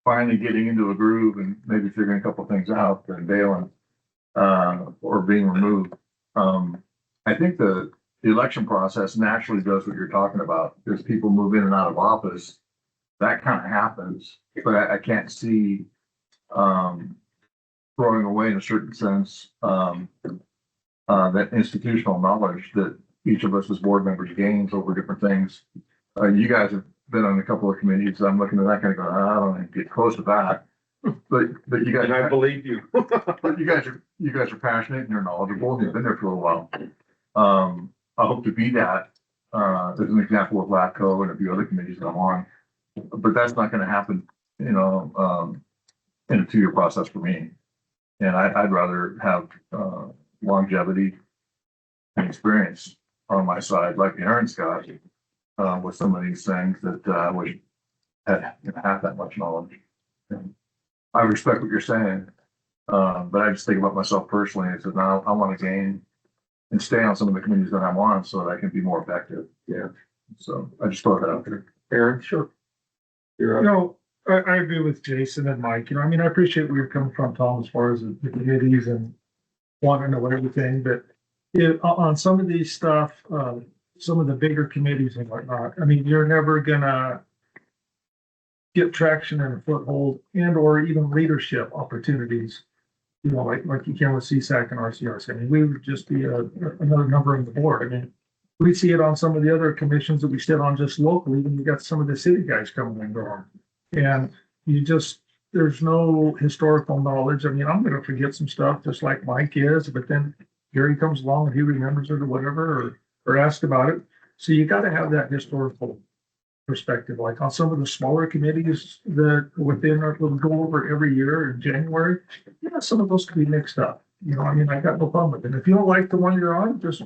finally getting into a groove and maybe figuring a couple of things out and bailing or being removed. I think the election process naturally does what you're talking about. There's people move in and out of office. That kind of happens, but I can't see throwing away in a certain sense that institutional knowledge that each of us as board members gains over different things. You guys have been on a couple of committees. I'm looking at that kind of going, I don't even get close to that. But you guys, And I believe you. but you guys are passionate and you're knowledgeable and you've been there for a while. I hope to be that. There's an example with LATCO and a few other committees that I'm on, but that's not going to happen, in a 2-year process for me. And I'd rather have longevity and experience on my side, like Aaron's got, with some of these things that I wish had half that much knowledge. And I respect what you're saying, but I just think about myself personally. I said, now I want to gain and stay on some of the committees that I'm on so that I can be more effective. Yeah. So I just throw that out there. Aaron? Sure. You're up. You know, I agree with Jason and Mike. I mean, I appreciate where you're coming from, Tom, as far as the committees and wanting to know everything, but on some of these stuff, some of the bigger committees and whatnot, I mean, you're never gonna get traction and a foothold and or even leadership opportunities, like you can with CSAC and RCRC. I mean, we would just be another number on the board. I mean, we see it on some of the other commissions that we sit on just locally, when you got some of the city guys coming and going. And there's no historical knowledge. I mean, I'm gonna forget some stuff just like Mike is, but then Gary comes along and he remembers it or whatever, or asked about it. So you gotta have that historical perspective, like on some of the smaller committees that we'll go over every year in January. Some of those can be mixed up. I mean, I got no problem with it. If you don't like the one you're on, just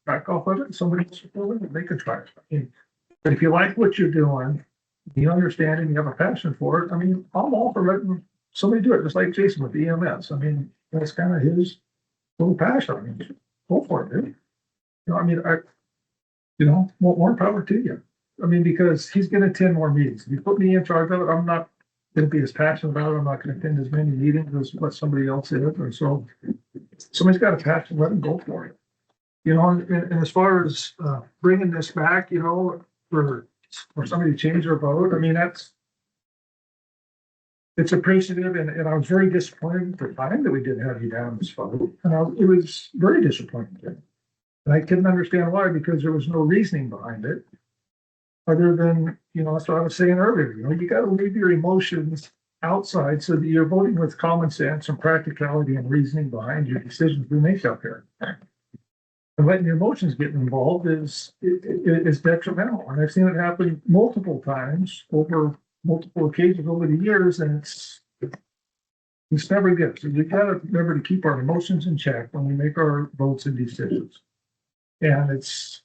back off of it and somebody else will fill it and they can try it. I mean, but if you like what you're doing, you understand it, and you have a passion for it, I mean, I'm all for letting somebody do it, just like Jason with the EMS. I mean, that's kind of his little passion. I mean, go for it, dude. I mean, more power to you. I mean, because he's going to attend more meetings. If you put me in charge of it, I'm not going to be as passionate about it. I'm not going to attend as many meetings as what somebody else is. And so somebody's got a passion, let them go for it. And as far as bringing this back, for somebody to change their vote, I mean, it's appreciative. And I was very disappointed at the time that we didn't have you down this vote. And it was very disappointing. And I couldn't understand why, because there was no reasoning behind it. Other than, that's what I was saying earlier, you got to leave your emotions outside so that you're voting with common sense and practicality and reasoning behind your decisions we make out there. And letting your emotions get involved is detrimental. And I've seen it happen multiple times over multiple occasions over the years, and it's never good. So we got to remember to keep our emotions in check when we make our votes and decisions. And it's,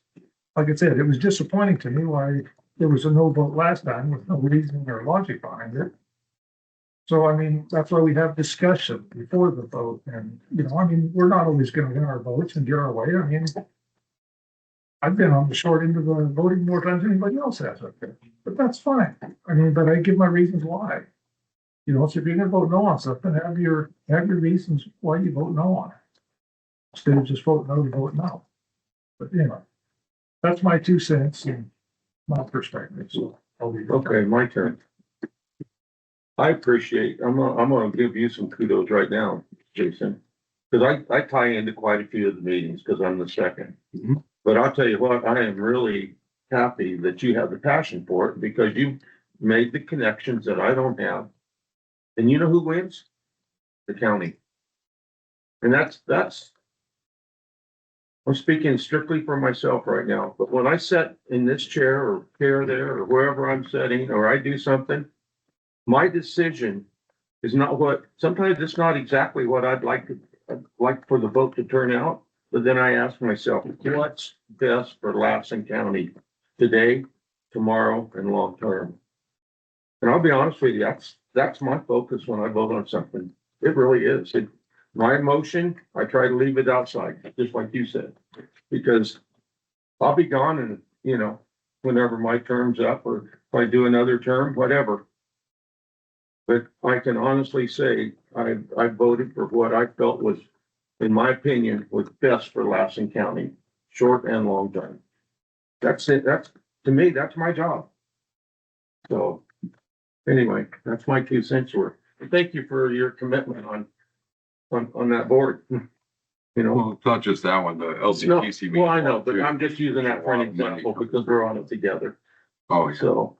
like I said, it was disappointing to me why there was a no vote last time with no reasoning or logic behind it. So, I mean, that's why we have discussion before the vote and, you know, I mean, we're not always gonna win our votes and get our way. I mean, I've been on the short end of the voting more times than anybody else has up there, but that's fine. I mean, but I give my reasons why. You know, so if you're gonna vote no on something, have your reasons why you vote no on it. Instead of just vote no to vote no. But anyway, that's my 2 cents and my perspective, so. I'll leave it. Okay, my turn. I appreciate, I'm gonna give you some kudos right now, Jason. Cause I tie into quite a few of the meetings, cause I'm the second. But I'll tell you what, I am really happy that you have the passion for it, because you made the connections that I don't have. And you know who wins? The county. And that's, I'm speaking strictly for myself right now, but when I sit in this chair or chair there or wherever I'm sitting, or I do something, my decision is not what, sometimes it's not exactly what I'd like for the vote to turn out. But then I ask myself, what's best for Lassen County today, tomorrow, and long term? And I'll be honest with you, that's my focus when I vote on something. It really is. My emotion, I try to leave it outside, just like you said, because I'll be gone and, you know, whenever my term's up, or if I do another term, whatever. But I can honestly say I voted for what I felt was, in my opinion, was best for Lassen County, short and long term. That's it. To me, that's my job. So anyway, that's my 2 cents worth. Thank you for your commitment on that board. You know, Well, it's not just that one, the LCPC. well, I know, but I'm just using that for an example because we're on it together. Oh, yeah. So.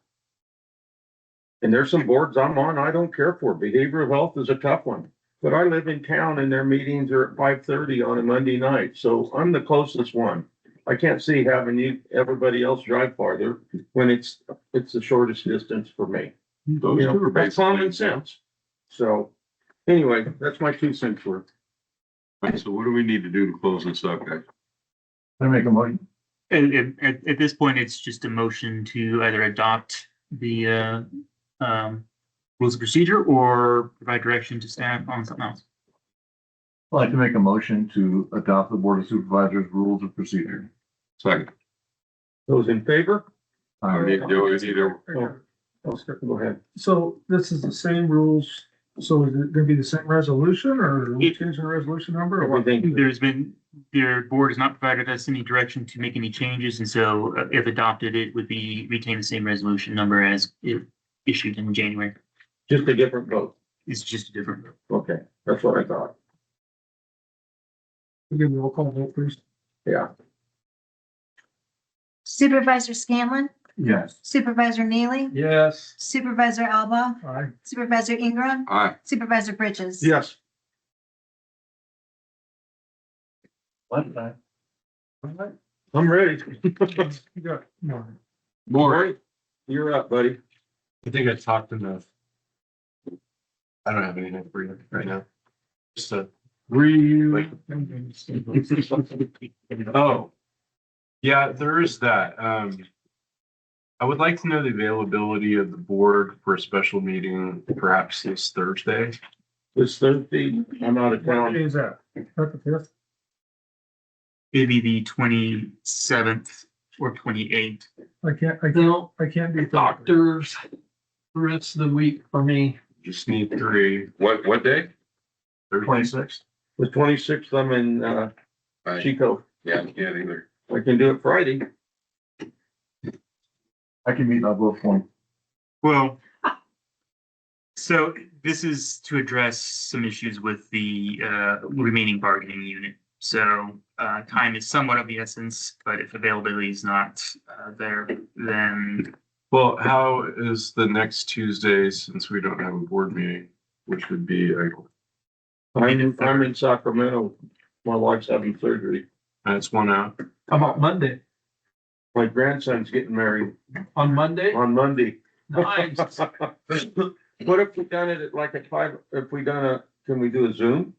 And there's some boards I'm on, I don't care for. Behavioral health is a tough one. But I live in town and their meetings are at 5:30 on a Monday night, so I'm the closest one. I can't see having everybody else drive farther when it's the shortest distance for me. Those You two know, are that's basically. common sense. So anyway, that's my 2 cents worth. Right, so what do we need to do to close this up, guys? I make a motion. At this point, it's just a motion to either adopt the rules of procedure or provide direction to staff on something else. I'd like to make a motion to adopt the Board of Supervisors rules of procedure. Second. Those in favor? We need to do it either. Go ahead. So this is the same rules, so is it gonna be the same resolution, or are we changing the resolution number? Or what? Their board has not provided us any direction to make any changes, and so if adopted, it would retain the same resolution number as it issued in January. Just a different vote. It's just a different vote. Okay, that's what I thought. Give me a roll call vote, please. Yeah. Supervisor Scanlon, Yes. Supervisor Neely, Yes. Supervisor Alba, Aye. Supervisor Ingram, Aye. Supervisor Bridges. Yes. One time. I'm ready. You got more. Maury, you're up, buddy. I think I talked enough. I don't have anything for you right now. Just a Oh. Yeah, there is that. I would like to know the availability of the board for a special meeting, perhaps this Thursday. This Thursday, I'm out of What town. day is that? That's the fifth? Maybe the 27th or 28th. I can't do. Doctors, the rest of the week for me. Just need 3. What day? 26th. The 26th, I'm in, Chico. Yeah, I can't either. I can do it Friday. I can meet on both points. Well, so this is to address some issues with the remaining bargaining unit. So time is somewhat of the essence, but if availability is not there, then Well, how is the next Tuesday, since we don't have a board meeting, which would be, I'm in Sacramento. My wife's having surgery. that's 1 out. How about Monday? My grandson's getting married On Monday? on Monday. Nice. What if we done it at like at 5, can we do a Zoom?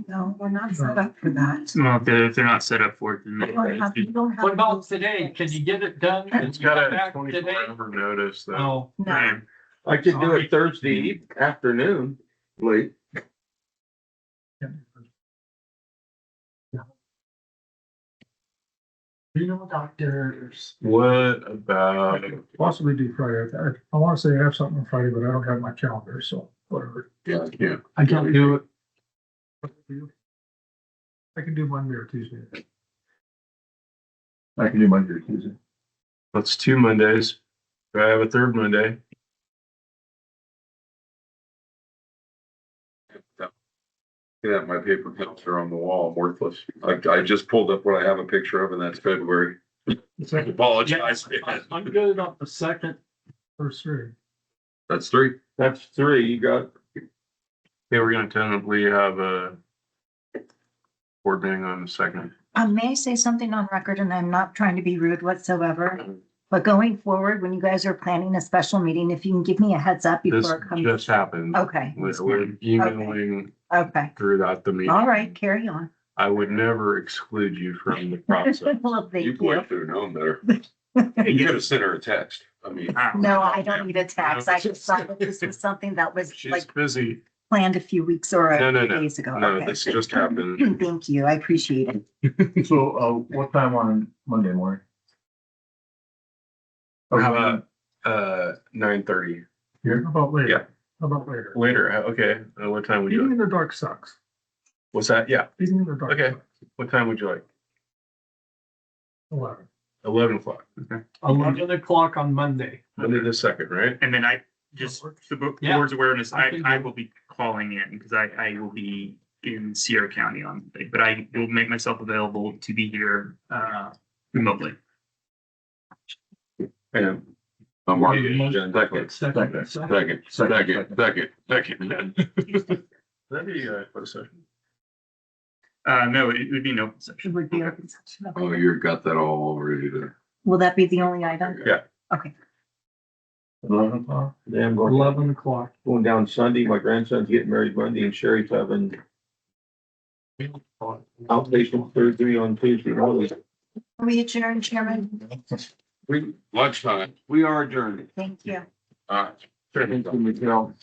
No, we're not set up for that. well, if they're not set up for it, then We don't have, we don't have. What about today? Can you get it done? It's got a Back 24 today? hour notice though. No. No, I could do it Thursday afternoon, late. You know, doctors. What about, Possibly do Friday. I want to say I have something on Friday, but I don't have my calendar, so whatever. Yeah, yeah. I can't do it. I can do Monday or Tuesday. I can do Monday or Tuesday. that's 2 Mondays. Do I have a third Monday? Yeah, my paper cups are on the wall, worthless. I just pulled up what I have a picture of, and that's February. Apologize. I'm good on the second. First three. That's 3. That's 3. You got, Yeah, we're gonna tentatively have a board meeting on the second. May I say something on record, and I'm not trying to be rude whatsoever, but going forward, when you guys are planning a special meeting, if you can give me a heads up This before it comes. just happened. Okay, We're emailing okay, throughout the meeting. all right, carry on. I would never exclude you from the process. Well, thank You you. probably should have known better. You could have sent her a text. I mean. No, I don't need a tax. I just thought that this was something that was She's like busy. planned a few weeks or No, a no, few no. days ago. No, Okay. this just happened. Thank you. I appreciate it. So, what time on Monday morning? How about 9:30? How about later? Yeah. How about later? Later, okay. What time would you Eating like? in the dark sucks. What's that? Yeah, Eating in the dark. okay. sucks. What time would you like? 11. 11 o'clock. Okay. 11 o'clock on Monday. Monday the second, right? And then I just, for the Yeah. board's awareness, I can I do- will be calling in because I will be in Sierra County on Monday, but I will make myself available to be here remotely. And I'm marking Second. second. That'd be a closed session. No, it would be no It session. would be open session. Oh, you got that all ready to. Will that be the only item? Yeah. Okay. 11 o'clock. Then I'm going, 11 o'clock. going down Sunday. My grandson's getting married Monday and Sherry's having outpatient surgery on Tuesday morning. We adjourn, Chairman. Lunchtime. We are adjourned. Thank you. All right. Thank you, Michelle.